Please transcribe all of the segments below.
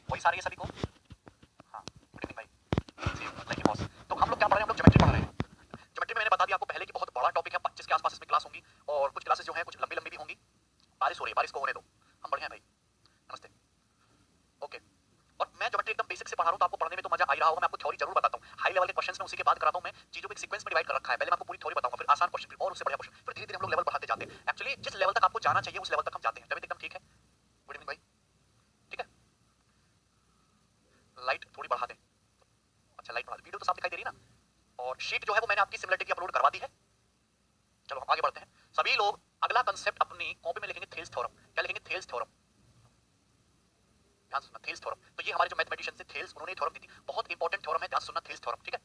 वही सारे सभी को। हाँ गुड इवनिंग भाई, थैंक यू बॉस। तो हम लोग क्या पढ़ रहे हैं, हम लोग ज्योमेट्री पढ़ रहे हैं। ज्योमेट्री में मैंने बता दिया आपको पहले कि बहुत बड़ा टॉपिक है, 25 के आसपास इसमें क्लास होंगी और कुछ क्लासेस जो है कुछ लंबी लंबी भी होंगी। बारिश हो रही है, बारिश को होने दो, हम बढ़िया भाई। नमस्ते। ओके। और मैं ज्योमेट्री एकदम बेसिक से पढ़ा रहा हूं तो आपको पढ़ने में तो मजा आ ही रहा होगा। मैं आपको थ्योरी जरूर बताता हूं, हाई लेवल के क्वेश्चंस में उसी के बाद कराता हूं। मैं चीजों को एक सीक्वेंस में डिवाइड कर रखा है, पहले मैं आपको पूरी थ्योरी बताऊंगा, फिर आसान क्वेश्चन, फिर और उससे बढ़िया क्वेश्चन, फिर धीरे धीरे हम लोग लेवल बढ़ाते जाते हैं। एक्चुअली जिस लेवल तक आपको जाना चाहिए उस लेवल तक हम जाते हैं। तभी एकदम ठीक है। गुड इवनिंग भाई। ठीक है, लाइट थोड़ी बढ़ा दें। अच्छा लाइट बढ़ा दे, वीडियो तो साफ दिखाई दे रही है ना। और शीट जो है वो मैंने आपकी सिमिलरिटी की अपलोड करवा दी है। चलो हम आगे बढ़ते हैं। सभी लोग अगला कंसेप्ट अपनी कॉपी में लिखेंगे, थेल्स थ्योरम। क्या लिखेंगे? Thales theorem. ध्यान सुनना, थेल्स थ्योरम। तो ये हमारे जो मैथमेटिशियन थे थेल्स, उन्होंने थ्योरम दी थी, बहुत इंपॉर्टेंट थ्योरम है, ध्यान सुनना, थेल्स थ्योरम। ठीक है,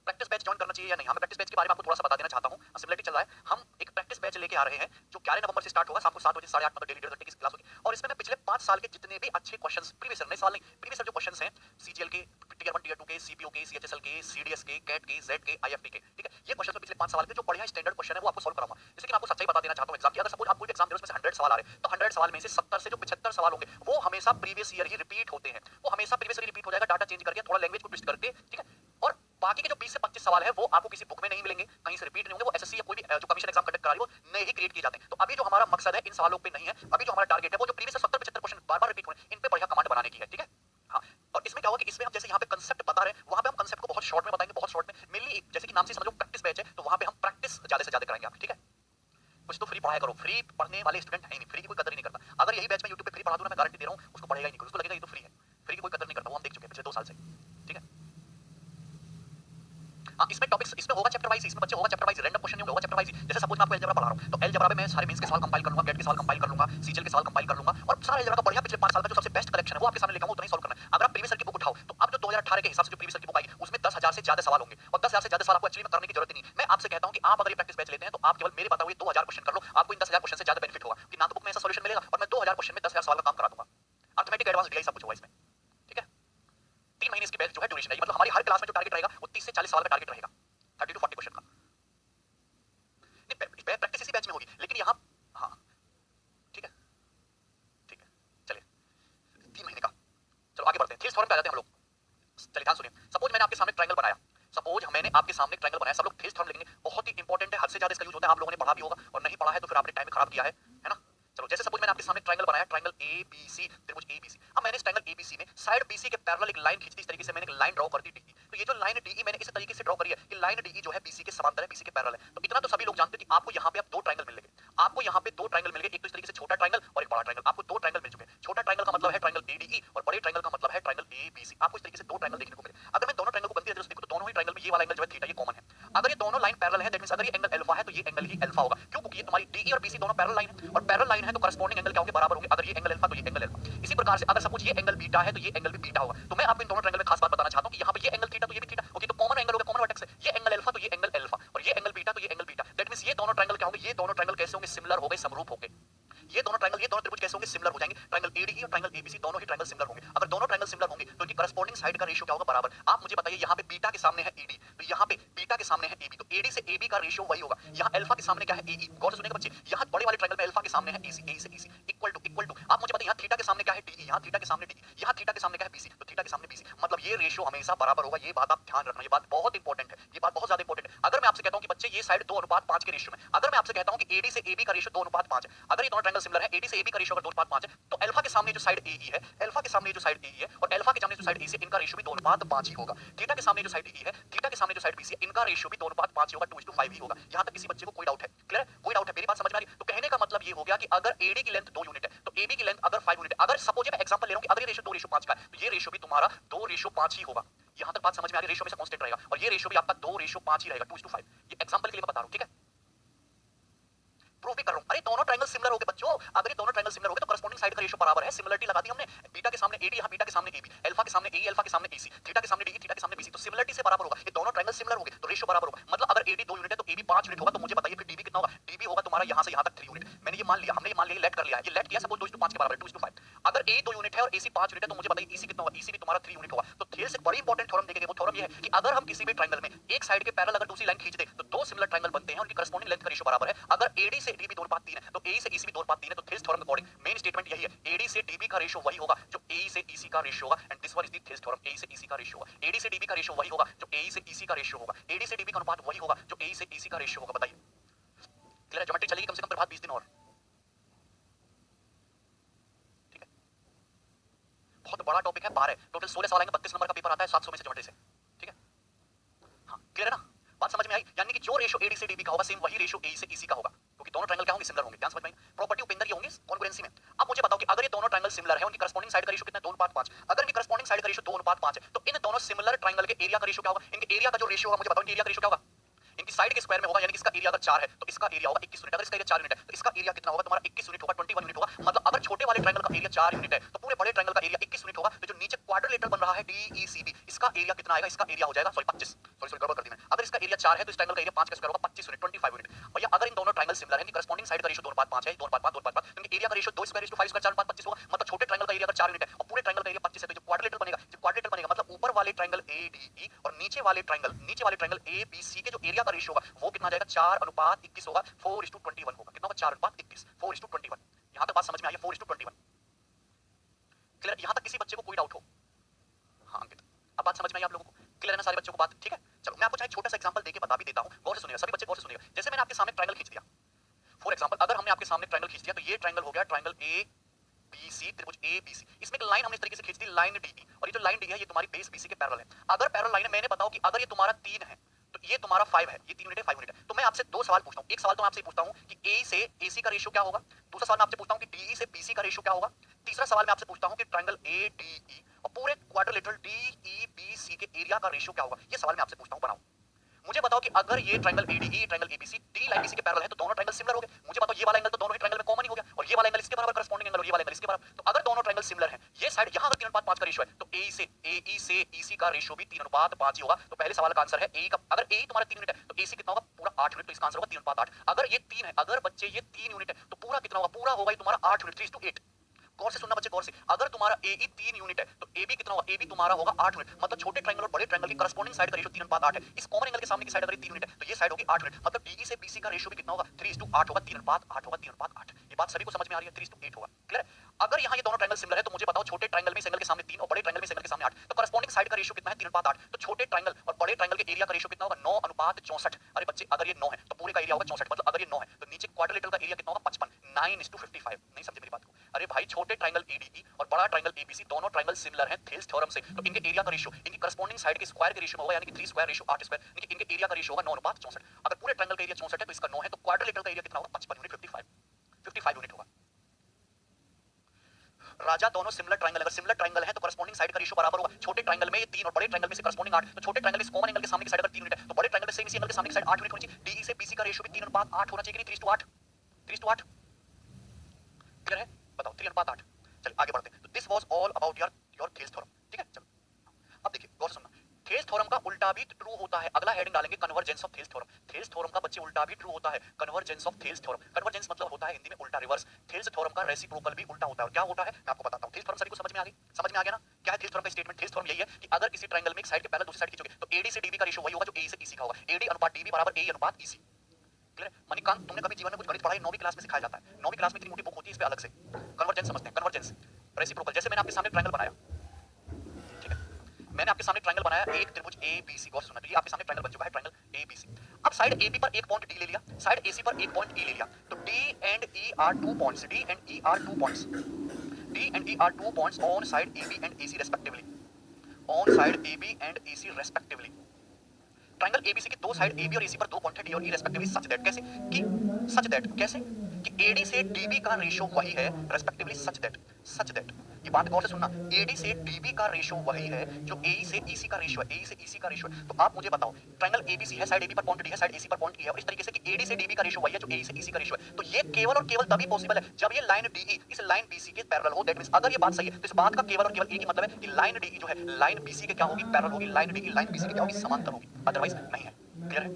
प्रैक्टिस बैच ज्वाइन करना चाहिए या नहीं? मैं प्रैक्टिस बैच के बारे में आपको थोड़ा सा बता देना चाहता हूं। सिमिलरिटी चल रहा है, हम एक प्रैक्टिस बैच लेके आ रहे हैं जो 11 नवंबर से स्टार्ट होगा, शाम को 7 बजे 8:30 मतलब डेली 1.5 घंटे की क्लास होगी। और इसमें मैं पिछले 5 साल के जितने भी अच्छे क्वेश्चंस, प्रीवियस ईयर, नए साल नहीं, प्रीवियस ईयर जो क्वेश्चंस हैं सीजीएल के, टियर 1 टियर 2 के, सीपीओ के, सीएचएसएल के, सीडीएस के, कैट के, जेड के, आईएफटी के, ठीक है, ये क्वेश्चन पिछले 5 साल के जो बढ़िया स्टैंडर्ड क्वेश्चन है वो आपको सॉल्व कराऊंगा। जैसे कि मैं आपको सच्चाई बता देना चाहता हूं, एग्जाम की अगर सपोज आप कोई भी एग्जाम दे रहे हो उसमें से 100 सवाल आ रहे हैं तो 100 सवाल में से 70 से जो 75 सवाल होंगे वो हमेशा प्रीवियस ईयर ही रिपीट होते हैं। वो हमेशा प्रीवियस ईयर रिपीट हो जाएगा, डाटा चेंज करके, थोड़ा लैंग्वेज को ट्विस्ट करके, ठीक है। और बाकी के जो 20 से 25 सवाल है वो आपको किसी बुक में नहीं मिलेंगे, कहीं से रिपीट नहीं होंगे, वो एसएससी या कोई भी जो कमीशन एग्जाम कंडक्ट करा रही है वो नए ही क्रिएट किए जाते हैं। तो अभी जो हमारा मकसद है इन सवालों पे नहीं है, अभी जो हमारा टारगेट है वो जो प्रीवियस 70-75 क्वेश्चन बार-बार रिपीट हो रहे हैं इन पे बढ़िया कमांड बनाने की है। ठीक है, हाँ। और इसमें क्या होगा कि इसमें हम जैसे यहाँ पे कंसेप्ट बता रहे हैं वहां पे हम कंसेप्ट को बहुत शॉर्ट में बताएंगे, बहुत शॉर्ट में। मेनली जैसे कि नाम से समझो प्रैक्टिस बैच है तो वहां पे हम प्रैक्टिस ज्यादा से ज्यादा कराएंगे आप। ठीक है, कुछ तो फ्री पढ़ाया करो, फ्री पढ़ने वाले स्टूडेंट है ही नहीं, फ्री की कोई कदर ही नहीं करता। अगर यही बैच में यूट्यूब पे फ्री पढ़ा दूं ना, मैं गारंटी दे रहा हूं उसको पढ़ेगा ही नहीं, उसको लगेगा ये तो फ्री है। फ्री की कोई कदर नहीं करता, वो हम देख चुके हैं पिछले 2 साल से। ठीक है, हाँ, इसमें टॉपिक्स इसमें होगा चैप्टर वाइज, इसमें बच्चे होगा चैप्टर वाइज, रैंडम क्वेश्चन नहीं होगा चैप्टर वाइज। जैसे सपोज मैं आपको अलजेब्रा पढ़ा रहा हूं तो अलजेब्रा में मैं सारे मेंस के सवाल कंपाइल कर लूंगा, गेट के सवाल कंपाइल कर लूंगा, सीजीएल के सवाल कंपाइल कर लूंगा और सारा अलजेब्रा का बढ़िया पिछले 5 साल का जो सबसे बेस्ट कलेक्शन है वो आपके सामने लेकर आऊंगा, उतना ही सॉल्व करना है। अगर आप प्रीवियस ईयर की बुक उठाओ तो अब जो 2018 के हिसाब से जो प्रीवियस ईयर की बुक आई उसमें 10,000 से ज्यादा सवाल होंगे और 10,000 से ज्यादा सवाल आपको एक्चुअली में करने की जरूरत नहीं। मैं आपसे कहता हूं कि आप अगर ये प्रैक्टिस बैच लेते हैं तो आप केवल मेरे बताए हुए 2,000 क्वेश्चन कर लो, आपको इन 10,000 क्वेश्चन से ज्यादा बेनिफिट होगा कि ना तो बुक में ऐसा सॉल्यूशन मिलेगा और मैं 2,000 क्वेश्चन में 10,000 सवाल का काम करा दूंगा। अर्थमेटिक एडवांस डीआई सब कुछ होगा इसमें। ठीक है, 3 महीने इसकी बैच जो है ड्यूरेशन है, मतलब हमारी हर क्लास में जो टारगेट रहेगा वो 30 से 40 सवाल का टारगेट रहेगा, 30 टू 40 क्वेश्चन का। प्रैक्टिस इसी बैच में होगी लेकिन यहाँ, हाँ ठीक है, ठीक है, चलिए 3 महीने का। चलो आगे बढ़ते हैं, थेल्स थ्योरम पे आ जाते हैं हम लोग। चलिए ध्यान सुनिए, सपोज मैंने आपके सामने ट्रायंगल बनाया, सपोज मैंने आपके सामने ट्रायंगल बनाया, सब लोग थेल्स थ्योरम लिखेंगे, बहुत ही इंपॉर्टेंट है, हद से ज्यादा इसका यूज होता है, आप लोगों ने पढ़ा भी होगा और नहीं पढ़ा है तो फिर आपने टाइम खराब किया है ना। चलो जैसे सपोज मैंने आपके सामने ट्रायंगल बनाया, ट्रायंगल ए बी सी, त्रिभुज ए बी सी। अब मैंने इस ट्रायंगल ए बी सी में साइड बी सी के पैरेलल एक लाइन खींच दी, इस तरीके से मैंने एक लाइन ड्रॉ कर दी डीई। तो ये जो लाइन डीई मैंने इस तरीके से ड्रॉ करी है कि लाइन डीई जो है बीसी के समांतर है, बीसी के पैरेलल है। तो इतना तो सभी लोग जानते हैं कि आपको यहाँ पे अब 2 ट्रायंगल मिल गए, आपको यहाँ पे 2 ट्रायंगल मिल गए, एक तो इस तरीके से छोटा ट्रायंगल और एक बड़ा ट्रायंगल, आपको 2 ट्रायंगल मिल चुके हैं। छोटा ट्रायंगल का मतलब है ट्रायंगल एडीई और बड़े ट्रायंगल का मतलब है ट्रायंगल एबीसी। आपको इस तरीके से 2 ट्रायंगल देखने को मिले। अगर मैं दोनों ट्रायंगल को गलती से देखूं तो दोनों ही ट्रायंगल में ये वाला एंगल जो है थीटा, ये कॉमन है। अगर ये दोनों लाइन पैरेलल है दैट मींस अगर ये एंगल अल्फा है तो ये एंगल ही अल्फा होगा। क्यों? क्योंकि ये तुम्हारी डीई और बीसी दोनों पैरेलल लाइन है और पैरेलल लाइन है तो करस्पॉन्डिंग एंगल क्या होंगे? बराबर होंगे। अगर ये एंगल अल्फा तो ये एंगल अल्फा। इसी प्रकार से अगर सपोज ये एंगल बीटा है तो ये एंगल भी बीटा होगा। तो मैं आपको इन दोनों ट्रायंगल में खास बात बताना चाहता हूं कि यहाँ पे ये एंगल थीटा तो ये भी थीटा, ओके, तो कॉमन एंगल होगा, कॉमन वर्टेक्स है। ये एंगल अल्फा तो ये एंगल अल्फा और ये एंगल बीटा तो ये एंगल बीटा। दैट मींस ये दोनों ट्रायंगल क्या होंगे? ये दोनों ट्रायंगल कैसे होंगे? सिमिलर हो गए, समरूप हो गए। ये दोनों ट्रायंगल, ये दोनों त्रिभुज कैसे होंगे? सिमिलर हो जाएंगे। ट्रायंगल एडीई और ट्रायंगल एबीसी दोनों ही ट्रायंगल सिमिलर होंगे। अगर दोनों ट्रायंगल सिमिलर होंगे तो इनकी करस्पॉन्डिंग साइड का रेशियो क्या होगा? बराबर। आप मुझे बताइए, यहाँ पे बीटा के सामने है एडी तो यहाँ पे बीटा के सामने है एबी, तो एडी से एबी का रेशियो वही होगा। यहाँ अल्फा के सामने क्या है? एई। गौर से सुनिएगा बच्चे, यहाँ बड़े वाले ट्रायंगल में अल्फा के सामने है एसी, एई से एसी इक्वल टू। आप मुझे बताइए यहाँ थीटा के सामने क्या है? डीई। यहाँ थीटा के सामने डीई, यहाँ थीटा के सामने क्या है? बीसी, तो थीटा के सामने बीसी, मतलब ये रेशियो हमेशा बराबर होगा। ये बात आप ध्यान रखना, ये बात बहुत इंपॉर्टेंट है, ये बात बहुत ज्यादा इंपॉर्टेंट है। अगर मैं आपसे कहता हूं कि बच्चे ये साइड 2:5 के रेशियो में, अगर मैं आपसे कहता हूं कि एडी से एबी का रेशियो 2:5 है, अगर ये दोनों ट्रायंगल सिमिलर है, एडी से एबी का रेशियो अगर 2:5 है तो अल्फा के सामने जो साइड एई है, अल्फा के सामने जो साइड एई है और अल्फा के सामने जो साइड एसी है, इनका रेशियो भी 2:5 ही होगा। थीटा के सामने जो साइड एई है, थीटा के सामने जो साइड बीसी है, इनका रेशियो भी 2:5 ही होगा, 2:5 ही होगा। यहां तक किसी बच्चे को कोई डाउट है? क्लियर है? कोई डाउट है? मेरी बात समझ में आ रही है? तो कहने का मतलब ये हो गया कि अगर एडी की लेंथ 2 यूनिट है तो एबी की लेंथ अगर 5 यूनिट है, अगर सपोज मैं एग्जांपल ले रहा हूं कि अगर ये रेशियो 2:5 का है तो ये रेशियो भी तुम्हारा 2:5 ही होगा। यहां तक बात समझ में आ रही है? रेशियो हमेशा कांस्टेंट रहेगा और ये रेशियो भी आपका 2:5 ही रहेगा, 2:5। ये एग्जांपल के लिए मैं बता रहा हूं, ठीक है? प्रूफ भी कर रहा हूं। अरे दोनों ट्रायंगल सिमिलर हो गए बच्चों, अगर ये दोनों ट्रायंगल सिमिलर हो गए तो करस्पॉन्डिंग साइड का रेशियो बराबर है। सिमिलरिटी लगा दी हमने, बीटा के सामने एडी, यहां बीटा के सामने एबी, अल्फा के सामने एई, अल्फा के सामने एसी, थीटा के सामने डीई, थीटा के सामने बीसी, तो सिमिलरिटी से बराबर होगा। ये दोनों ट्रायंगल सिमिलर हो गए तो रेशियो बराबर होगा। मतलब अगर एडी 2 यूनिट है तो एबी 5 यूनिट होगा। तो मुझे बताइए फिर डीबी कितना होगा? डीबी होगा तुम्हारा यहां से यहां तक 3 यूनिट। मैंने ये मान लिया, हमने ये मान लिया, लेट कर लिया है, ये लेट किया, सपोज 2:5 के बराबर है, 2:5। अगर ए 2 यूनिट है और एसी 5 यूनिट है तो मुझे बताइए ईसी कितना होगा? ईसी भी तुम्हारा 3 यूनिट होगा। तो थेल्स एक बड़ी इंपॉर्टेंट थ्योरम देखेंगे, वो थ्योरम ये है कि अगर हम किसी भी ट्रायंगल में एक साइड के पैरेलल अगर दूसरी लाइन खींच दे तो 2 सिमिलर ट्रायंगल बनते हैं, उनकी करस्पॉन्डिंग लेंथ का रेशियो बराबर है। अगर एडी से डीबी 2:3 है, तो एई से ईसी भी 2:3 है, तो Thales theorem according main statement यही है, एडी से डीबी का रेशियो वही होगा जो एई से ईसी का रेशियो होगा, and this one is the Thales theorem, AE से ईसी का रेशियो होगा, एडी से डीबी का रेशियो वही होगा जो एई से ईसी का रेशियो होगा, एडी से डीबी का अनुपात वही होगा जो एई से ईसी का रेशियो होगा। बताइए क्लियर है? ज्योमेट्री चलेगी कम से कम प्रभात 20 दिन और, ठीक है। बहुत बड़ा टॉपिक है, बार है, टोटल 16 सवाल आएंगे, 32 नंबर का पेपर आता है 700 में से ज्योमेट्री से, ठीक है। हाँ क्लियर है ना, बात समझ में आई? यानी कि जो रेशियो एडी से डीबी का होगा सेम वही रेशियो एई से ईसी का होगा, क्योंकि दोनों ट्रायंगल क्या होंगे, सिमिलर होंगे। ध्यान समझ में आई? प्रॉपर्टी उपेंद्र ये होंगे कॉन्ग्रुएंसी में। अब मुझे बताओ कि अगर ये दोनों ट्रायंगल सिमिलर है, उनकी करस्पॉन्डिंग साइड का रेशियो कितना है, 2:5। अगर इनकी करस्पॉन्डिंग साइड का रेशियो 2:5 है, तो इन दोनों सिमिलर ट्रायंगल के एरिया का रेशियो क्या होगा? इनके एरिया का जो रेशियो होगा, मुझे बताओ इनके एरिया का रेशियो क्या होगा? इनकी साइड के स्क्वायर में होगा, यानी कि इसका एरिया अगर 4 है तो इसका एरिया होगा 21 यूनिट। अगर इसका एरिया 4 यूनिट है तो इसका एरिया कितना होगा तुम्हारा? 21 यूनिट होगा, 21 यूनिट होगा। मतलब अगर छोटे वाले ट्रायंगल का एरिया 4 यूनिट है तो पूरे बड़े ट्रायंगल का एरिया 21 यूनिट होगा। तो जो नीचे क्वाड्रिलेटरल बन रहा है डीईसीबी, इसका एरिया कितना आएगा? इसका एरिया हो जाएगा 25, सॉरी गड़बड़ कर दी मैंने। अगर इसका एरिया 4 है तो इस ट्रायंगल का एरिया 5 का स्क्वायर होगा 25 यूनिट, 25 यूनिट। भैया अगर इन दोनों ट्रायंगल सिमिलर है, इनकी करस्पॉन्डिंग साइड का रेशियो 2:5 है, 2:5 2:5, तो इनके एरिया का रेशियो 2 स्क्वायर 5 स्क्वायर 4 25 होगा। मतलब छोटे ट्रायंगल का एरिया अगर 4 यूनिट है और पूरे ट्रायंगल का एरिया 25 है, तो जो क्वाड्रिलेटरल बनेगा, जो क्वाड्रिलेटरल बनेगा मतलब ऊपर वाले ट्रायंगल एडीई और नीचे वाले ट्रायंगल एबीसी के जो एरिया का रेशियो होगा वो कितना आ जाएगा? 4:21 होगा, 4:21 होगा। कितना होगा? 4:21, 4:21। यहां तक बात समझ में आई है? 4:21 क्लियर? यहां तक किसी बच्चे को कोई डाउट हो? हाँ अंकित, अब बात समझ में आई आप लोगों को? क्लियर है ना सारे बच्चों को बात? ठीक है, चलो मैं आपको चाहे छोटा सा एग्जांपल देके बता भी देता हूं, गौर से सुनिएगा सभी बच्चे, गौर से सुनिएगा। जैसे मैंने आपके सामने ट्रायंगल खींच दिया, फॉर एग्जांपल अगर हमने आपके सामने ट्रायंगल खींच दिया, तो ये ट्रायंगल हो गया ट्रायंगल ए बी सी, त्रिभुज ए बी सी। इसमें एक लाइन हमने इस तरीके से खींच दी, लाइन डी, और ये जो लाइन डी है ये तुम्हारी बेस बीसी के पैरेलल है। अगर पैरेलल लाइन है, मैंने बताओ कि अगर ये तुम्हारा 3 है तो ये तुम्हारा 5 है, ये 3 यूनिट है 5 यूनिट है। तो मैं आपसे दो सवाल पूछता हूं, एक सवाल तो मैं आपसे पूछता हूं कि ए से एसी का रेशियो क्या होगा, दूसरा सवाल मैं आपसे पूछता हूं कि डीई से बीसी का रेशियो क्या होगा, तीसरा सवाल मैं आपसे पूछता हूं कि ट्रायंगल ए डीई और पूरे क्वाड्रिलेटरल डीई बीसी के एरिया का रेशियो क्या होगा। ये सवाल मैं आपसे पूछता हूं, बनाओ। मुझे बताओ कि अगर ये triangle ADE triangle ABC D line BC के पैरेलल है तो दोनों ट्रायंगल सिमिलर हो गए। मुझे बताओ ये वाला एंगल तो दोनों ही ट्रायंगल में कॉमन ही हो गया, और ये वाला एंगल इसके बराबर करस्पॉन्डिंग एंगल, और ये वाला एंगल इसके बराबर। तो अगर दोनों ट्रायंगल सिमिलर हैं, ये साइड यहां अगर 3:5 का रेशियो है, तो एई से ईसी का रेशियो भी 3:5 ही होगा। तो पहले सवाल का आंसर है एई का, अगर एई तुम्हारा 3 यूनिट है तो एसी कितना होगा? पूरा 8 यूनिट। तो इसका आंसर होगा 3:8। अगर ये 3 है, अगर बच्चे ये 3 यूनिट है तो पूरा कितना होगा? पूरा होगा तुम्हारा 8 यूनिट, 3:8। गौर से सुनना बच्चे, गौर से। अगर तुम्हारा एई 3 यूनिट है तो एबी कितना होगा? एबी तुम्हारा होगा 8 यूनिट। मतलब छोटे ट्रायंगल और बड़े ट्रायंगल की करस्पॉन्डिंग साइड का रेशियो 3:8 है। इस कॉमन एंगल के सामने की साइड अगर 3 यूनिट है तो ये साइड होगी 8 यूनिट। मतलब डीई से बीसी का रेशियो भी कितना होगा? 3:8 होगा, 3:8 होगा, 3:8। ये बात सभी को समझ में आ रही है? 3:8 होगा, क्लियर? अगर यहाँ ये दोनों ट्रायंगल सिमिलर है तो मुझे बताओ छोटे ट्रायंगल में इस एंगल के सामने 3 और बड़े ट्रायंगल में इस एंगल के सामने 8, तो करस्पॉन्डिंग साइड का रेशियो कितना है? 3:8। तो छोटे ट्रायंगल और बड़े ट्रायंगल के एरिया का रेशियो कितना होगा? 9:64। अरे बच्चे अगर ये 9 है तो पूरे का एरिया होगा 64। मतलब अगर ये 9 है तो नीचे क्वाड्रिलेटरल का एरिया कितना होगा? 55, 9:55। नहीं समझे मेरी बात को? अरे भाई छोटे ट्रायंगल एडीई और बड़ा ट्रायंगल एबीसी दोनों ट्रायंगल सिमिलर हैं थेल्स थ्योरम से, तो इनके एरिया का रेशियो इनकी करस्पॉन्डिंग साइड के स्क्वायर के रेशियो में होगा, यानी कि 3 स्क्वायर रेशियो 8 स्क्वायर, यानी कि इनके एरिया का रेशियो होगा 9:64। अगर पूरे ट्रायंगल का एरिया 64 है तो इसका 9 है, तो क्वाड्रिलेटरल का एरिया कितना होगा? 55 यूनिट, 55 यूनिट होगा। राजा दोनों सिमिलर ट्रायंगल, अगर सिमिलर ट्रायंगल है तो करस्पॉन्डिंग साइड का रेशियो बराबर होगा। छोटे ट्रायंगल में ये 3 और बड़े ट्रायंगल में से करस्पॉन्डिंग 8, तो छोटे ट्रायंगल इस कॉमन एंगल के सामने की साइड अगर 3 यूनिट है तो बड़े ट्रायंगल में सेम इसी एंगल के सामने की साइड 8 यूनिट होनी चाहिए। डीई से बीसी का रेशियो भी 3:8 होना चाहिए कि नहीं? 3:8, 3:8 क्लियर है? बताओ 3:8। चलिए आगे बढ़ते हैं। तो this was all about your Thales theorem, ठीक है? चलो अब देखिए गौर से सुनना, थेल्स थ्योरम का उल्टा भी ट्रू होता है। अगला हेडिंग डालेंगे convergence of Thales theorem. Thales theorem का बच्चे उल्टा भी ट्रू होता है, convergence of Thales theorem. Convergence मतलब होता है हिंदी में उल्टा, रिवर्स। थेल्स थ्योरम का रेसिप्रोकल भी उल्टा होता है। और क्या होता है मैं आपको बताता हूं। थेल्स थ्योरम सभी को समझ में आ गई? समझ में आ गया ना? क्या है थेल्स थ्योरम का स्टेटमेंट? थेल्स थ्योरम यही है कि अगर किसी ट्रायंगल में एक साइड के पैरेलल दूसरी साइड खींचोगे तो एडी से डीबी का रेशियो वही होगा जो एई से ईसी का होगा। एडी अनुपात डीबी बराबर एई अनुपात ईसी, क्लियर? मणिकांत तुमने कभी जीवन में कुछ गणित पढ़ा है? 9वीं क्लास में सिखाया जाता है। 9वीं क्लास में इतनी मोटी बुक होती है, इस पे अलग से कन्वर्जेंस समझते हैं। Convergence, reciprocal. जैसे मैंने आपके सामने ट्रायंगल बनाया, ठीक है? मैंने आपके सामने ट्रायंगल बनाया एक त्रिभुज ए बी सी, गौर सुनना। तो ये आपके सामने ट्रायंगल बन चुका है, ट्रायंगल ए बी सी। अब साइड ए बी पर एक पॉइंट डी ले लिया, साइड ए सी पर एक पॉइंट ई ले लिया, तो D and E are 2 points, D and E are 2 points, D and E are 2 points on side A B and A C respectively, on side A B and A C respectively. Triangle ABC की दो side AB और AC पर दो point है D और ई respectively, such that, कैसे कि such that, कैसे कि एडी से डीबी का रेशियो वही है respectively, such that, such that. ये बात गौर से सुनना, एडी से डीबी का रेशियो वही है जो एई से ईसी का रेशियो है, एई से ईसी का रेशियो है। तो आप मुझे बताओ ट्रायंगल एबीसी है, साइड एबी पर पॉइंट डी है, साइड एसी पर पॉइंट ई है, और इस तरीके से कि एडी से डीबी का रेशियो वही है जो एई से ईसी का रेशियो है। तो ये केवल और केवल तभी पॉसिबल है जब ये लाइन डीई इस लाइन बीसी के पैरेलल हो। दैट मींस अगर ये बात सही है तो इस बात का केवल और केवल एक ही मतलब है कि लाइन डीई जो है लाइन बीसी के क्या होगी? पैरेलल होगी। लाइन डीई लाइन बीसी के क्या होगी? समांतर होगी, अदरवाइज नहीं है। क्लियर है?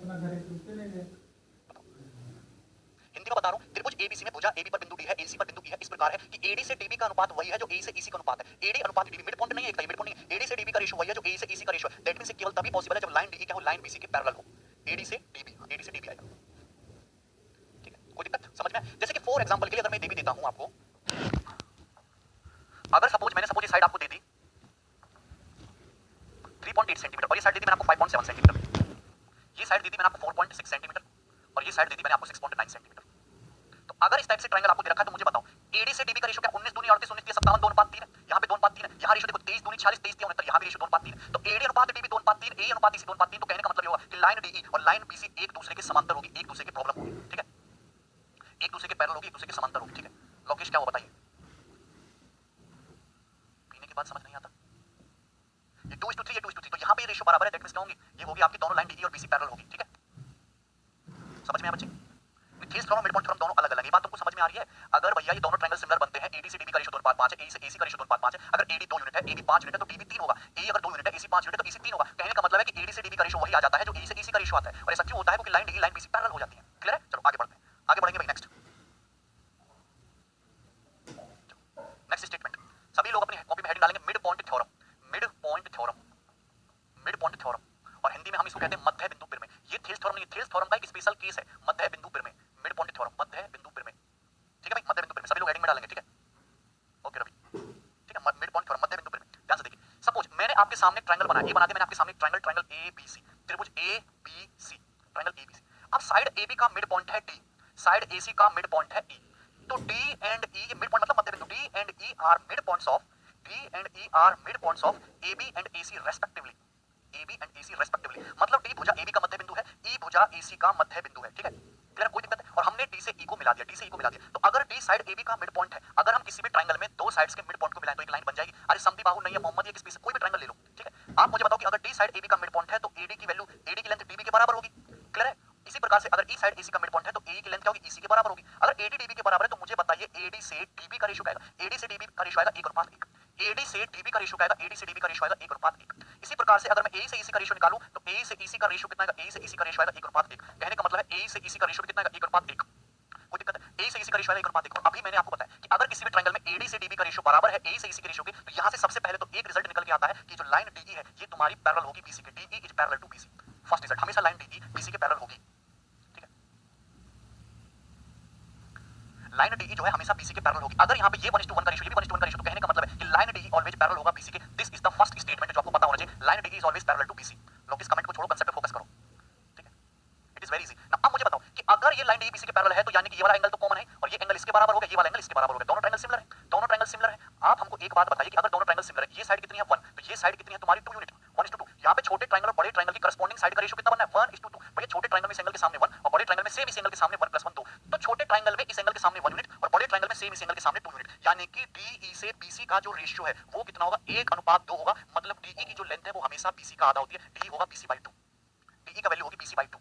हिंदी में बता रहा हूं, त्रिभुज एबीसी में भुजा एबी पर बिंदु डी है, एसी पर बिंदु ई है। इस प्रकार है कि एडी से डीबी का अनुपात वही है जो ए से ईसी का अनुपात है। एडी अनुपात डीबी मिड पॉइंट नहीं है, एक मिड पॉइंट नहीं है। एडी से डीबी का रेशियो वही है जो ए से ईसी का रेशियो है। दैट मींस केवल तभी पॉसिबल है जब लाइन डीई क्या हो? लाइन बीसी के पैरेलल हो। एडी से डीबी, एडी से डीबी आएगा, ठीक है? कोई दिक्कत समझ 4.8 सेंटीमीटर और ये साइड दी थी मैंने आपको 5.7 सेंटीमीटर, ये साइड दी थी मैंने आपको 4.6 सेंटीमीटर और ये साइड दी थी मैंने आपको 6.9 सेंटीमीटर। तो अगर इस टाइप से ट्रायंगल आपको दे रखा है तो मुझे बताओ एडी से डीबी का रेशियो क्या 19 दूनी 38 19 30 57 2:3 है, यहाँ पे 2:3 है, यहाँ रेशियो देखो 23 दूनी 46 23 69, यहाँ भी रेशियो 2:3 है। तो एडी अनुपात डीबी 2:3, ए अनुपात ईसी 2:3। तो कहने का मतलब ये होगा कि लाइन डीई और लाइन बीसी एक दूसरे के समांतर होगी, एक दूसरे के प्रॉब्लम होगी, ठीक है, एक दूसरे के पैरेलल होगी, एक दूसरे के समांतर होगी, ठीक है। लोकेश क्या हुआ बताइए, पीने के बाद समझ नहीं आता। ये 2:3 ये 2:3, तो यहाँ पे रेशियो बराबर है, दैट मींस क्या होंगी, ये होगी आपकी दोनों लाइन डीई और बीसी पैरेलल होगी, ठीक है। समझ में आया बच्चे, these theorem mid point theorem दोनों अलग-अलग है, ये बात तुमको समझ में आ रही है। अगर भैया ये दोनों ट्रायंगल सिमिलर बनते हैं, एडी से डीबी का रेशियो 2:5 है, ए से एसी का रेशियो 2:5 है, अगर एडी 2 यूनिट है, एबी 5 यूनिट है तो डीबी 3 होगा, ए अगर 2 यूनिट है, एसी 5 यूनिट है तो ईसी 3 होगा। कहने का मतलब है कि एडी से डीबी का रेशियो वही आ जाता है जो ए से एसी का रेशियो आता है, और ऐसा क्यों होता है, क्योंकि line DE line BC parallel हो जाती है। क्लियर है, चलो आगे बढ़ते हैं, आगे बढ़ेंगे भाई। नेक्स्ट स्टेटमेंट, सभी लोग अपनी कॉपी में हेडिंग डालेंगे mid point theorem, mid point theorem, mid point theorem, और हिंदी में हम इसको कहते हैं मध्य बिंदु प्रमेय। ये थीस थ्योरम नहीं, थीस थ्योरम का एक स्पेशल केस है, मध्य बिंदु प्रमेय, मिड पॉइंट थ्योरम, मध्य बिंदु प्रमेय, ठीक है भाई, मध्य बिंदु प्रमेय सभी लोग हेडिंग में डालेंगे, ठीक है। ओके रवि, ठीक है, मिड पॉइंट थ्योरम, मध्य बिंदु प्रमेय। ध्यान से देखिए, सपोज मैंने आपके सामने ट्रायंगल बनाया, ये बना दिया मैंने आपके सामने ट्रायंगल, ट्रायंगल एबीसी, त्रिभुज एबीसी, ट्रायंगल एबीसी। अब साइड एबी का मिड पॉइंट है डी, साइड एसी का मिड पॉइंट है ई, तो D and E, mid point मतलब मध्य बिंदु, D and E are mid points of, D and E are midpoints of AB and AC respectively, AB and AC respectively, मतलब D भुजा AB का मध्य बिंदु है, E भुजा AC का मध्य बिंदु है, ठीक है, क्लियर, कोई दिक्कत है। और हमने D से E को मिला दिया, D से E को मिला दिया, तो अगर D साइड AB का मिड पॉइंट है, अगर हम किसी भी ट्रायंगल में दो साइड्स के मिड पॉइंट को मिलाएं तो एक लाइन बन जाएगी। अरे समदी बाहु नहीं है मोहम्मद, ये किस पीस, कोई भी ट्रायंगल ले लो, ठीक है। आप मुझे बताओ कि अगर D साइड AB का मिड पॉइंट है तो AD की वैल्यू, AD की लेंथ DB के बराबर होगी, क्लियर है। इसी प्रकार से अगर E साइड AC का मिड पॉइंट है तो AE की लेंथ क्या होगी, EC के बराबर होगी। अगर AD DB के बराबर है तो मुझे बताइए AD से DB का रेशियो क्या आएगा, AD से DB का रेशियो आएगा 1:1, AD से DB का रेशियो क्या आएगा, AD से DB का रेशियो आएगा 1:1। इसी प्रकार से अगर मैं AE से EC का रेशियो निकालूं तो AE से EC का रेशियो कितना आएगा, AE से EC का रेशियो आएगा 1:1। कहने का मतलब है AE से EC का रेशियो कितना आएगा, 1:1। कोई दिक्कत है, AE से EC का रेशियो आएगा 1:1। अभी मैंने आपको बताया कि अगर किसी भी ट्रायंगल में AD से DB का रेशियो बराबर है AE से EC के रेशियो के, तो यहां से सबसे पहले तो एक रिजल्ट निकल के आता है कि जो लाइन DE है ये तुम्हारी पैरेलल होगी BC के, DE is parallel to BC। First result, हमेशा लाइन DE BC के पैरेलल होगी, लाइन डीई जो है हमेशा बीसी के पैरेलल होगी। अगर यहाँ पे ये 1:1 का रेशियो, ये भी 1:1 का रेशियो, तो कहने का मतलब है कि लाइन डीई ऑलवेज पैरेलल होगा बीसी के। This is the first statement जो आपको पता होना चाहिए, line DE is always parallel to BC. लोग इस कमेंट को छोड़ो, कंसेप्ट पे फोकस करो, ठीक है, इट इज वेरी इजी। अब मुझे बताओ कि अगर ये लाइन डीई बीसी के पैरेलल है तो यानी कि ये वाला एंगल तो कॉमन है और ये एंगल इसके बराबर हो गया, ये वाला एंगल इसके बराबर हो गया, दोनों ट्रायंगल सिमिलर है, दोनों ट्रायंगल सिमिलर है। आप हमको एक बात बताइए कि अगर दोनों ट्रायंगल सिमिलर है, ये साइड कितनी है 1, तो ये साइड कितनी है तुम्हारी 2 यूनिट, 1:2। यहाँ पे छोटे ट्रायंगल और बड़े ट्रायंगल की करस्पॉन्डिंग साइड का रेशियो कितना बनना है, 1:2। भैया छोटे ट्रायंगल में इस एंगल के सामने 1 और बड़े ट्रायंगल में सेम इस एंगल के सामने 1 + 1 2, तो छोटे ट्रायंगल में इस एंगल के सामने 1 यूनिट और बड़े ट्रायंगल में सेम इस एंगल के सामने 2 यूनिट, यानी कि DE से BC का जो रेशियो है वो कितना होगा, 1:2 होगा। मतलब DE की जो लेंथ है वो हमेशा BC का आधा होती है, DE होगा BC/2, DE का वैल्यू होगी BC/2,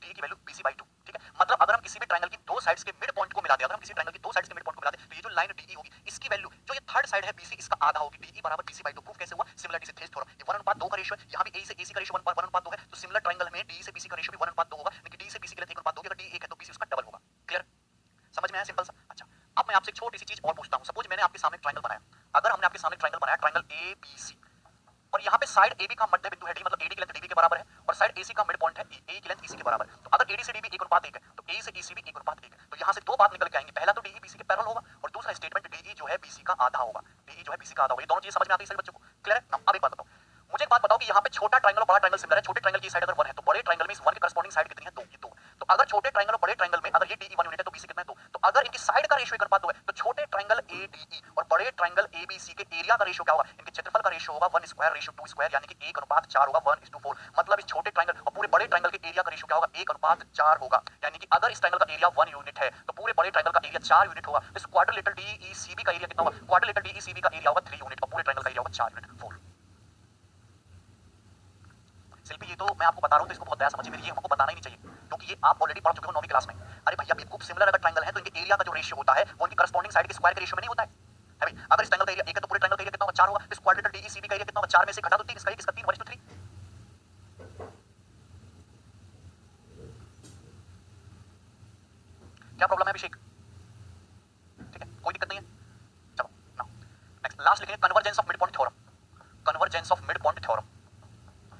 DE की वैल्यू BC/2, ठीक है। मतलब अगर हम किसी भी ट्रायंगल की दो साइड्स के मिड पॉइंट को मिला दें, अगर हम किसी ट्रायंगल की दो साइड्स के मिड पॉइंट को मिला दें तो ये जो लाइन DE होगी इसकी वैल्यू जो ये थर्ड साइड है BC इसका आधा होगी, DE बराबर BC/2। प्रूफ कैसे हुआ, सिमिलरिटी से थीस थ्योरम, ये 1:2 का रेशियो है, यहाँ भी AE से AC का रेशियो 1:2 है, तो सिमिलर ट्रायंगल में DE से BC का रेशियो भी 1:2 होगा, लेकिन DE से BC की लेंथ 1:2 होगी, अगर DE 1 है तो BC उसका डबल होगा। क्लियर, समझ में आया, सिंपल सा। अच्छा, अब मैं आपसे एक छोटी सी चीज और पूछता हूं, सपोज मैंने आपके सामने ट्रायंगल बनाया, अगर हमने आपके सामने ट्रायंगल बनाया ट्रायंगल ABC और यहाँ पे साइड AB का मध्य बिंदु है D, मतलब AD की लेंथ DB के बराबर है और साइड AC का मिड पॉइंट है E, AE की लेंथ EC के बराबर है, तो अगर AD से DB 1:1 है तो AE से EC भी 1:1 है। तो यहाँ से दो बात निकल के आएंगी, पहला तो DE BC के पैरेलल होगा और दूसरा स्टेटमेंट DE जो है BC का आधा होगा, DE जो है BC का आधा होगा। ये दोनों चीजें समझ में आती है सभी बच्चों को, क्लियर है। अब एक बात बताओ, मुझे एक बात बताओ कि यहाँ पे छोटा ट्रायंगल और बड़ा ट्रायंगल सिमिलर है, छोटे ट्रायंगल की साइड अगर 1 है तो बड़े ट्रायंगल में इस 1 के करस्पॉन्डिंग साइड कितनी है, 2, ये 2। तो अगर छोटे ट्रायंगल और बड़े ट्रायंगल में अगर ये DE 1 यूनिट है तो BC कितना है, 2। तो अगर इनकी साइड का रेशियो 1:2 है तो छोटे ट्रायंगल ADE और बड़े ट्रायंगल ABC के एरिया का रेशियो क्या होगा, इनके क्षेत्रफल का रेशियो होगा 1/2 यानी कि 1:4 होगा, 1:4। मतलब इस छोटे ट्रायंगल और पूरे बड़े ट्रायंगल के एरिया का रेशियो क्या होगा, 1:4 होगा, यानी कि अगर इस ट्रायंगल का एरिया 1 यूनिट है तो पूरे बड़े ट्रायंगल का एरिया 4 यूनिट होगा। इस क्वाड्रिलेटरल DECB का एरिया कितना होगा, क्वाड्रिलेटरल DECB का एरिया होगा 3 यूनिट और पूरे ट्रायंगल का एरिया होगा 4 यूनिट, 4। शिल्पी ये तो मैं आपको बता रहा हूं तो इसको बहुत दया समझिए मेरी, ये हमको बताना ही नहीं चाहिए क्योंकि ये आप ऑलरेडी पढ़ चुके हो 9वीं क्लास में। अरे भैया बेवकूफ, सिमिलर अगर ट्रायंगल है तो इनके एरिया का जो रेशियो होता है वो उनकी करस्पॉन्डिंग साइड के स्क्वायर के रेशियो में नहीं होता है भाई। अगर इस ट्रायंगल का एरिया 1 है तो पूरे ट्रायंगल का एरिया कितना होगा, 4 होगा। इस क्वाड्रिलेटरल DECB का एरिया कितना होगा, 4 में से घटा दो 3, इसका 1 इसका 3 1:3। क्या प्रॉब्लम है अभिषेक, ठीक है, कोई दिक्कत नहीं है। चलो नाउ नेक्स्ट लास्ट लिखेंगे convergence of mid point theorem, convergence of mid point theorem.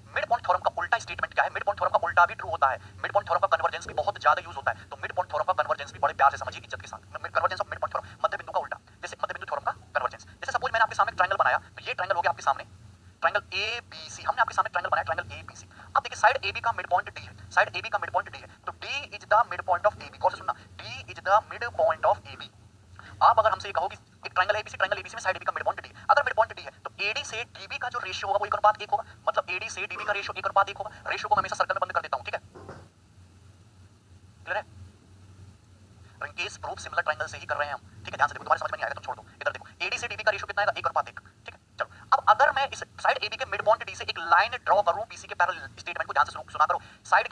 Mid point theorem का उल्टा स्टेटमेंट क्या है, मिड पॉइंट थ्योरम का उल्टा भी ट्रू होता है, मिड पॉइंट थ्योरम का कन्वर्जेंस भी बहुत ज्यादा यूज होता है, तो मिड पॉइंट थ्योरम का कन्वर्जेंस भी बड़े प्यार से समझिए, इज्जत के साथ। Convergence of mid point theorem, मध्य बिंदु का उल्टा, जैसे मध्य बिंदु थ्योरम का कन्वर्जेंस। जैसे सपोज मैंने आपके सामने ट्रायंगल बनाया, तो ये ट्रायंगल हो गया आपके सामने, ट्रायंगल ए बी सी, हमने आपके सामने ट्रायंगल बनाया ट्रायंगल ए बी सी। अब देखिए साइड ए बी का मिड पॉइंट डी है, साइड ए बी का मिड पॉइंट डी है, तो D is the mid point of A B. गौर से सुनना, D is the mid point of A B. आप अगर हमसे ये कहो कि एक ट्रायंगल है एबीसी, ट्रायंगल एबीसी में साइड एबी का मिड पॉइंट डी है, अगर मिड पॉइंट डी है तो एडी से डीबी का जो रेशियो होगा वो 1:1 होगा, मतलब एडी से डीबी का रेशियो 1:1 होगा। रेशियो को मैं हमेशा सर्कल में बंद कर देता हूं, ठीक है, क्लियर है। In case proof similar triangle से ही कर रहे हैं हम, ठीक है, ध्यान से देखो, तुम्हारे समझ में नहीं आएगा तो छोड़ दो। इधर देखो, एडी से डीबी का रेशियो कितना आएगा, 1:1, ठीक है। चलो अब अगर मैं इस साइड एबी के मिड पॉइंट डी से एक लाइन ड्रॉ करूं बीसी के पैरेलल, स्टेटमेंट को ध्यान से सुना करो, साइड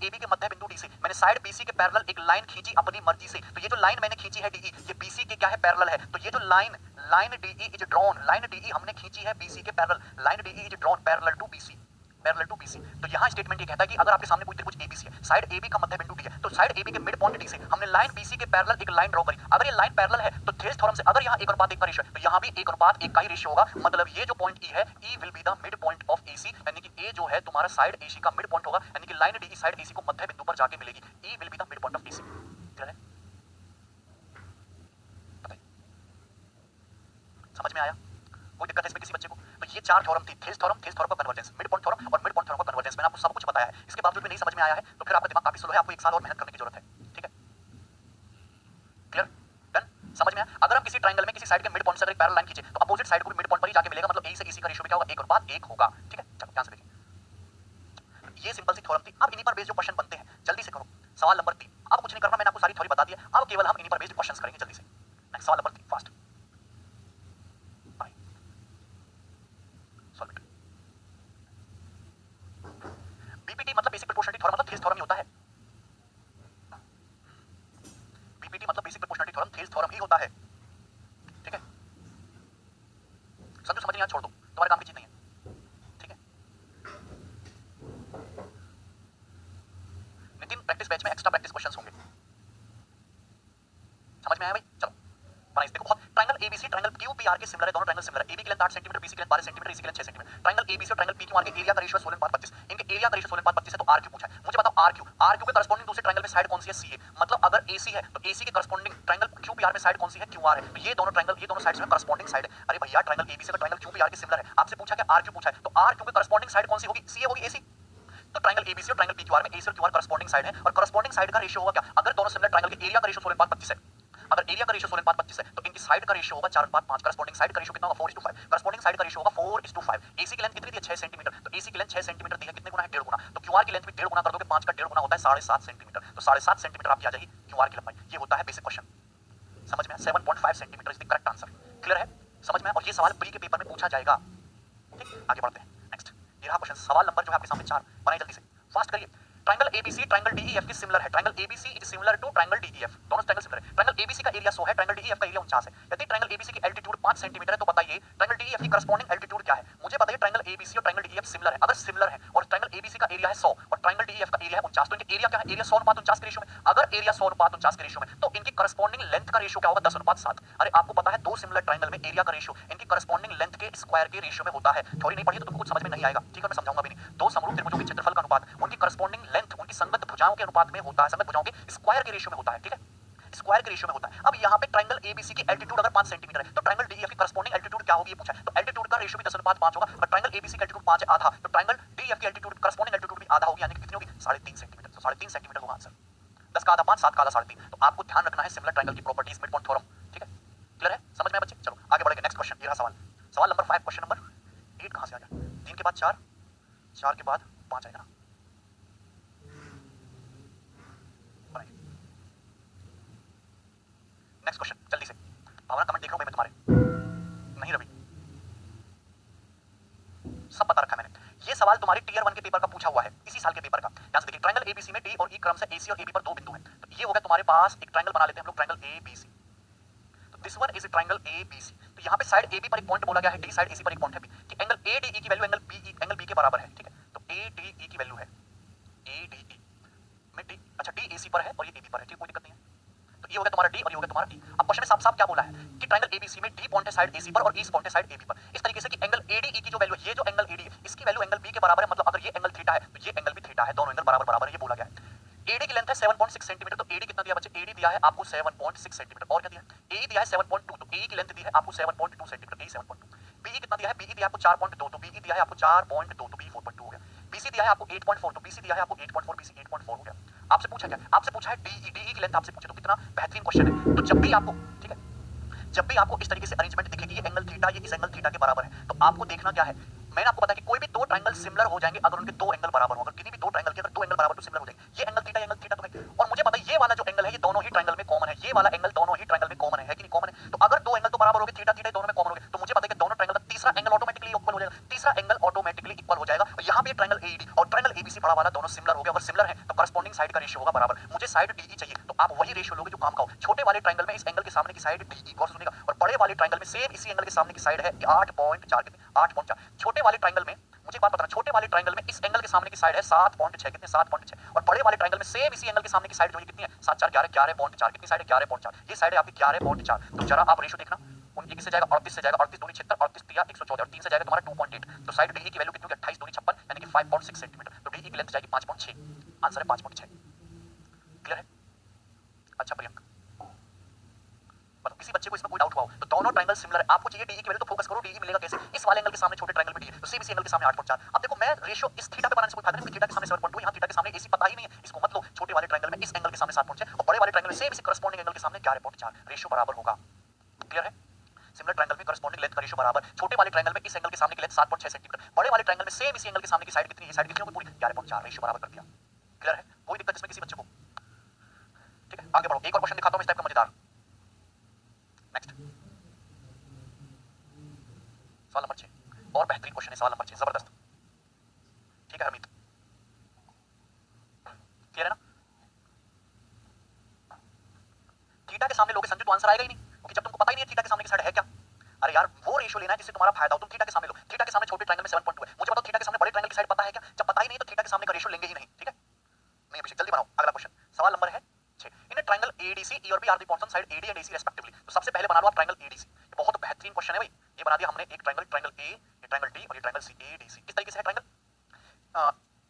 एबी के मध्य बिंदु डी से मैंने साइड बीसी के पैरेलल एक लाइन खींची अपनी मर्जी से, तो ये जो लाइन मैंने खींची है डीई, ये बीसी के क्या है, पैरेलल है। तो ये जो line DE is drawn, line DE हमने खींची है बीसी के parallel, line DE is drawn parallel to BC, parallel to BC. तो यहाँ स्टेटमेंट ये कहता है कि अगर आपके सामने कोई त्रिभुज एबीसी है, साइड एबी का मध्य बिंदु डी है, तो साइड एबी के मिड पॉइंट डी से हमने लाइन बीसी के पैरेलल एक लाइन ड्रॉ करी। अगर ये लाइन पैरेलल है तो थेल्स थ्योरम से अगर यहाँ 1:1 का रेशियो है तो यहाँ भी 1:1 का ही रेशियो होगा, मतलब ये जो पॉइंट ई है, E will be the mid point of AC, यानी कि ए जो है तुम्हारा साइड एसी का मिड पॉइंट होगा, यानी कि लाइन डी साइड एसी को मध्य बिंदु पर जाके मिलेगी, E will be the mid point of AC. Clear है, बताइए समझ में आया, कोई दिक्कत है इसमें किसी बच्चे को? तो ये 4 थ्योरम थी, थेल्स थ्योरम का कन्वर्जेंस, मिड पॉइंट थ्योरम और मिड पॉइंट थ्योरम का कन्वर्जेंस। मैंने आपको सब कुछ बताया है, इसके बावजूद भी नहीं समझ में आया है तो फिर आपका दिमाग काफी स्लो है, आपको एक साल और मेहनत करने की जरूरत है, ठीक है, क्लियर, डन, समझ में आया। अगर हम किसी ट्रायंगल में किसी साइड के मिड पॉइंट से अगर एक पैरेलल लाइन खींचे तो अपोजिट साइड को भी मिड पॉइंट पर ही जाके मिलेगा, मतलब ए से इसी का रेशियो क्या होगा, 1:1 होगा, ठीक है। चलो ध्यान से देखिए, ये सिंपल सी थ्योरम थी। अब इन्हीं पर बेस्ड जो क्वेश्चन बनते हैं जल्दी से करो। सवाल नंबर 3, अब कुछ नहीं करना, मैंने आपको सारी थ्योरी बता दी है, अब केवल हम इन्हीं पर बेस्ड क्वेश्चंस करेंगे जल्दी से। नेक्स्ट सवाल नंबर 3 फास्ट सॉल्व इट। बीपीटी मतलब बेसिक प्रोपोर्शनलिटी थ्योरम, मतलब थेल्स थ्योरम ही होता है। बीपीटी मतलब basic proportionality theorem, Thales theorem ही होता है, ठीक है। समझो, समझ नहीं आया छोड़ दो, तुम्हारे काम की चीज नहीं है, ठीक है। नितिन प्रैक्टिस बैच में एक्स्ट्रा प्रैक्टिस क्वेश्चंस होंगे, समझ में आया भाई? चलो बनाइए, देखो बहुत, ट्रायंगल एबीसी ट्रायंगल क्यूपीआर के सिमिलर है, दोनों ट्रायंगल सिमिलर है। एबी की लेंथ 8 सेंटीमीटर, बीसी की लेंथ 12 सेंटीमीटर, इसी की लेंथ 6 सेंटीमीटर। ट्रायंगल एबीसी और ट्रायंगल पीक्यूआर के एरिया का रेशियो 16:25, इनके एरिया का रेशियो 16:25 है, तो आर क्यू पूछा है। मुझे बताओ आर क्यू के करस्पॉन्डिंग दूसरे ट्रायंगल में साइड कौन सी है, सीए, मतलब अगर एसी है तो एसी के करस्पॉन्डिंग ट्रायंगल क्यूपीआर में साइड कौन सी है, क्यूआर है। तो ये दोनों ट्रायंगल, ये दोनों साइड्स में करस्पॉन्डिंग साइड है। अरे भैया ट्रायंगल एबीसी का ट्रायंगल क्यूपीआर के सिमिलर है, आपसे पूछा कि आर क्यू पूछा है, तो आर क्यू के करस्पॉन्डिंग साइड कौन सी होगी, सीए होगी, एसी। तो ट्रायंगल एबीसी और ट्रायंगल पीक्यूआर में एसी और क्यूआर करस्पॉन्डिंग साइड है, और करस्पॉन्डिंग साइड का रेशियो होगा क्या, अगर दोनों सिमिलर ट्रायंगल के एरिया का रेशियो 16:25 है, अगर एरिया का रेशियो 16:25 है तो इनकी साइड का रेशियो होगा 4:5। करस्पॉन्डिंग साइड का रेशियो कितना होगा, 4:5। करस्पॉन्डिंग साइड का रेशियो होगा 4:5। एसी की लेंथ कितनी दी है, 6 सेंटीमीटर, तो एसी की लेंथ 6 सेंटीमीटर दी है, कितने गुना है, 1.5 गुना। तो क्यूआर की लेंथ भी 1.5 गुना कर दोगे, 5 का 1.5 गुना होता है 7.5 सेंटीमीटर, तो 7.5 सेंटीमीटर आपकी आ जाएगी क्यूआर की लंबाई। ये होता है बेसिक क्वेश्चन, समझ में आया? 7.5 centimetre is the correct answer. Clear है, समझ में आया? और ये सवाल प्री के पेपर में पूछा जाएगा, ठीक, आगे बढ़ते हैं। नेक्स्ट ये रहा क्वेश्चन, सवाल नंबर जो है आपके सामने 4, बनाइए जल्दी से, फास्ट करिए। ट्रायंगल एबीसी ट्रायंगल डीईएफ की सिमिलर है, triangle ABC is similar to triangle DEF, दोनों ट्रायंगल सिमिलर है। ट्रायंगल एबीसी का एरिया 100 है, ट्रायंगल डीईएफ का एरिया 49 है। यदि ट्रायंगल एबीसी की एल्टीट्यूड 5 सेंटीमीटर है तो बताइए ट्रायंगल डीईएफ की करस्पॉन्डिंग एल्टीट्यूड क्या है। मुझे बताइए ट्रायंगल एबीसी और ट्रायंगल डीईएफ सिमिलर है, अगर सिमिलर है और ट्रायंगल एबीसी का एरिया है 100 और ट्रायंगल डीईएफ का एरिया है 49, तो इनके एरिया क्या है, एरिया 100:49 के रेशियो में। अगर एरिया 100:49 के रेशियो में तो इनकी करस्पॉन्डिंग लेंथ का रेशियो क्या होगा, 10:7। अरे आपको पता है दो सिमिलर ट्रायंगल में एरिया का रेशियो इनकी करस्पॉन्डिंग लेंथ के स्क्वायर के रेशियो में होता है। थ्योरी नहीं पढ़ी तो तुमको कुछ समझ में नहीं आएगा, ठीक है, मैं समझाऊंगा भी नहीं। दो समरूप त्रिभुजों के क्षेत्रफल का अनुपात उनकी करस्पॉन्डिंग लेंथ उनकी संगत भुजाओं के अनुपात में होता है, संगत भुजाओं के स्क्वायर के रेशियो में होता है, ठीक है, स्क्वायर के रेशियो में होता है। अब यहाँ पे ट्रायंगल एबीसी की एल्टीट्यूड अगर 5 सेंटीमीटर है तो ट्रायंगल डीईएफ की करस्पॉन्डिंग एल्टीट्यूड क्या होगी ये पूछा है, तो एल्टीट्यूड का रेशियो भी 10:5 होगा, और ट्रायंगल एबीसी की एल्टीट्यूड 5 है आधा, तो ट्रायंगल डीईएफ की एल्टीट्यूड करस्पॉन्डिंग एल्टीट्यूड भी आधा होगी, यानी कि कितनी होगी, 3.5 सेंटीमीटर। तो 3.5 सेंटीमीटर होगा आंसर, 10 का आधा 5, 7 का आधा 3.5। तो आपको ध्यान रखना है सिमिलर ट्रायंगल की प्रॉपर्टीज, मिड पॉइंट थ्योरम, ठीक है, क्लियर है, समझ में आया बच्चे? चलो आगे बढ़ेंगे, नेक्स्ट क्वेश्चन, ये रहा सवाल, सवाल नंबर 5, क्वेश्चन नंबर 8 कहां से आ गया, 3 के बाद 4, 4 के बाद 5 आएगा ना। नेक्स्ट क्वेश्चन जल्दी से, भावना कमेंट देख रहा हूं मैं तुम्हारे, नहीं रवि, सब बता रखा है मैंने। ये सवाल तुम्हारे टीयर 1 के पेपर का पूछा हुआ है, इसी साल के पेपर का। ध्यान से देखिए, ट्रायंगल एबीसी में डी और ई क्रम से एसी और एबी पर 2 बिंदु हैं, तो ये हो गया तुम्हारे पास एक ट्रायंगल बना लेते हैं हम लोग, ट्रायंगल एबीसी। तो this one is triangle ABC. तो यहाँ पे साइड एबी पर एक पॉइंट बोला गया है, डी साइड एसी पर एक पॉइंट है बी, कि एंगल एडीई की वैल्यू एंगल बी के बराबर है, ठीक है। तो एडीई की वैल्यू है, एडीई में डी, अच्छा डी एसी पर है और ये एबी पर है, ठीक, कोई दिक्कत नहीं है। तो ये हो गया तुम्हारा डी और ये हो गया तुम्हारा डी। अब क्वेश्चन में साफ साफ क्या बोला है कि ट्रायंगल एबीसी में डी पॉइंट है साइड एसी पर और ई पॉइंट है साइड एबी पर, इस तरीके से कि एंगल एडीई की जो वैल्यू है, ये जो एंगल एडी है इसकी वैल्यू एंगल बी के बराबर है, मतलब अगर ये एंगल थीटा है तो ये एंगल भी थीटा है, दोनों एंगल बराबर बराबर है, ये बोला गया है। एडी की लेंथ है 7.6 सेंटीमीटर, तो एडी कितना दिया बच्चे, एडी दिया है आपको 7.6 सेंटीमीटर, और क्या दिया है, ए दिया है 7.2, तो ए की लेंथ दी है आपको 7.2 सेंटीमीटर, ए 7.2। बीई कितना दिया है, बीई दिया आपको 4.2, तो बीई दिया है आपको 4.2, तो बी 4.2 हो गया। बीसी दिया है आपको 8.4, तो बीसी दिया है आपको 8.4, बीसी 8.4 हो गया। आपसे पूछा क्या, आपसे पूछा है डीई, डीई की लेंथ आपसे पूछे, तो कितना बेहतरीन क्वेश्चन है। तो जब भी आपको, ठीक है, जब भी आपको इस तरीके से अरेंजमेंट दिखेगी, ये एंगल थीटा ये इस एंगल थीटा के बराबर है, तो आपको देखना क्या है, मैंने आपको बताया कि कोई भी दो ट्रायंगल सिमिलर हो जाएंगे अगर उनके दो एंगल बराबर हो, अगर किसी भी दो ट्रायंगल के अगर दो एंगल बराबर तो सिमिलर हो जाएंगे। ये एंगल थीटा तो है, और मुझे पता है ये वाला जो एंगल है ये दोनों ही ट्रायंगल में कॉमन है, ये वाला एंगल दोनों ही ट्रायंगल में कॉमन है कि नहीं, कॉमन है। तो अगर दो एंगल तो बराबर हो गए, थीटा थीटा दोनों में कॉमन हो गए, तो मुझे पता है कि दोनों ट्रायंगल का तीसरा एंगल ऑटोमेटिकली इक्वल हो जाएगा, तीसरा एंगल ऑटोमेटिकली इक्वल हो जाएगा। और यहाँ पे ट्रायंगल एईडी और ट्रायंगल एबीसी बड़ा वाला दोनों सिमिलर हो गए, अगर सिमिलर है तो करस्पॉन्डिंग साइड का रेशियो होगा बराबर। मुझे साइड डीई चाहिए, तो आप वही रेशियो लोगे जो काम का हो। छोटे वाले ट्रायंगल में इस एंगल के सामने की साइड डीई, गौर से सुनिएगा, और बड़े वाले ट्रायंगल में सेम इसी एंगल के सामने की साइड है 8.4, कितनी 8.4। छोटे वाले ट्रायंगल में मुझे एक बात बताना, छोटे वाले ट्रायंगल में इस एंगल के सामने की साइड है 7.6, कितने 7.6, और बड़े वाले ट्रायंगल में सेम इसी एंगल के सामने की साइड जो है कितनी है 7 4 11 11.4, कितनी साइड है 11.4, ये साइड है आपकी 11.4। तो जरा आप रेशियो देखना, 19 से जाएगा 38 से जाएगा, 38 दूनी 76, 38 तिया 114, और 3 से जाएगा तुम्हारा 2.8, तो साइड डीई की वैल्यू कितनी होगी 28 दूनी 56, यानी कि 5.6 सेंटीमीटर, तो डीई की लेंथ जाएगी 5.6, आंसर है 5.6। क्लियर है? अच्छा प्रियंका, किसी बच्चे को इसमें कोई डाउट हुआ हो तो दोनों ट्रायंगल सिमिलर है, आपको चाहिए डीई की वैल्यू तो फोकस करो, डीई मिलेगा कैसे, इस वाले एंगल के सामने छोटे ट्रायंगल में डी है, तो सेम इसी एंगल के सामने 8.4। अब देखो मैं रेशियो इस थीटा पे बनाने से कोई फायदा नहीं, थीटा के सामने 7.2, यहां थीटा के सामने एसी पता ही नहीं है, इसको मत लो। छोटे वाले ट्रायंगल में इस एंगल के सामने 7.6 और बड़े वाले ट्रायंगल में सेम इसी करस्पॉन्डिंग एंगल के सामने 11.4, रेशियो बराबर होगा। क्लियर है? सिमिलर ट्रायंगल में करस्पॉन्डिंग लेंथ का रेशियो बराबर, छोटे वाले ट्रायंगल में इस एंगल के सामने की लेंथ 7.6 सेंटीमीटर, बड़े वाले ट्रायंगल में सेम इसी एंगल के सामने की साइड कितनी है, साइड कितनी होगी पूरी 11.4, रेशियो बराबर कर दिया। क्लियर है? कोई दिक्कत इसमें किसी बच्चे को? ठीक है, आगे बढ़ो, एक और क्वेश्चन दिखाता हूं इस टाइप का मजेदार। नेक्स्ट सवाल नंबर 6, और बेहतरीन क्वेश्चन है सवाल नंबर 6, जबरदस्त। ठीक है हरमीत, क्लियर है ना? थीटा के सामने लोगे संजू तो आंसर आएगा ही नहीं, क्योंकि जब तुमको पता ही नहीं है थीटा के सामने की साइड है क्या। अरे यार वो रेशियो लेना है जिससे तुम्हारा फायदा हो, तुम थीटा के सामने लो, थीटा के सामने छोटे ट्रायंगल में 7.2 है, मुझे बताओ थीटा के सामने बड़े ट्रायंगल की साइड पता है क्या, जब पता ही नहीं तो थीटा के सामने का रेशियो लेंगे ही नहीं। ठीक है, नहीं अभिषेक जल्दी बनाओ, अगला क्वेश्चन सवाल नंबर है 6। इन ट्रायंगल एडीसी ई और B are the points on side AD and AC respectively, तो सबसे पहले बना लो आप ट्रायंगल एडीसी, ये बहुत बेहतरीन क्वेश्चन है भाई, ये बना दिया हमने एक ट्रायंगल, ट्रायंगल ए, ये ट्रायंगल डी और ये ट्रायंगल सी, एडीसी किस तरीके से है ट्रायंगल,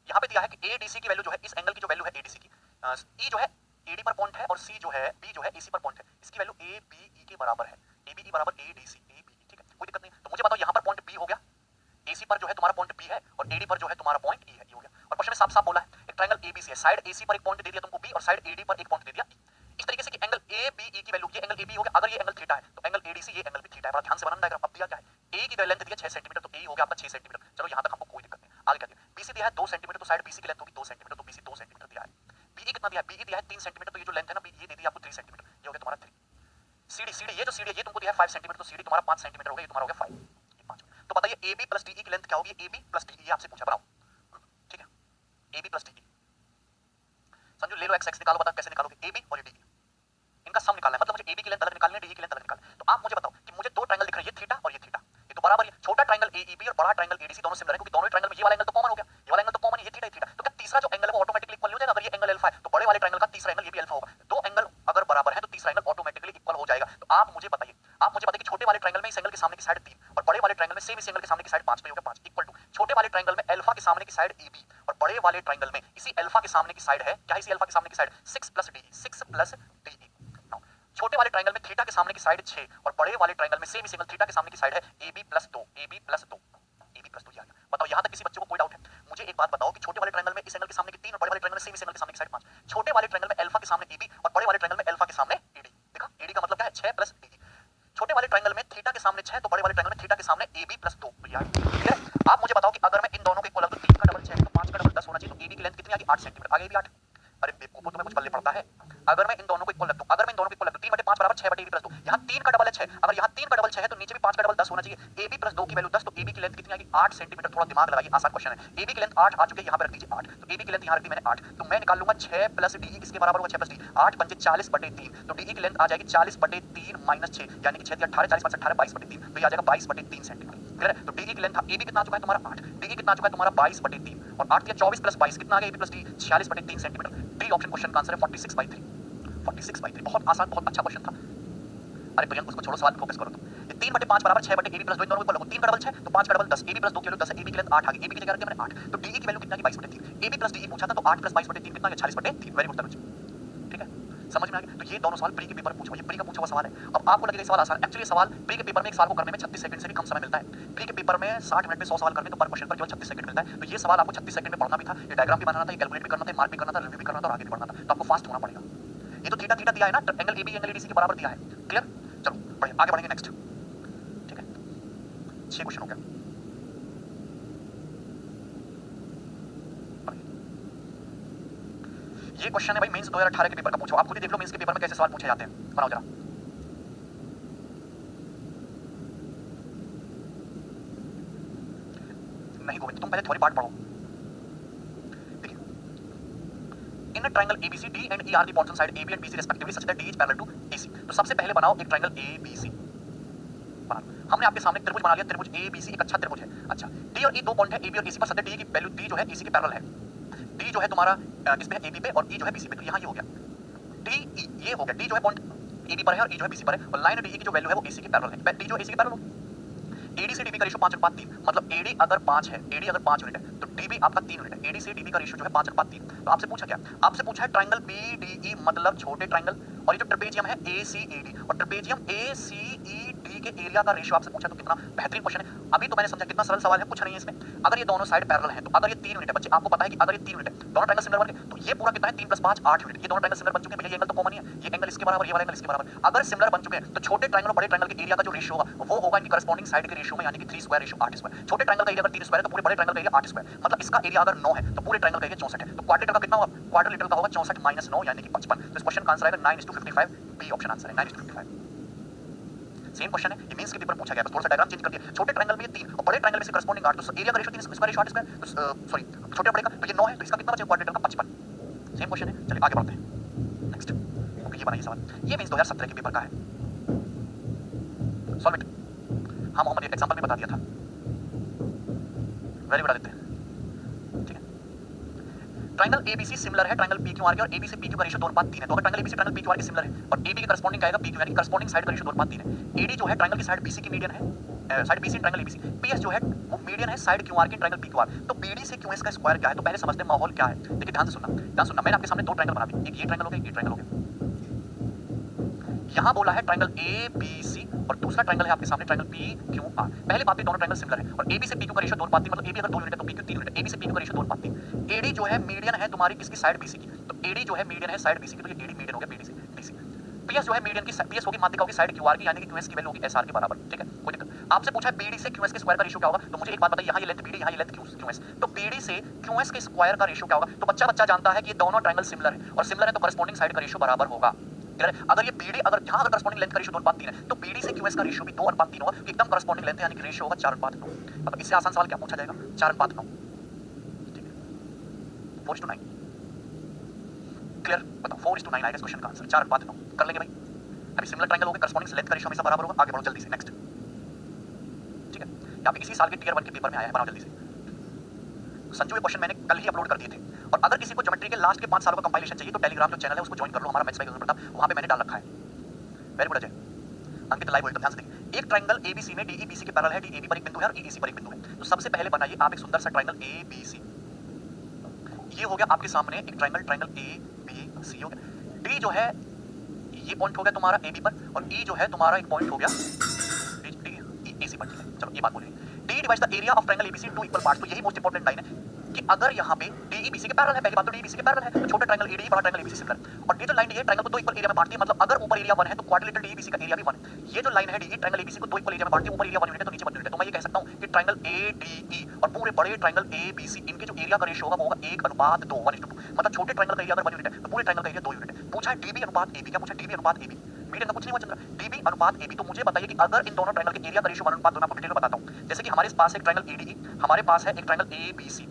यहाँ पे दिया है कि एडीसी की वैल्यू जो है, इस एंगल की जो वैल्यू है एडीसी की, ई जो है एडी पर पॉइंट है और सी जो है बी जो है एसी पर पॉइंट है, इसकी वैल्यू ए बी ई के बराबर है, ए बी ई बराबर A D C A B, ठीक है कोई दिक्कत नहीं। तो मुझे बताओ यहाँ पर पॉइंट बी हो गया, एसी पर जो है तुम्हारा पॉइंट बी है और एडी पर जो है तुम्हारा पॉइंट ई है, ये हो गया। और क्वेश्चन में साफ साफ बोला है एक ट्रायंगल एबीसी है, साइड एसी पर एक पॉइंट दे दिया तुमको बी और साइड एडी पर एक पॉइंट दे दिया ई, इस तरीके से कि एंगल ए बी ई की वैल्यू, ये एंगल ए बी हो गया, अगर ये एंगल थीटा है तो एंगल एडीसी ये एंगल भी थीटा है, बड़ा ध्यान से बनाना डायग्राम। अब दिया क्या है, ए की लेंथ दिया 6 सेंटीमीटर, तो ए हो गया आपका 6 सेंटीमीटर, चलो यहाँ तक हमको कोई दिक्कत नहीं। आगे क्या दिया, बीसी दिया है 2 सेंटीमीटर, तो साइड बीसी की लेंथ होगी 2 सेंटीमीटर, तो बीसी 2 सेंटीमीटर दिया है। बीई कितना दिया है, बीई दिया है 3 सेंटीमीटर, तो ये जो लेंथ है ना बी ये दे दी आपको 3 सेंटीमीटर, ये हो गया तुम्हारा 3। सीडी सीडी ये जो सीडी है ये तुमको दिया है 5 सेंटीमीटर, तो सीडी तुम्हारा 5 सेंटीमीटर हो गया, ये तुम्हारा हो गया 5, ये 5। तो बताइए A B plus D E की लेंथ क्या होगी, A B plus D E आपसे पूछा, बनाओ। ठीक है, A B plus D E, Sanju ले लो एक्स एक्स निकालो, बता कैसे निकालोगे, ए बी और डी ई इनका सम निकालना है, मतलब मुझे ए बी की लेंथ अलग निकालनी है, डी ई की लेंथ अलग निकालनी है। तो आप मुझे बताओ कि मुझे दो ट्रायंगल दिख रहे हैं, ये थीटा और ये थीटा, ये तो बराबर है, छोटा ट्रायंगल एईबी और बड़ा ट्रायंगल एडीसी दोनों सिमिलर है, क्योंकि दोनों ट्रायंगल में ये वाला एंगल तो कॉमन हो गया, ये वाला एंगल तो कॉमन है, ये थीटा थीटा, तो क्या तीसरा जो एंगल है वो ऑटोमेटिकली इक्वल हो जाएगा, अगर ये एंगल अल्फा है तो बड़े वाले ट्रायंगल का तीसरा एंगल ये भी अल्फा होगा, दो एंगल अगर बराबर है तो तीसरा एंगल ऑटोमेटिकली इक्वल हो जाएगा। तो आप मुझे बताइए कि छोटे वाले ट्रायंगल में इस एंगल के सामने की साइड 3 और बड़े वाले ट्रायंगल में सेम इस एंगल के सामने की साइड 5, तो ये हो गया 5 इक्वल टू छोटे वाले ट्रायंगल में अल्फा के सामने की साइड एबी और बड़े वाले ट्रायंगल में इसी अल्फा के सामने की साइड है क्या, इसी अल्फा के सामने की side 6 plus D, 6 plus D. छोटे वाले ट्रायंगल में थीटा के सामने की साइड 6 और बड़े वाले ट्रायंगल में सेम इस एंगल थीटा के सामने की साइड है AB plus 2, AB plus 2, AB plus 2 ये आ गया। बताओ यहाँ तक किसी बच्चे को कोई डाउट है? मुझे एक बात बताओ कि छोटे वाले ट्रायंगल में इस एंगल के सामने की 3 और बड़े वाले ट्रायंगल में सेम इस एंगल के सामने की साइड 5, छोटे वाले ट्रायंगल में अल्फा के सामने AB और बड़े वाले ट्रायंगल में अल्फा के सामने AD, देखा AD का मतलब क्या है 6 प्लस DE। छोटे वाले ट्रायंगल में थीटा के सामने 6 तो बड़े वाले ट्रायंगल में थीटा के सामने AB प्लस 2, तो ये आ गया। ठीक है, आप मुझे बताओ कि अगर मैं इन दोनों को इक्वल तो 3 का डबल 6 तो 5 का डबल 10 होना चाहिए, तो AD की लेंथ कितनी आ गई 8 सेंटीमीटर, आगे भी 8। अरे बेवकूफो तुम्हें कुछ पल्ले पड़ता है, अगर मैं इन दोनों को इक्वल रख दूं, अगर मैं इन दोनों को इक्वल रख दूं 3/5 बराबर 6/AB प्लस 2, यहाँ 3 का डबल है 6, अगर यहाँ 3 का डबल 6 है तो नीचे भी 5 का डबल 10 होना चाहिए। AB प्लस 2 की वैल्यू 10, तो AB की लेंथ कितनी आएगी 8 सेंटीमीटर, थोड़ा दिमाग लगाइए आसान क्वेश्चन है। AB की लेंथ 8 आ चुकी है, यहाँ पे रख दीजिए 8, तो AB की लेंथ यहाँ रख दी मैंने 8, तो मैं निकाल लूंगा 6 प्लस DE किसके बराबर होगा 6 प्लस D, 8 पंजे 40/3, तो DE की लेंथ आ जाएगी 40/3 माइनस 6, यानी कि 6 × 18 40 18 22/3, तो ये आ जाएगा 22/3 सेंटीमीटर। क्लियर है? तो DE की लेंथ AB कितना आ चुका है तुम्हारा 8, DE कितना आ चुका है तुम्हारा 22/3 और 8 × 24 + 22 कितना आ गया AB plus D 46/3 centimetre. D option question का आंसर है 46/3, 46/3, बहुत आसान बहुत अच्छा क्वेश्चन था। अरे प्रियंक उसको छोड़ो, सवाल फोकस करो तुम। ये 3/5 बराबर 6/AB प्लस 2, इन दोनों को इक्वल 3 का डबल 6 तो 5 का डबल 10, AB प्लस 2 की वैल्यू 10 है, AB की लेंथ 8 आ गई, AB की जगह रख दिया मैंने 8, तो DE की वैल्यू कितना की 22/3, AB प्लस DE पूछा था तो 8 + 22/3 कितना आ गया 46/3, वेरी गुड तनुज। ठीक है, समझ में आ गया? तो ये दोनों सवाल प्री के पेपर में पूछा हुआ, ये प्री का पूछा हुआ सवाल है। अब आपको लगेगा ये सवाल आसान, एक्चुअली सवाल प्री के पेपर में एक सवाल को करने में 36 सेकंड से भी कम समय मिलता है। प्री के पेपर में 60 मिनट में 100 सवाल करने तो पर क्वेश्चन पर केवल 36 सेकंड मिलता है। तो ये सवाल आपको 36 सेकंड में पढ़ना भी था, ये डायग्राम भी बनाना था, ये कैलकुलेट भी करना था, मार्क भी करना था, रिव्यू भी करना था और आगे भी बढ़ना था। तो आपको फास्ट होना पड़ेगा। ये तो थीटा थीटा दिया है ना, एंगल एबी एंगल एडीसी के बराबर दिया है। क्लियर? चलो बढ़िया, आगे बढ़ेंगे नेक्स्ट। ठीक है, 6 क्वेश्चन हो गया। ये क्वेश्चन है भाई मेंस 2018 के पेपर का पूछो। आप खुद ही देख लो मेंस के पेपर में कैसे सवाल पूछे जाते हैं। बनाओ जरा। नहीं गोविंद, तुम पहले थ्योरी पार्ट पढ़ो। देखिए, in a triangle ABC, D and E are the points on side AB and BC respectively such that D is parallel to AC। तो सबसे पहले बनाओ एक ट्रायंगल ABC। बना लो। हमने आपके सामने त्रिभुज बना लिया, त्रिभुज ABC एक अच्छा त्रिभुज है। अच्छा, D और E दो पॉइंट है AB और AC पर, सत्य D की वैल्यू D जो है AC के पैरेलल है। D जो है तुम्हारा किस पे है? AB पे, और E जो है BC पे। तो यहाँ ये हो गया D E, ये हो गया D जो है पॉइंट AB पर है और E जो है BC पर है, और लाइन DE की जो वैल्यू है वो AC के पैरेलल है। D जो AC के पैरेलल हो, AD से DB का रेशियो 5:3, मतलब AD अगर 5 है, AD अगर 5 यूनिट है तो DB आपका 3 यूनिट है। AD से DB का रेशियो जो है 5:3। तो आपसे पूछा क्या? आपसे पूछा है ट्रायंगल BDE मतलब छोटे ट्रायंगल, और ये जो ट्रेपेजियम है ACED, और ट्रेपेजियम ACED के एरिया का रेशियो आपसे पूछा। तो कितना बेहतरीन क्वेश्चन है। अभी तो मैंने समझा कितना सरल सवाल है, कुछ नहीं है इसमें। अगर ये दोनों साइड पैरेलल है, तो अगर ये 3 यूनिट है बच्चे, आपको पता है कि अगर ये 3 यूनिट है, दोनों ट्रायंगल सिमिलर बन गए, तो ये पूरा कितना है? 3 + 5 8 यूनिट। ये दोनों ट्रायंगल सिमिलर बन चुके हैं, भैया ये एंगल तो कॉमन ही है, ये एंगल इसके बराबर, ये वाला एंगल इसके बराबर। अगर सिमिलर बन चुके हैं तो छोटे ट्रायंगल और बड़े ट्रायंगल के एरिया का जो रेशियो होगा वो होगा इनकी करस्पॉन्डिंग साइड के रेशियो में, यानी कि 3 स्क्वायर रेशियो 8 स्क्वायर। छोटे ट्रायंगल का एरिया अगर 3 स्क्वायर है तो पूरे बड़े ट्रायंगल का एरिया 8 स्क्वायर, मतलब इसका एरिया अगर 9 है तो पूरे ट्रायंगल का एरिया 64 है। तो क्वाड्रेटर का कितना होगा? क्वाड्रिलेटरल का होगा 64 - 9 यानी कि 55। तो इस क्वेश्चन का आंसर आएगा 9:55। बी ऑप्शन आंसर है 9:55। सेम क्वेश्चन है, ये मेंस के पेपर पूछा गया, बस थोड़ा सा डायग्राम चेंज कर दिया। छोटे ट्रायंगल में ये 3 और बड़े ट्रायंगल में से करस्पॉन्डिंग 8, तो एरिया का रेशियो 3 स्क्वायर रेशियो 8 स्क्वायर, तो सॉरी छोटे बड़े का तो ये 9 है, तो इसका कितना बचेगा? क्वाड्रेटर का 55। सेम क्वेश्चन है, चलिए आगे बढ़ते हैं नेक्स्ट। ओके, ये बनाइए सवाल, ये मेंस 2017 के पेपर का है। Solve it. हाँ मोहम्मद, एक एग्जांपल में बता दिया था, वैल्यू बता देते हैं। ठीक है, ट्रायंगल ABC सिमिलर है ट्रायंगल PQR के, और AB से PQ का रेशियो 2:3 है। तो अगर ट्रायंगल ABC ट्रायंगल PQR के सिमिलर है और AB के करस्पॉन्डिंग आएगा PQ, यानी करस्पॉन्डिंग साइड का रेशियो 2:3 है। AD जो है ट्रायंगल की साइड BC की मीडियन है, side BC triangle ABC। PS जो है वो मीडियन है साइड QR की ट्रायंगल PQR। तो BD से QS का स्क्वायर क्या है? तो पहले समझते हैं माहौल क्या है। देखिए ध्यान से सुनना, ध्यान सुनना। मैंने आपके सामने दो ट्रायंगल बना दिए, एक ये ट्रायंगल हो गया, एक ये ट्रायंगल हो गया। यहाँ बोला है ट्रायंगल ABC और दूसरा ट्रायंगल है आपके सामने ट्रायंगल PQR। पहले बात, दोनों ट्रायंगल सिमिलर है, और AB से PQ का रेशियो 2:3, मतलब AB अगर 2 यूनिट है तो PQ 3 यूनिट है। AB से PQ का रेशियो 2:3। AD जो है मीडियन है तुम्हारी किसकी? साइड BC की। तो AD जो है मीडियन है साइड BC की, तो ये AD मीडियन हो गया BD से DC। PS जो है मीडियन की, PS होगी माध्यिका होगी साइड QR की, यानी कि QS की वैल्यू होगी SR के बराबर। ठीक है, कोई दिक्कत? आपसे पूछा है BD से QS के स्क्वायर का रेशियो क्या होगा? तो मुझे एक बात बताइए, यहाँ ये लेंथ BD, यहाँ ये लेंथ QS, तो BD से QS के स्क्वायर का रेशियो क्या होगा? तो बच्चा जानता है कि ये दोनों ट्रायंगल सिमिलर है, और सिमिलर है तो करस्पॉन्डिंग साइड का रेशियो बराबर होगा। अगर ये BD, अगर यहाँ अगर करस्पॉन्डिंग लेंथ का रेशियो 2:3 है, तो BD से QS का रेशियो भी 2:3 होगा, एकदम करस्पॉन्डिंग लेंथ है, यानी कि रेशियो होगा 4:9। मतलब इससे आसान सवाल क्या पूछा जाएगा? 4:9। ठीक है, 4:9। क्लियर? बताओ, 4:9 आएगा इस क्वेश्चन का आंसर, 4:9 कर लेंगे भाई। अभी सिमिलर ट्रायंगल हो गए, करस्पॉन्डिंग लेंथ का रेशियो हमेशा बराबर होगा। आगे बढ़ो जल्दी से नेक्स्ट। ठीक है, यहाँ पे इसी साल के टियर 1 के पेपर में आया है, बनाओ जल्दी से। संजू ये क्वेश्चन मैंने कल ही अपलोड कर दिए थे, और अगर किसी को ज्योमेट्री के लास्ट के 5 सालों का कंपाइलेशन चाहिए तो टेलीग्राम जो चैनल है उसको ज्वाइन कर लो, हमारा मैथ्स बाय गुरु प्रताप, वहां पे मैंने डाल रखा है। Very good Ajay. Ankit live एकदम ध्यान से देखिए। एक ट्रायंगल ABC में DE BC के पैरेलल है, DAB पर एक बिंदु है और EEC पर एक बिंदु है। तो सबसे पहले बनाइए आप एक सुंदर सा ट्रायंगल ABC। ये हो गया आपके सामने एक ट्रायंगल ABC हो गया। D जो है ये पॉइंट हो गया तुम्हारा AB पर, और E जो है तुम्हारा एक पॉइंट हो गया AC पर। चलो ये बात बोलिए, D divides the area of triangle ABC to equal parts. तो यही मोस्ट इंपॉर्टेंट लाइन है कि अगर यहाँ पे DE BC के पैरेलल है, पहली बात तो DE BC के पैरेलल है, तो छोटे ट्रायंगल AD बड़ा ट्रायंगल ABC सिमिलर, और ये जो लाइन है ट्रायंगल को दो इक्वल एरिया में बांटती है, मतलब अगर ऊपर एरिया 1 है तो क्वाड्रिलेटरल DE BC का एरिया भी 1 है। ये जो लाइन है DE ट्रायंगल ABC को दो इक्वल एरिया में बांटती है, ऊपर एरिया 1 यूनिट है तो नीचे 1 यूनिट है। तो मैं ये कह सकता हूँ कि ट्रायंगल ADE और पूरे बड़े ट्रायंगल ABC इनके जो एरिया का रेशियो होगा वो होगा 1:2, 1:2। मतलब छोटे ट्रायंगल का एरिया अगर 1 यूनिट है तो पूरे ट्रायंगल का एरिया 2 यूनिट है। पूछा है DB अनुपात AB, क्या पूछा? DB अनुपात AB, मीडियन का कुछ नहीं हुआ चंद्र, DB अनुपात AB। तो मुझे बताइए कि अगर इन दोनों ट्रायंगल के एरिया का रेशियो 1:2, आपको डिटेल में बताता हूँ। जैसे कि हमारे पास एक ट्रायंगल ADE, हमारे पास है एक ट्रायंगल ABC,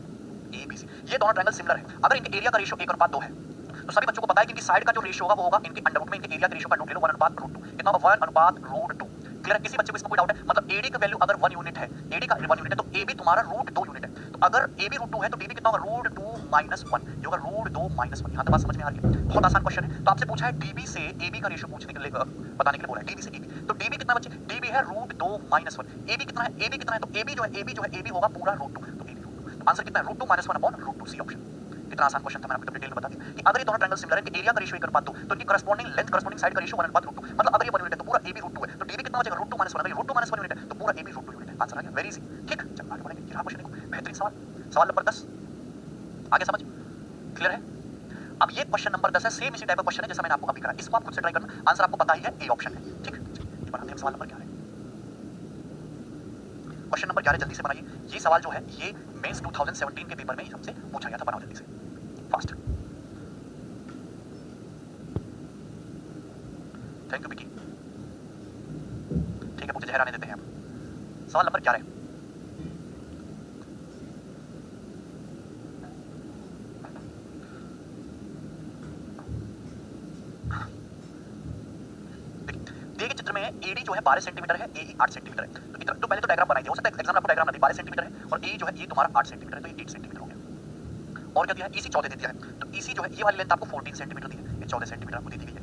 ये दोनों ट्रायंगल सिमिलर है। अगर इनके एरिया का रेशियो 1:2 है, तो सभी बच्चों को पता है कि इनकी साइड का जो रेशियो होगा वो होगा इनके अंडर रूट में इनके एरिया के रेशियो का रूट ले लो, 1:√2। कितना होगा? 1:√2। क्लियर? किसी बच्चे को इसमें कोई डाउट है? मतलब AD की वैल्यू अगर 1 यूनिट है, AD का 1 यूनिट है तो AB तुम्हारा √2 यूनिट है। तो अगर AB √2 है तो DB कितना होगा? √2 - 1, ये होगा √2 - 1। यहाँ तक बात समझ में आ रही है? बहुत आसान क्वेश्चन है। तो आपसे पूछा है DB से AB का रेशियो पूछने के लिए, बताने के लिए बोला है, DB से AB। तो DB कितना बच्चे? DB है √2 - 1। AB कितना है? AB कितना है? तो AB जो है AB होगा पूरा √2। तो AB √2, तो आंसर कितना है? √2 - 1/√2, सी ऑप्शन। कितना आसान क्वेश्चन था, मैंने आपको डिटेल में बता दिया कि अगर ये दोनों ट्रायंगल सिमिलर है, इनके एरिया का रेशियो 1:2, तो इनकी करस्पॉन्डिंग लेंथ करस्पॉन्डिंग साइड का रेशियो 1:2, मतलब अगर ये 1 यूनिट है तो पूरा AB √2 है, तो DB कितना बचेगा √2 -1, अगर ये √2 -1 यूनिट है तो पूरा AB √2 यूनिट है। आंसर आ गया, वेरी इजी। ठीक, चलो आगे बढ़ेंगे। ये रहा क्वेश्चन, देखो बेहतरीन सवाल, सवाल नंबर 10, आगे समझ क्लियर है। अब ये क्वेश्चन नंबर 10 है, सेम इसी टाइप का क्वेश्चन है जैसा मैंने आपको अभी कराया, इसको आप खुद से ट्राई करना, आंसर आपको पता ही है, ए ऑप्शन है। ठीक, ये बनाते हैं सवाल नंबर 11। क्वेश्चन नंबर 11 जल्दी से बनाइए। ये सवाल जो है ये मेंस 2017 के पेपर में हमसे पूछा गया था, बनाओ जल्दी से फास्ट। Thank you Vicky. ठीक है, मुझे जहर आने देते हैं अब। सवाल नंबर 11, दिए गए चित्र में एडी जो है 12 सेंटीमीटर है, एई 8 सेंटीमीटर है। तो पहले तो डायग्राम बनाई दिया, हो सकता है एग्जाम में आपको डायग्राम ना दे, 12 सेंटीमीटर है और एई जो है ये तुम्हारा 8 सेंटीमीटर है, तो ये 8 सेंटीमीटर हो गया। और क्या दिया है, ईसी 14 दे दिया है, तो ईसी जो है ये वाली लेंथ आपको 14 सेंटीमीटर दी है, ये 14 सेंटीमीटर आपको दी गई है।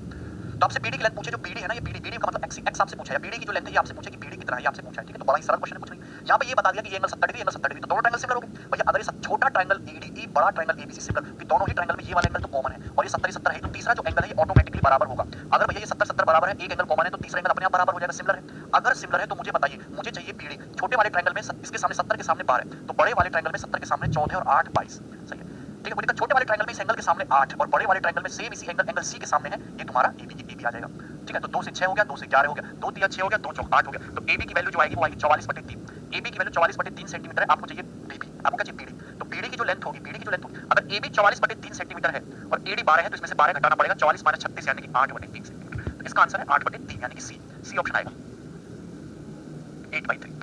तो आपसे बीडी की लेंथ पूछे, जो बीडी है ना, ये बीडी का मतलब एक्स आपसे पूछा है, बीडी की जो लेंथ है ये आपसे पूछे कि बीडी कितना है, ये आपसे पूछा है। ठीक है, तो बड़ा ही सरल क्वेश्चन है, कुछ नहीं। यहाँ पे ये बता दिया कि ये एंगल 70 डिग्री, एंगल 70 डिग्री, तो दोनों ट्रायंगल सिमिलर हो गए भैया। अगर ये छोटा ट्रायंगल एडीई, बड़ा ट्रायंगल एबीसी सिमिलर, तो दोनों ही ट्रायंगल में ये वाला एंगल तो कॉमन है और ये 70 70 है, तो तीसरा जो एंगल है ये ऑटोमेटिकली बराबर होगा। अगर भैया ये 70 70 बराबर है, एक एंगल कॉमन है, तो तीसरा एंगल अपने आप बराबर हो जाएगा, सिमिलर है। अगर सिमिलर है तो मुझे बताइए, मुझे चाहिए बीडी। छोटे वाले ट्रायंगल में इसके सामने 70 के सामने 12 है, तो बड़े वाले ट्रायंगल में 70 के सामने 14 और 8 22, सही है। ठीक है, मुझे छोटे वाले ट्रायंगल में इस एंगल के सामने 8 और बड़े वाले ट्रायंगल में सेम इसी एंगल सी के सामने है, ये तुम्हारा एबी आ जाएगा। ठीक है, तो 2 से 6 हो गया, 2 से 11 हो गया, 2 3 6 हो गया, 2 4 8 हो गया, तो एबी की वैल्यू जो आएगी वो आएगी 44/3। एबी की वैल्यू 44/3 सेंटीमीटर है, आपको चाहिए बीबी, आपको क्या चाहिए बीडी। तो बीडी की जो लेंथ होगी, बीडी की जो लेंथ होगी, अगर एबी 44/3 सेंटीमीटर है और एडी 12 है, तो इसमें से 12 घटाना पड़ेगा, 44 - 36 यानी कि 8/3 सेंटीमीटर। तो इसका आंसर है 8/3 यानी कि सी ऑप्शन आएगा, 8/3।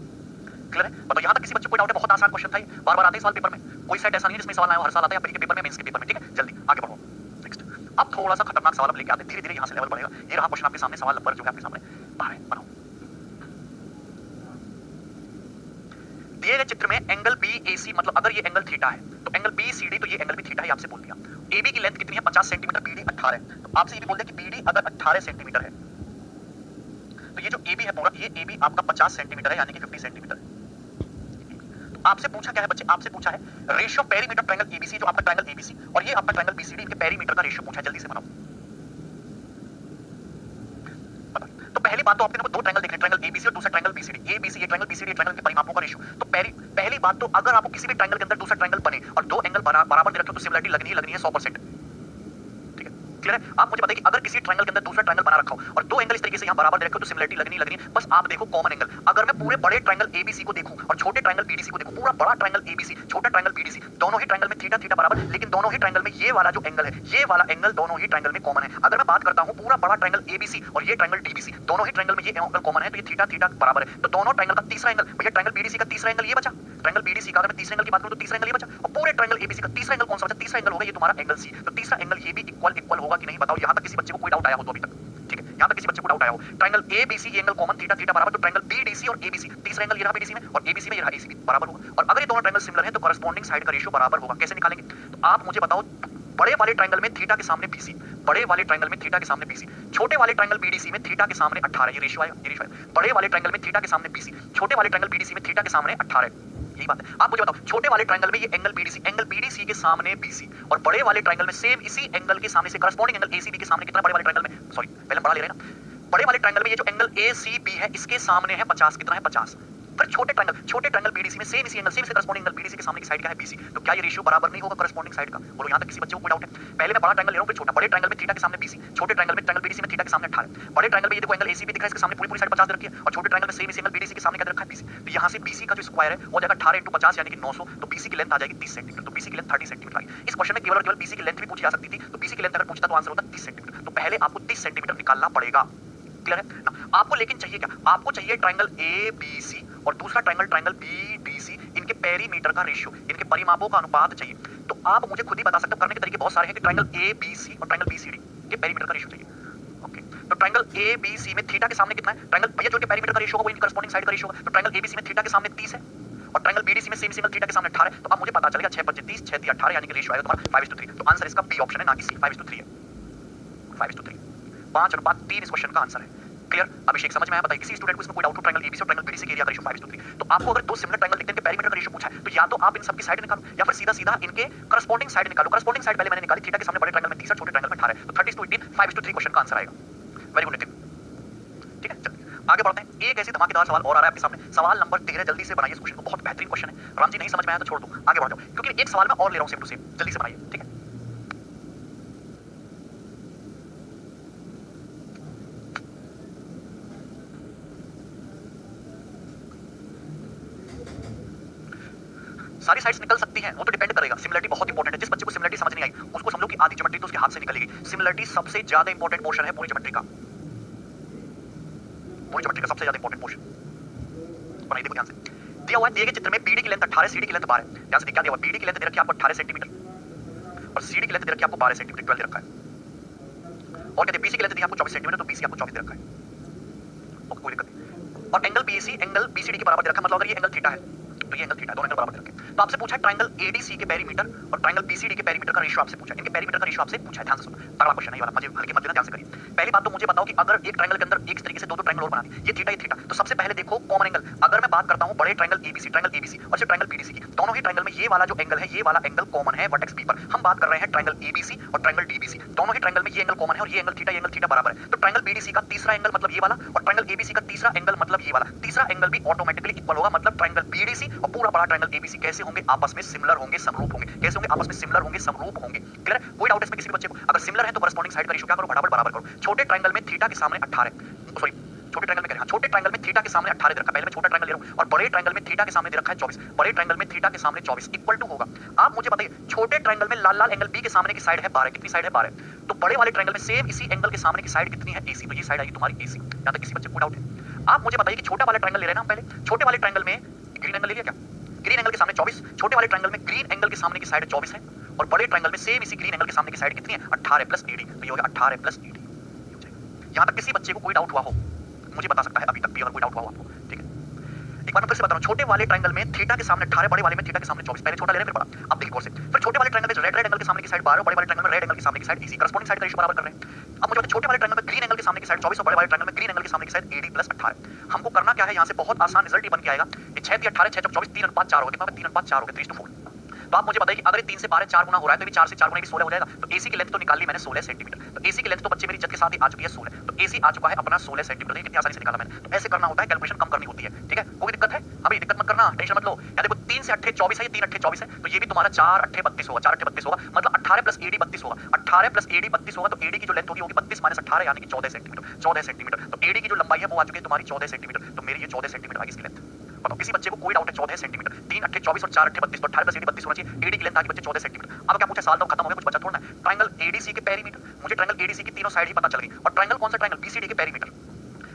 क्लियर है। मतलब यहां तक किसी बच्चे को कोई डाउट है, बहुत आसान क्वेश्चन था ये, बार-बार आते हैं सवाल पेपर में, कोई सेट ऐसा नहीं है जिसमें सवाल ना आए, हर साल आता है, आपके पेपर में, मेंस के पेपर में। ठीक है, जल्दी आगे बढ़ो। नेक्स्ट, अब थोड़ा सा खतरनाक सवाल अब लेके आते हैं, धीरे-धीरे यहां से लेवल बढ़ेगा। ये रहा क्वेश्चन आपके सामने, सवाल नंबर जो है आपके सामने 12, बनाओ। दिए गए चित्र में एंगल BAC, मतलब अगर ये एंगल थीटा है तो एंगल BCD, तो ये एंगल भी थीटा है, आपसे बोल दिया। AB की लेंथ कितनी है, 50 सेंटीमीटर, BD 18 है, तो आपसे ये भी बोल दिया कि BD अगर 18 सेंटीमीटर है तो ये जो AB है पूरा, ये AB आपका 50 सेंटीमीटर है, यानी कि 50 सेंटीमीटर। तो आपसे पूछा क्या है बच्चे, आपसे पूछा है रेशियो पेरीमीटर ट्रायंगल ABC, जो आपका ट्रायंगल ABC और ये आपका ट्रायंगल BCD, इनके पेरीमीटर का रेशियो पूछा है, जल्दी से बनाओ। तो पहली बात तो आपके नंबर 2 ट्रायंगल देखने, ट्रायंगल ABC और दूसरा ट्रायंगल BCD, ABC ये ट्रायंगल BCD ट्रायंगल के परिमापों का रेशियो। तो पहली बात तो अगर आपको किसी भी ट्रायंगल के अंदर दूसरा ट्रायंगल बने और 2 एंगल बराबर दे रखे हो तो सिमिलरिटी लगनी है 100%। ठीक है, क्लियर है। आप मुझे बताइए कि अगर किसी ट्रायंगल के अंदर दूसरा ट्रायंगल बना रखा हो और 2 एंगल इस तरीके से यहां बराबर दे रखे हो तो सिमिलरिटी लगनी है। बस आप देखो कॉमन एंगल, अगर मैं पूरे बड़े ट्रायंगल ABC को देखूं और छोटे ट्रायंगल BDC को देखूं, पूरा बड़ा ट्रायंगल ABC, छोटा ट्रायंगल BDC, दोनों ही ट्रायंगल में थीटा बराबर, लेकिन दोनों ही ट्रायंगल में ये वाला जो एंगल है, ये वाला एंगल दोनों ही ट्रायंगल में कॉमन है। अगर मैं बात करता हूं पूरा बड़ा ट्रायंगल ABC और ये ट्रायंगल DBC, दोनों ही ट्रायंगल में ये एंगल कॉमन है, तो ये थीटा बराबर है। तो दोनों ट्रायंगल का तीसरा एंगल, भैया ट्रायंगल BDC का तीसरा एंगल ये बचा, ट्रायंगल BDC का अगर मैं तीसरे एंगल की बात करूं तो तीसरा एंगल ये बचा, और पूरे ट्रायंगल ABC का तीसरा एंगल कौन सा बचा, तीसरा एंगल होगा ये तुम्हारा एंगल C। तो तीसरा एंगल ये भी इक्वल होगा कि नहीं, बताओ। यहां तक किसी बच्चे को कोई डाउट आया हो तो अभी तक, ठीक है, यहां तक किसी बच्चे को डाउट आया हो। ट्रायंगल ABC ये एंगल कॉमन थीटा बराबर, तो ट्रायंगल BDC और ABC, तीसरा एंगल ये रहा BDC में और ABC में ये रहा AC में, बराबर होगा। और अगर ये दोनों ट्रायंगल सिमिलर है तो करस्पॉन्डिंग साइड का रेशियो बराबर होगा। कैसे निकालेंगे, तो आप मुझे बताओ, बड़े वाले ट्रायंगल में थीटा के सामने BC, बड़े वाले ट्रायंगल में थीटा के सामने BC, छोटे वाले ट्रायंगल BDC में थीटा के सामने 18, ये रेशियो आएगा, ये रेशियो आएगा। बड़े वाले ट्रायंगल में थीटा के सामने BC, छोटे वाले ट्रायंगल BDC में थीटा के सामने 18, यही बात है। आप मुझे बताओ, छोटे वाले ट्रायंगल में ये एंगल BDC के सामने BC और बड़े वाले ट्रायंगल में सेम इसी एंगल के सामने से करस्पॉन्डिंग एंगल ACB के सामने कितना, बड़े वाले ट्रायंगल में, सॉरी पहले बड़ा ले रहे हैं ना, बड़े वाले ट्रायंगल में ये जो एंगल ACB है इसके सामने है 50, कितना है 50। फिर छोटे ट्रायंगल BDC में सेम इसी एंगल, सेम से करस्पॉन्डिंग एंगल BDC के सामने की साइड का है BC, तो क्या ये रेशियो बराबर नहीं होगा करस्पॉन्डिंग साइड का, बोलो। यहां तक किसी बच्चे को कोई डाउट है। पहले मैं बड़ा ट्रायंगल ले रहा हूं फिर छोटा, बड़े ट्रायंगल में थीटा के सामने BC, छोटे ट्रायंगल में ट्रायंगल BDC में थीटा के सामने 18, बड़े ट्रायंगल में ये देखो एंगल ACB दिख रहा है, इसके सामने पूरी साइड 50 दे रखी है, और छोटे ट्रायंगल में सेम इसी एंगल BDC के सामने क्या दे रखा है BC। तो यहां से BC का जो स्क्वायर है वो जाएगा 18 × 50 यानी कि 900, तो BC की लेंथ आ जाएगी 30 सेंटीमीटर, तो BC की लेंथ 30 सेंटीमीटर आएगी। इस क्वेश्चन में केवल और केवल BC की लेंथ भी पूछी जा सकती थी, तो BC की लेंथ अगर पूछता तो आंसर होता 30 सेंटीमीटर, तो पहले आपको 30 सेंटीमीटर निकालना पड़ेगा। क्लियर है ना। आपको लेकिन चाहिए क्या, आपको चाहिए ट्रायंगल ABC और दूसरा ट्रायंगल BDC, इनके पेरीमीटर का रेशियो, इनके परिमापों का अनुपात चाहिए। तो आप मुझे खुद ही बता सकते हो, करने के तरीके बहुत सारे हैं, कि ट्रायंगल ABC और ट्रायंगल BCD के पेरीमीटर का रेशियो चाहिए। ओके, तो ट्रायंगल ABC में थीटा के सामने कितना है, ट्रायंगल भैया जो इनके पेरीमीटर का रेशियो होगा वो इनकी करस्पॉन्डिंग साइड का रेशियो होगा। तो ट्रायंगल ABC में थीटा के सामने 30 है और ट्रायंगल BDC में सेम सिंगल थीटा के सामने 18 है, तो अब मुझे पता चलेगा 6 × 5 = 30, 6 × 3 = 18 यानी कि रेशियो आएगा तुम्हारा 5:3। तो आंसर इसका B ऑप्शन है, ना कि C, 5:3 है, 5:3, 5 और 5 3 इस क्वेश्चन का आंसर है। क्लियर? अभिषेक समझ में आया? बताइए किसी स्टूडेंट को इसमें कोई डाउट हो? ट्रायंगल एबीसी और ट्रायंगल बीडीसी के एरिया का रेशियो 5:3। तो आपको अगर दो सिमिलर ट्रायंगल दिखते हैं, इनके पेरीमीटर का रेशियो पूछा है, तो या तो आप इन सबकी साइड निकालो या फिर सीधा सीधा इनके करस्पॉन्डिंग साइड निकालो। करस्पॉन्डिंग साइड पहले मैंने निकाली, थीटा के सामने बड़े ट्रायंगल में 30 और छोटे ट्रायंगल में 18 है, तो 30:18 5:3 क्वेश्चन का आंसर आएगा। Very good Nitin. ठीक है, चलिए आगे बढ़ते हैं। एक ऐसी धमाकेदार सवाल और आ रहा है आपके सामने, सवाल नंबर 13। जल्दी से बनाइए इस क्वेश्चन को, बहुत बेहतरीन क्वेश्चन है। राम जी नहीं समझ में आया तो छोड़ दो, आगे बढ़ जाओ, क्योंकि एक सवाल मैं और ले रहा हूं सेम टू सेम। जल्दी से बनाइए, ठीक है। सारी साइड्स निकल सकती हैं, वो तो डिपेंड करेगा। सिमिलरिटी बहुत इंपॉर्टेंट है। जिस बच्चे को सिमिलरिटी समझ नहीं आई उसको समझो कि आधी ज्योमेट्री तो उसके हाथ से निकल गई। सिमिलरिटी सबसे ज्यादा इंपॉर्टेंट पोर्शन है पूरी ज्योमेट्री का, पूरी ज्योमेट्री का सबसे ज्यादा इंपॉर्टेंट पोर्शन। बनाइए, देखो ध्यान से। दिया हुआ है, दिए गए चित्र में बीडी की लेंथ 18, सीडी की लेंथ 12 है। ध्यान से क्या दिया हुआ है, बीडी की लेंथ दे रखी है आपको 18 सेंटीमीटर और सीडी की लेंथ दे रखी है आपको 12 सेंटीमीटर, 12 दे रखा है। और कहते हैं बीसी की लेंथ दी है आपको 24 सेंटीमीटर, तो बीसी आपको 24 दे रखा है। ओके, कोई दिक्कत नहीं। और एंगल बीसी एंगल बीसीडी के बराबर दे रखा है, मतलब अगर ये एंगल थीटा है तो ये एंगल थीटा है, दोनों एंगल बराबर दे रखे हैं। तो आपसे पूछा है ट्रायंगल एडीसी के पेरीमीटर और ट्रायंगल बीसीडी के पेरीमीटर का रेशियो आपसे पूछा है। इनके पेरीमीटर का रेशियो आपसे पूछा है, ध्यान से सुनो, तगड़ा क्वेश्चन है ये वाला, मुझे हल्के मत लेना, ध्यान से करिए। पहली बात तो मुझे बताओ कि अगर एक ट्रायंगल के अंदर एक तरीके से दो ट्रायंगल और बना दी, ये थीटा, तो सबसे पहले देखो कॉमन एंगल। अगर मैं बात करता हूं बड़े ट्रायंगल एबीसी और सिर्फ ट्रायंगल बीडीसी की, दोनों ही ट्रायंगल में ये वाला जो एंगल है, ये वाला एंगल कॉमन है वर्टेक्स बी पर। हम बात कर रहे हैं ट्रायंगल एबीसी और ट्रायंगल डीबीसी, दोनों ही ट्रायंगल में ये एंगल कॉमन है और ये एंगल थीटा बराबर है। तो ट्रायंगल बीडीसी का तीसरा एंगल मतलब ये वाला और ट्रायंगल एबीसी का तीसरा एंगल मतलब ये वाला, तीसरा एंगल भी ऑटोमेटिकली इक्वल होगा। मतलब ट्रायंगल बीडीसी और पूरा बड़ा ट्रायंगल एबीसी कैसे होंगे, आपस में सिमिलर होंगे, समरूप होंगे। कैसे होंगे, आपस में सिमिलर होंगे, समरूप होंगे। क्लियर है? कोई डाउट इसमें किसी भी बच्चे को? अगर सिमिलर है तो करस्पॉन्डिंग साइड का रेशियो क्या करो, फटाफट बराबर करो। छोटे ट्रायंगल में थीटा के सामने 18, सॉरी छोटे ट्रायंगल में कह रहे हैं, छोटे ट्रायंगल में थीटा के सामने 18 दे रखा है। पहले मैं छोटा ट्रायंगल ले रहा हूं और बड़े ट्रायंगल में थीटा के सामने दे रखा है 24। बड़े ट्रायंगल में थीटा के सामने 24 इक्वल टू होगा, आप मुझे बताइए, छोटे ट्रायंगल में लाल लाल एंगल बी के सामने की साइड है 12, कितनी साइड है 12, तो बड़े वाले ट्रायंगल में सेम इसी एंगल के सामने की साइड कितनी है, एसी, तो ये साइड आएगी तुम्हारी एसी। यहां तक किसी बच्चे को डाउट है? आप मुझे बताइए कि छोटा वाला ट्रायंगल ले रहे हैं ना हम पहले, छोटे वाले ट्रायंगल में ग्रीन एंगल ले लिया क्या, ग्रीन एंगल के सामने 24, छोटे वाले ट्रायंगल में ग्रीन एंगल के सामने की साइड 24 है और बड़े ट्रायंगल में सेम इसी ग्रीन एंगल के सामने की साइड कितनी है, 18 प्लस एडी, तो ये हो गया 18 प्लस एडी। यहां तक किसी बच्चे को कोई डाउट हुआ हो मुझे बता सकता है अभी तक भी, अगर कोई डाउट हुआ हो आपको, ठीक है। एक बार मैं फिर से बता रहा हूं, छोटे वाले ट्रायंगल में थीटा के सामने 18, बड़े वाले में थीटा के सामने 24, पहले छोटा ले रहे हैं फिर बड़ा। अब देखिए गौर से, फिर छोटे वाले ट्रायंगल में रेड एंगल के सामने की साइड 12 और बड़े वाले ट्रायंगल में रेड एंगल के सामने की साइड एसी, करस्पॉन्डिंग साइड का रेशियो बराबर कर रहे हैं। अब मुझे छोटे वाले ट्रायंगल में ग्रीन एंगल के सामने की साइड 24 और बड़े वाले ट्रायंगल में ग्रीन एंगल के सामने की साइड एडी प्लस 18। हमको करना क्या है, यहां से बहुत आसान रिजल्ट ही बन के आएगा। ये 6 × 18 6 × 24 3:4 हो गया, 3:4 हो गया, 3:4। तो आप मुझे बताइए कि अगर 3 से 12 4 गुना हो रहा है तो भी 4 से 4 गुना भी 16 हो जाएगा। तो एसी की लेंथ तो निकाल ली मैंने 16 सेंटीमीटर, तो एसी की लेंथ तो बच्चे मेरी इज्जत के साथ ही आ चुकी है 16, तो एसी आ चुका है अपना 16 सेंटीमीटर। कितनी आसानी से निकाला मैंने, तो ऐसे करना होता है, कैलकुलेशन कम करनी होती है, ठीक है। कोई दिक्कत है? अभी दिक्कत मत करना, टेंशन मत लो। या देखो 3 से 8 24 है, ये 3 8 24 है, तो ये भी तुम्हारा 4 8 32 होगा, 4 8 32 होगा, मतलब 18 प्लस एडी 32 होगा, 18 प्लस एडी 32 होगा, तो एडी की जो लेंथ होगी 32 माइनस 18 यानी कि 14 सेंटीमीटर, 14 सेंटीमीटर। तो एडी की जो लंबाई है वो आ चुकी है तुम्हारी 14 सेंटीमीटर, तो मेरी ये 14 सेंटीमीटर आ गई इसकी लेंथ। बताओ किसी बच्चे को कोई डाउट है? 14 सेंटीमीटर, 3 8 24 और 4 8 32, तो 18 प्लस एडी 32 होना चाहिए। एडी की लेंथ आ गई बच्चे 14 सेंटीमीटर। अब क्या पूछा, साल तो खत्म हो गया, कुछ बचा थोड़ा ना। ट्रायंगल एडीसी के पेरीमीटर, मुझे ट्रायंगल एडीसी की तीनों साइड ही पता चल गई। और ट्रायंगल कौन सा, ट्रायंगल बीसीडी के पेरीमीटर,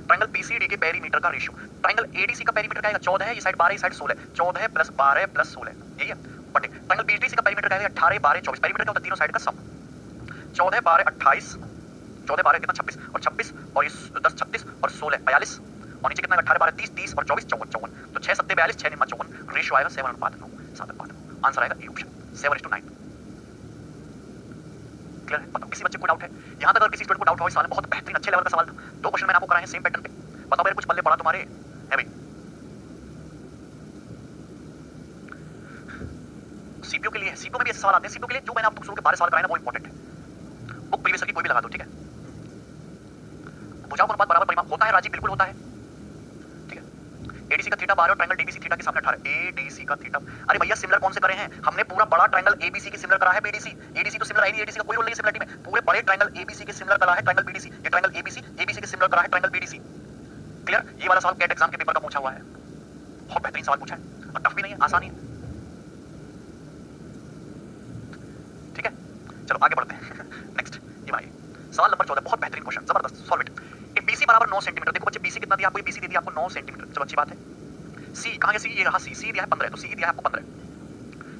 ट्रायंगल बीसीडी के पेरीमीटर का रेशियो। ट्रायंगल एडीसी का पेरीमीटर क्या आएगा, 14 है, ये साइड 12, ये साइड 16, 14 प्लस 12 प्लस 16, यही है। बटे ट्रायंगल बीडीसी का पेरीमीटर क्या आएगा, 18 12 24। पेरीमीटर क्या होता है, तीनों साइड का सम, 14 12 28, 14 12 कितना 26 और 26 और 10 36 और 16 42 और नीचे कितना 18 12 30 30 और 24 54 तो 6 7 42 6 9 54, रेशियो आएगा 7:9, 7:9। आंसर आएगा ए ऑप्शन 7:9। क्लियर है? बताओ किसी बच्चे को डाउट है? यहां तक अगर किसी स्टूडेंट को डाउट हो, इस सवाल में बहुत बेहतरीन अच्छे लेवल का सवाल था। 2 क्वेश्चन मैंने आपको कराए हैं सेम पैटर्न पे। बताओ मेरे कुछ पल्ले पड़ा तुम्हारे है भाई? सीपीयू के लिए, सीपीयू में भी ऐसे सवाल आते हैं। सीपीयू के लिए जो मैंने आपको शुरू के 12 सवाल कराए ना वो इंपॉर्टेंट है। बुक प्रीवियस की कोई भी लगा दो, ठीक है। बुझाओ अनुपात बराबर परिमाप होता है राजीव, बिल्कुल होता है, ठीक है। एडीसी का थीटा 12 और ट्रायंगल डीबीसी थीटा के सामने 18। एडीसी का थीटा, अरे भैया सिमिलर कौन से करे हैं हमने? पूरा बड़ा ट्रायंगल एबीसी के सिमिलर करा है बीडीसी। एडीसी तो सिमिलर है नहीं, एडीसी का कोई रोल नहीं सिमिलरिटी में। पूरे बड़े ट्रायंगल एबीसी के सिमिलर करा है ट्रायंगल बीडीसी, ये ट्रायंगल एबीसी एबीसी के सिमिलर करा है ट्रायंगल बीडीसी। क्लियर? ये वाला सवाल कैट एग्जाम के पेपर का पूछा हुआ है, बहुत बेहतरीन सवाल पूछा है और टफ भी नहीं है, आसान ही है, ठीक है। चलो आगे बढ़ते हैं। नेक्स्ट ये भाई सवाल नंबर 14, बहुत बेहतरीन क्वेश्चन, जबरदस्त, सॉल्व इट। बीसी बराबर 9 सेंटीमीटर। देखो बच्चे बीसी कितना दिया आपको, बीसी दे दिया आपको 9 सेंटीमीटर, चलो अच्छी बात है। सी कहां गया, सी ये रहा, सी दिया है 15, तो सी दिया है आपको 15,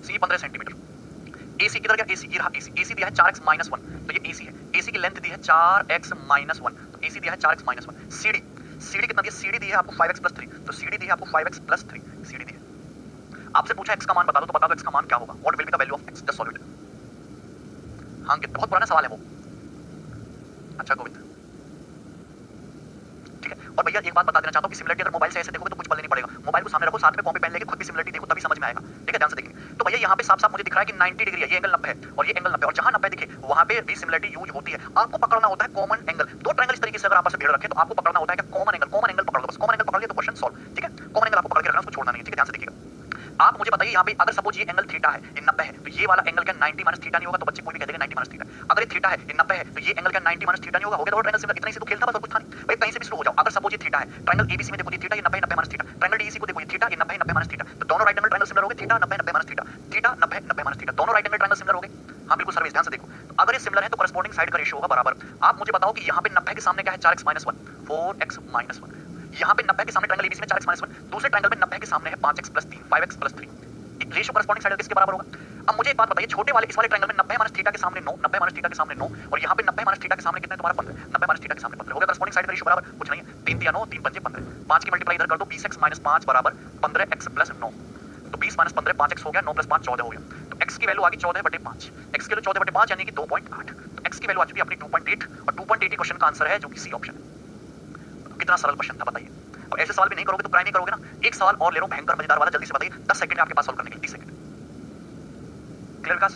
सी 15 सेंटीमीटर। एसी किधर गया, एसी ये रहा, एसी दिया है 4x - 1, तो ये एसी है। एसी की लेंथ दी है 4x - 1, तो एसी दिया है 4x - 1। सीडी कितना दिया, सीडी दी है आपको 5x + 3, तो सीडी दी है आपको 5x + 3, सीडी दी है। आपसे पूछा x का मान बता दो, तो बता दो x का मान क्या होगा, what will be the value of x, just solve it. हां, बहुत पुराना सवाल है वो। अच्छा गोविंद, ठीक और भैया एक बात बता देना चाहता हूँ कि सिमिलरिटी अगर मोबाइल से ऐसे देखोगे तो कुछ पल नहीं पड़ेगा, मोबाइल को सामने रखो, साथ में कॉपी पेन लेके खुद भी सिमिलरिटी देखो, तभी समझ में आएगा। ठीक है, ध्यान से देखिए। तो भैया यहाँ पे साफ साफ मुझे दिख रहा है कि 90 डिग्री है, ये एंगल 90 है और ये एंगल 90 है, और जहां 90 दिखे वहां पे भी सिमिलरिटी यूज होती है। आपको पकड़ना होता है कॉमन एंगल। दो ट्रायंगल इस तरीके से अगर आपस में भिड़ रखे तो आपको पकड़ना होता है कि कॉमन एंगल, कॉमन एंगल पकड़ लो बस, कॉमन एंगल पकड़ लिया तो क्वेश्चन सॉल्व। ठीक है, कॉमन एंगल आपको पकड़ के रखना, उसको छोड़ना नहीं है। ठीक है, ध्यान से देखिएगा। आप मुझे बताइए यहाँ पे अगर सपोज ये एंगल थीटा है, ये 90 है, तो ये वाला एंगल क्या 90 माइनस थीटा नहीं होगा? तो बच्चे कोई भी कह देगा 90 माइनस थीटा। अगर ये थीटा है, ये 90 है, तो ये एंगल क्या 90 माइनस थीटा नहीं होगा? हो गया, तो ट्रायंगल सिमिलर। इतना ही से तो खेल था बस, और कुछ था नहीं भाई। कहीं से भी शुरू हो जाओ। अगर सपोज ये थीटा है, ट्रायंगल एबीसी में देखो ये थीटा, ये 90 90 माइनस थीटा, ट्रायंगल डीईसी को देखो ये थीटा, ये 90 90 माइनस थीटा, तो दोनों राइट एंगल ट्रायंगल सिमिलर हो गए। Theta 90 90 minus theta, theta 90 90 minus theta, दोनों राइट एंगल ट्रायंगल सिमिलर हो गए। हाँ बिल्कुल सर्विस, ध्यान से देखो। तो अगर ये सिमिलर है तो करस्पॉन्डिंग साइड का रेशियो होगा बराबर। आप मुझे बताओ कि यहाँ पे 90 के सामने क्या है? 4x minus 1, 4x minus 1। यहाँ पे 90 के सामने ट्रायंगल एबीसी में 4x माइनस 1, दूसरे ट्रायंगल में 90 के सामने है 5x plus 3, 5x plus 3। Ratio corresponding side किसके बराबर होगा? अब मुझे एक बात बताइए, छोटे वाले इस वाले ट्रायंगल में 90 माइनस थीटा के सामने 9, 90 माइनस थीटा के सामने 9, और यहाँ पे 90 माइनस थीटा के सामने कितने तुम्हारा 15, 90 माइनस थीटा के सामने 15। हो गया, करस्पॉन्डिंग साइड का रेशियो बराबर कुछ नहीं है, 3 3 9, 3 5 15, 5 की मल्टीप्लाई इधर कर दो, 20x माइनस 5 बराबर 15x प्लस 9, तो 20 माइनस 15 5x हो गया, 9 प्लस 5 14 हो गया। तो x की वैल्यू आ गई 14/5, x की वैल्यू 14/5 यानी कि 2.8। तो x की वैल्यू आ चुकी है अपनी 2.8, और 2.8 ही क्वेश्चन का आंसर है, जो कि सी ऑप्शन है। कितना सरल क्वेश्चन था बताइए। और ऐसे सवाल भी नहीं करोगे तो ट्राई नहीं करोगे ना। एक सवाल और ले लो भयंकर मजेदार वाला, जल्दी से बताइए, 10 सेकंड में आपके पास सॉल्व करने के लिए, 30 सेकंड। क्लियर विकास?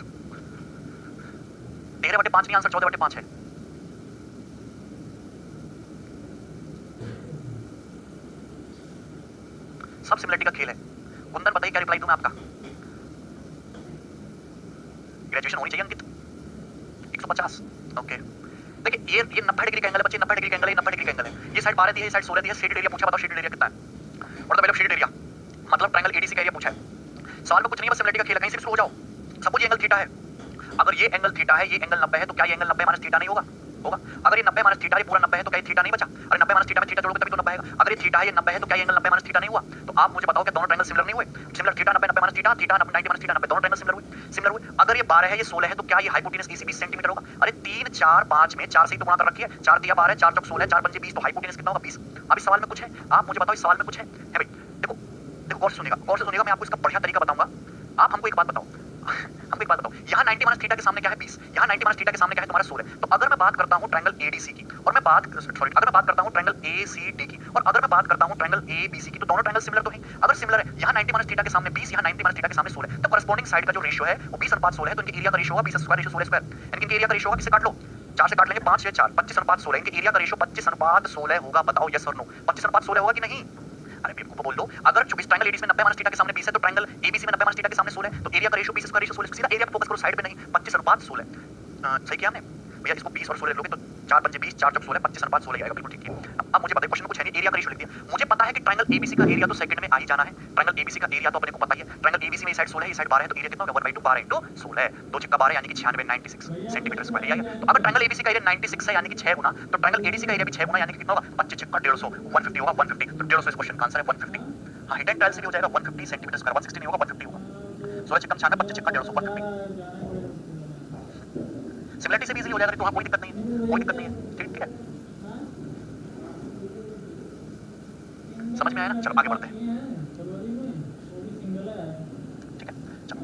13/5 नहीं, आंसर 14/5 है। सब सिमिलरिटी का खेल है। कुंदन बताइए क्या रिप्लाई दूं मैं आपका? ग्रेजुएशन होनी चाहिए अंकित, 150। ओके, देखिए ये 90 डिग्री का एंगल है बच्चे, 90 डिग्री का एंगल है, 90 डिग्री का एंगल है। ये साइड 12 दी है, ये साइड 16 दी है। शेडेड एरिया पूछा, बताओ शेडेड एरिया कितना है? और तो शेडेड एरिया मतलब ट्रायंगल एडीसी का एरिया पूछा है। सवाल में कुछ नहीं, बस सिमिलरिटी का खेल है। कहीं से शुरू हो जाओ। सपोज ये एंगल थीटा है, अगर ये एंगल थीटा है, ये एंगल 90 है, तो क्या ये एंगल 90 माइनस थीटा नहीं होगा? होगा। अगर ये 90 माइनस थीटा, ये पूरा 90 है, तो क्या ये थीटा नहीं बचा? अरे 90 माइनस थीटा में थीटा जोड़ोगे तभी तो 90 आएगा। अगर ये थीटा है, ये 90 है, तो क्या ये एंगल 90 माइनस थीटा नहीं हुआ? तो आप मुझे बताओ कि दोनों ट्रायंगल सिमिलर नहीं हुए? Similar, theta 90 90 minus theta, theta 90 minus theta 90, दोनों ट्रायंगल सिमिलर हुए, सिमिलर हुए। अगर ये 12 है, ये 16 है, तो क्या ये हाइपोटेनस एसी 20 सेंटीमीटर होगा? अरे 3 4 5 में 4 से ही तो गुणा कर रखी है, 4 दिया 12, 4 चौक 16, 4 पंजे 20, तो हाइपोटेनस कितना होगा? 20। अब इस सवाल में कुछ है? आप मुझे बताओ, इस सवाल में कुछ है भाई? देखो देखो, गौर से सुनिएगा, गौर से सुनिएगा, मैं आपको इसका बढ़िया तरीका बताऊंगा। आप हमको एक बात बताओ, हमको एक बात बताओ, यहाँ 90 माइनस थीटा के सामने क्या है? 20। यहाँ 90 माइनस थीटा के सामने क्या है? तुम्हारा 16। तो अगर मैं बात करता हूँ ट्रायंगल एडीसी की, और मैं बात अगर मैं बात करता हूँ ट्रायंगल एसीडी की, और अगर मैं बात करता हूँ ट्रायंगल एबीसी की, तो दोनों ट्रायंगल सिमिलर तो हैं। अगर सिमिलर है, यहाँ 90 माइनस थीटा के सामने 20, यहाँ 90 माइनस थीटा के सामने 16, तो करस्पॉन्डिंग साइड का जो रेशियो है वो 20/16 है। तो इनके एरिया का रेशियो होगा 20 स्क्वायर रेशियो 16 स्क्वायर, यानी कि इनके एरिया का रेशियो होगा, किसे काट लो? 4 से काट लेंगे, 5 6 4, 25/16। इनके एरिया का रेशियो 25/16 होगा। बताओ यस और नो, 25/16 होगा कि नहीं? अरे बेवकूफ को बोल दो। अगर ट्रायंगल एडीसी में 90 माइनस थीटा के सामने 20 है, तो ट्रायंगल एबीसी में 90 माइनस थीटा के सामने 16 है, तो एरिया का रेशियो 20 स्क्वायर रेशियो 16। सीधा एरिया पे फोकस करो, साइड पे नहीं। 25/16 सही किया हमने भैया। इसको 20 और 16 लोगे तो 4 पंजे 20, 4 चौक 16, 25/16 आएगा। बिल्कुल ठीक है। अब मुझे बताइए, क्वेश्चन में कुछ है नहीं, एरिया का रेशियो लिख दिया। मुझे पता है कि ट्रायंगल एबीसी का एरिया तो सेकंड में आ ही जाना है। ट्रायंगल एबीसी का एरिया तो अपने को पता ही है। ट्रायंगल एबीसी में ये साइड 16 है, ये साइड 12 है, तो एरिया कितना होगा? 1/2 12 × 16, 2 छक्का 12 यानी कि 96 96 सेंटीमीटर स्क्वायर एरिया। तो अगर ट्रायंगल एबीसी का एरिया 96 है यानी कि 6 गुना, तो ट्रायंगल एडीसी का एरिया भी 6 गुना यानी कि कितना होगा? 25 छक्का 150, 150 होगा, 150। तो 150 इस क्वेश्चन का आंसर है 150। हां, हिट एंड ट्रायल से भी हो जाएगा 150 सेंटीमीटर स्क्वायर, 160 नहीं होगा, 150 होगा। 16 छक्का 96, 25 छक्का 150, 150। सिमिलरिटी से भी इजीली हो जाएगा, तो वहां कोई दिक्कत नहीं है, कोई दिक्कत नहीं है। ठीक है, समझ में आया ना? चलो आगे बढ़ते हैं। ठीक है, चलो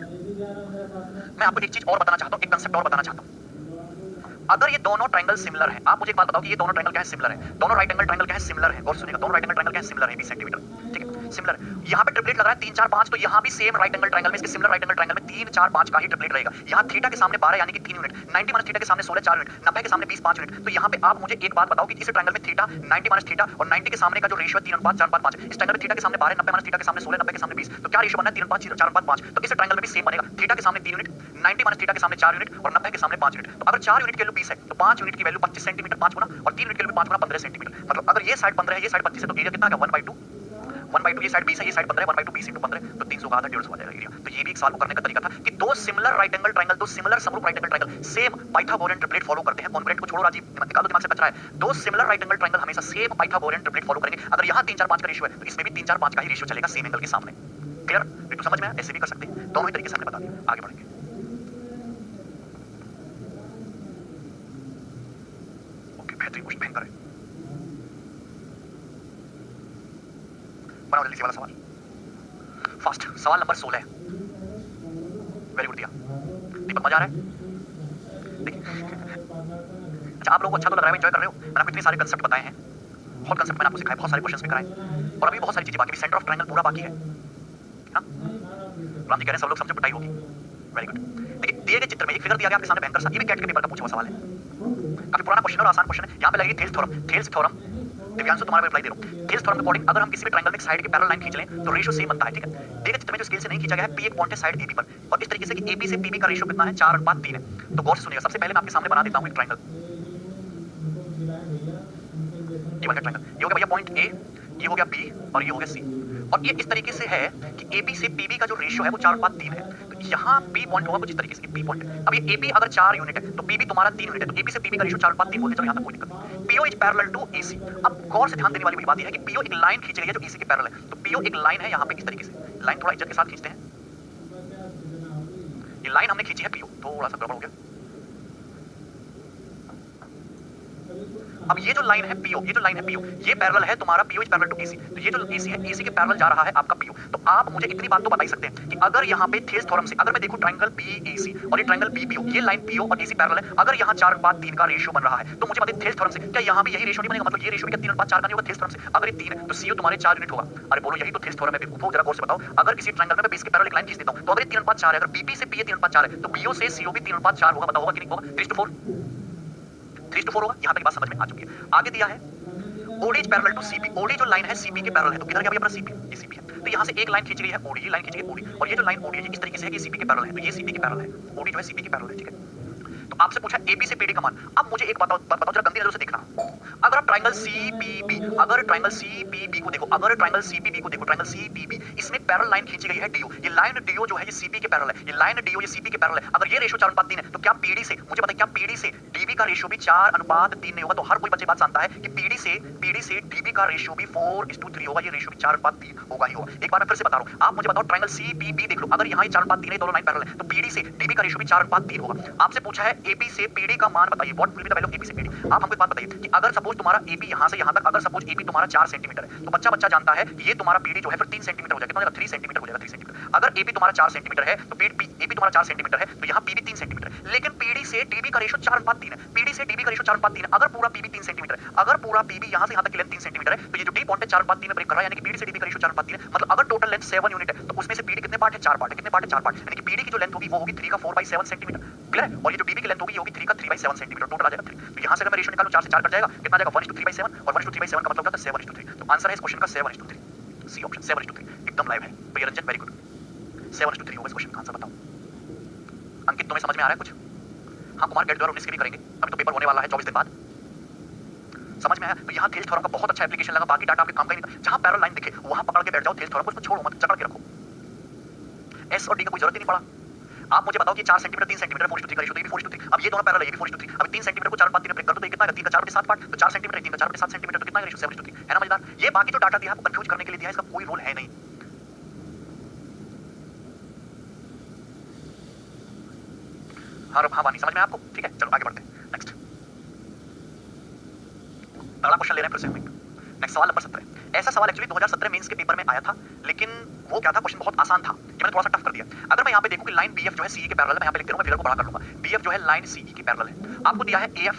मैं आपको एक चीज और बताना चाहता हूँ, एक कंसेप्ट और बताना चाहता हूँ। अगर ये दोनों ट्रायंगल सिमिलर हैं, आप मुझे एक बात बताओ कि ये दोनों ट्रायंगल क्या है? सिमिलर है। दोनों राइट एंगल ट्रायंगल क्या है? सिमिलर है। और सुनिएगा, दोनों राइट एंगल ट्रायंगल क्या है? सिमिलर है 20 सेंटीमीटर। ठीक है, सिमिलर। यहाँ पे ट्रिपलेट लग रहा है 3 4 5, तो यहाँ भी सेम राइट एंगल ट्रायंगल में, इसके सिमिलर राइट एंगल ट्रायंगल में 3 4 5 का ही ट्रिपलेट रहेगा। यहाँ थीटा के सामने 12 यानी कि 3 यूनिट, 90 माइनस थीटा के सामने 16 4 यूनिट, 90 के सामने 20 5 यूनिट। तो यहाँ पे आप मुझे एक बात बताओ कि इस ट्रायंगल में थीटा 90 माइनस थीटा और 90 के सामने का जो रेशियो है 3:5 4:5 इस ट्रायंगल में थीटा के सामने 12, 90 माइनस थीटा के सामने 16, 90 के सामने 20, तो क्या रेशियो बनना है? 3:5 4:5। तो इस ट्रायंगल में भी सेम बनेगा। थीटा के सामने 3 यूनिट, 90 माइनस थीटा के सामने 4 यूनिट और 90 के सामने 5 यूनिट। तो अगर 4 यूनिट की वैल्यू 20 है, तो 5 यूनिट की वैल्यू 25 सेंटीमीटर, 5 गुना, और 3 यूनिट की वैल्यू 5 गुना 15 सेंटीमीटर। मतलब अगर ये साइड 15 है, ये साइड 25 है, तो एरिया कितना आ गया? 1/2। 1/2 ये साइड 20 है, ये साइड 15 है, 1/2 20 × 15, तो 300 का आधा 150 आ जाएगा एरिया। तो ये भी एक सवाल को करने का तरीका था कि दो सिमिलर राइट एंगल ट्रायंगल, दो सिमिलर समरूप right angle triangle same Pythagorean triplet follow करते हैं। कॉन्ग्रुएंट को छोड़ो राजीव, निकाल दो दिमाग से कचरा है। दो सिमिलर राइट एंगल ट्रायंगल हमेशा सेम पाइथागोरियन ट्रिपलेट फॉलो करेंगे। अगर यहाँ 3 4 5 का रेशियो है, तो इसमें भी 3 4 5 का ही रेशियो चलेगा सेम एंगल के सामने। क्लियर? ये तो समझ में आया? ऐसे भी कर सकते हैं, दोनों ही तरीके से हमने बता दिया। आगे बढ़ेंगे। ओके, बेहतरीन क्वेश्चन, भयंकर है। बनाओ जल्दी से वाला सवाल, फास्ट। सवाल नंबर 16 है। वेरी गुड दिया दीपक, मजा आ रहा है? देखिए, अच्छा आप लोगों को अच्छा तो लग रहा है, एंजॉय कर रहे हो? मैंने आपको इतने सारे कंसेप्ट बताए हैं। बहुत कंसेप्ट मैंने आपको सिखाया, बहुत सारे क्वेश्चंस भी कराए और अभी बहुत सारी चीजें बाकी भी। सेंटर ऑफ ट्रायंगल पूरा बाकी है ना। राम जी कह रहे हैं सब लोग समझो पिटाई होगी। Very good. देखिए दिए गए चित्र में एक फिगर दिया गया आपके सामने भयंकर सा, ये भी कैट के पेपर का पूछा हुआ सवाल है, काफी पुराना क्वेश्चन और आसान क्वेश्चन है। यहाँ पे लगेगी Thales theorem. Thales theorem, Divyanshu तुम्हारा रिप्लाई दे रहा हूँ। थेल्स थ्योरम के अकॉर्डिंग अगर हम किसी भी ट्रायंगल में एक साइड की पैरेलल लाइन खींच लें तो रेशियो सेम बनता है, ठीक है। दिए गए चित्र में जो स्केल से नहीं खींचा गया है, पी एक पॉइंट है साइड एबी पर और इस तरीके से कि एबी से पीबी का रेशियो कितना है 4:3 है। तो गौर से सुनिएगा, सबसे पहले मैं आपके सामने बना देता हूँ एक ट्रायंगल। ये बन गया ट्रायंगल, ये हो गया भैया पॉइंट ए, ये हो गया बी और ये हो गया सी। और ये इस तरीके से है कि AB से PB का जो रेशियो है वो 4:3 है। तो यहाँ P पॉइंट होगा कुछ इस तरीके से, P पॉइंट है। अब ये AB अगर 4 यूनिट है तो PB तुम्हारा 3 यूनिट है, तो AB से PB का रेशियो 4:3 बोलते हैं। यहाँ तक कोई दिक्कत नहीं। PO is parallel to AC। अब गौर से ध्यान देने वाली बात यह है कि PO एक लाइन खींच रही है जो AC के पैरेलल है। तो PO एक लाइन है यहाँ पे इस तरीके से, लाइन थोड़ा इज्जत के साथ खींचते हैं। ये लाइन हमने खींची है PO, थोड़ा सा गड़बड़ हो गया। अब ये जो लाइन है PO, ये जो लाइन है PO, ये पैरेलल है तुम्हारा PO is parallel to AC। तो ये जो AC है, AC के पैरेलल जा रहा है आपका PO। तो आप मुझे इतनी बात तो बता ही सकते हैं कि अगर यहाँ पे थेल्स थ्योरम से अगर मैं देखूं ट्रायंगल BAC और ये ट्रायंगल BPO, ये लाइन PO और AC पैरेलल है, अगर यहाँ 4:3 का रेशियो बन रहा है तो मुझे बताइए थेल्स थ्योरम से क्या यहाँ भी यही रेशियो नहीं बनेगा? मतलब ये रेशियो भी क्या 3:4 का नहीं होगा थेल्स थ्योरम से? अगर ये 3 है तो CO तुम्हारे 4 यूनिट होगा। अरे बोलो यही तो थेल्स थ्योरम है बेवकूफो, जरा गौर से बताओ। अगर किसी ट्रायंगल में मैं बेस के पैरेलल एक लाइन खींच देता हूं तो अगर ये 3:4 है, अगर BP से PA 3:4 है तो PO से CO भी 3:4 होगा। बताओ होगा कि नहीं होगा? 3:4, 3:4 होगा। यहाँ तक बात समझ में आ चुकी है। आगे दिया है OD is parallel to CP। OD जो लाइन है CP के पैरेलल है, तो किधर गया भैया अपना CP? ये CP है। तो यहाँ से एक लाइन खींच गई है OD, ये लाइन खींच गई OD और ये जो लाइन OD है ये इस तरीके से है कि CP के पैरेलल है, तो ये CP के पैरेलल है। OD जो है CP के पैरेलल है, ठीक है। तो आपसे पूछा AB से PD का मान। अब मुझे एक बताओ जरा गंदी नजरों से देखना। अगर आप ट्रायंगल CPB, अगर ट्रायंगल CPB को देखो, अगर ट्रायंगल CPB को देखो, ट्रायंगल CPB, इसमें पैरेलल लाइन खींची गई है DO। ये लाइन DO जो है ये CP के पैरेलल है, ये लाइन DO ये CP के पैरेलल है। अगर ये रेशियो 4:3 है तो क्या PD से, मुझे बताइए क्या PD से DB का रेशियो भी 4:3 नहीं होगा? तो हर कोई बच्चे बात जानता है कि PD से DB का रेशियो भी 4:3 होगा। ये रेशियो भी 4:3 होगा ही होगा। एक बार मैं फिर से बता रहा हूं, आप मुझे बताओ ट्रायंगल CPB देख लो, अगर यहाँ 4:3 है, दोनों लाइन पैरेलल है, तो PD से DB का रेशियो भी 4:3 होगा। आपसे पूछा है AB से PD का मान बताइए, what will be the value of AB से PD। आप हमको एक बात बताइए कि अगर सपोज तुम्हारा AB यहाँ से यहाँ तक, अगर सपोज AB तुम्हारा 4 सेंटीमीटर है, तो बच्चा जानता है कि ये तुम्हारा PD जो है फिर 3 सेंटीमीटर हो जाएगा। कितना हो जाएगा? 3 सेंटीमीटर हो जाएगा, 3 सेंटीमीटर। अगर AB तुम्हारा 4 सेंटीमीटर है तो AB तुम्हारा 4 सेंटीमीटर है, तो यहाँ PB 3 सेंटीमीटर है। लेकिन PD से DB का रेशियो 4:3 है। PD से DB का रेशियो 4:3 है। अगर पूरा PB 3 सेंटीमीटर है, अगर पूरा PB यहाँ से यहाँ तक की लेंथ 3 सेंटीमीटर है, तो ये जो D पॉइंट है 4:3 में ब्रेक कर रहा है, यानी कि PD से DB का रेशियो 4:3 है। मतलब अगर टोटल लेंथ 7 यूनिट है तो उसमें से PD कितने पार्ट है? 4 पार्ट है। कितने पार्ट है? 4 पार्ट। यानी कि PD की जो लेंथ होगी वो होगी 3 का 4/7 सेंटीमीटर। क्लियर है? और ये जो DB की लेंथ होगी ये होगी 3 का 3/7 सेंटीमीटर। टोटल आ जाएगा 3। तो यहाँ से अगर मैं रेशियो निकालूं 4 से 4 कट जाएगा, कितना आ जाएगा? 1:3/7 और 1:3/7 का मतलब होता है 7:3। तो आंसर है इस क्वेश्चन का 7:3। सी ऑप्शन 7:3 एकदम लाइव है। भैया रंजन वेरी गुड, 7:3 होगा इस क्वेश्चन का आंसर। बताओ अंकित तुम्हें समझ में आ रहा है कुछ? हाँ कुमार गेट 2019 के भी करेंगे, अभी तो पेपर होने वाला है 24 दिन बाद। समझ में आया? तो यहाँ थेल्स थ्योरम का बहुत अच्छा एप्लीकेशन लगा, बाकी डाटा आपके काम का नहीं था। जहां पैरेलल लाइन दिखे वहां पकड़ के बैठ जाओ थेल्स थ्योरम को, उसको छोड़ो मत, जकड़ के रखो। S और D का कोई जरूरत ही नहीं पड़ा। आप मुझे बताओ कि 4 सेंटीमीटर 3 सेंटीमीटर 4:3 का रेशियो, तो ये भी 4:3। अब ये दोनों पैरेलल है, ये भी 4:3। अब 3 सेंटीमीटर को 4:3 में ब्रेक कर दो तो ये कितना आएगा? 3 का 4/7 पार्ट, तो 4 सेंटीमीटर 3 का 4/7 सेंटीमीटर, तो कितना रेशियो? 7:3 है ना मजेदार? ये बाकी जो डाटा दिया है आपको कंफ्यूज करने के लिए दिया है, इसका कोई रोल है नहीं। हाँ वानी समझ में आपको? ठीक है चलो आगे बढ़ते हैं। नेक्स्ट अगला क्वेश्चन ले रहे हैं फिर से। नेक्स्ट सवाल नंबर 17। ऐसा सवाल एक्चुअली 2017 मेंस के पेपर में आया था, लेकिन वो क्या था, क्वेश्चन बहुत आसान था कि मैंने थोड़ा सा टफ कर दिया। अगर मैं यहाँ पे देखूं कि लाइन BF जो है CE के पैरेलल है, मैं यहाँ पे लिख दे रहा हूं, मैं फिगर को बड़ा कर लूंगा। BF जो है लाइन CE के पैरेलल है। आपको दिया है AF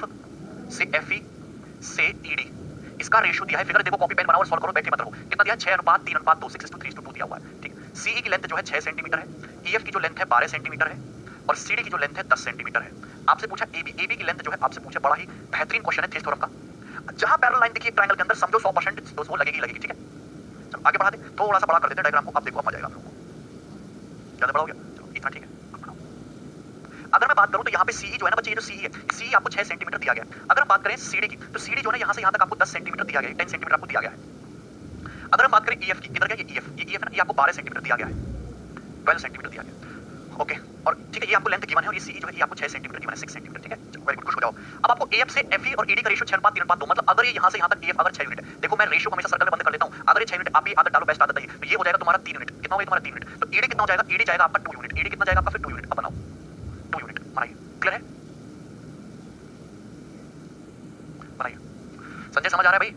से FE से ED, इसका रेशियो दिया है। फिगर देखो, कॉपी पेन बनाओ और सॉल्व करो, बैठे मत रहो। कितना दिया? 6:3:2 6:3:2 दिया हुआ है। ठीक, CE की लेंथ जो है 6 सेंटीमीटर है, EF की जो लेंथ है 12 सेंटीमीटर है और CD की जो लेंथ है 10 सेंटीमीटर है। आपसे पूछा AB की लेंथ जो है, आपसे पूछा, बड़ा ही बेहतरीन क्वेश्चन है थेल्स थ्योरम का। जहां पैरेलल लाइन देखिए ट्रायंगल के अंदर, समझो 100% वो लगेगी। ठीक है चलो आगे बढ़ा दे, थोड़ा सा बड़ा कर देते हैं डायग्राम को। अब देखो अब मजा आएगा आप लोगों को। ज्यादा बड़ा हो गया? चलो इतना ठीक है। अगर मैं बात करूं तो यहाँ पे CE जो है ना बच्चे, ये जो CE है, CE आपको 6 सेंटीमीटर दिया गया है। अगर बात करें CD की, तो CD जो है यहाँ से यहाँ तक आपको 10 सेंटीमीटर दिया गया है, 10 सेंटीमीटर आपको दिया गया है। अगर हम बात करें EF की, किधर गया? ये EF है ना, ये आपको 12 सेंटीमीटर दिया गया है, 12 सेंटीमीटर दिया गया। ओके और ठीक है, ये आपको लेंथ गिवन है और ये CE जो है ये आपको 6 सेंटीमीटर गिवन है, 6 सेंटीमीटर। ठीक है वेरी गुड, खुश हो जाओ। अब आपको AF से FE और ED का रेशियो 6:3:2, मतलब अगर ये यहाँ से यहाँ तक AF अगर 6 यूनिट है, देखो मैं रेशियो को हमेशा सर्कल में बंद कर लेता हूँ। अगर ये 6 यूनिट, आप ये आदत डालो, बेस्ट आदत है, तो ये हो जाएगा तुम्हारा 3 यूनिट। कितना हो गया तुम्हारा? 3 यूनिट। तो ED कितना हो जाएगा? ED जाएगा आपका 2 यूनिट। ED कितना जाएगा आपका? फिर 2 यूनिट। अब बनाओ 2 यूनिट बनाइए। क्लियर है? बनाइए। संजय समझ आ रहा है भाई?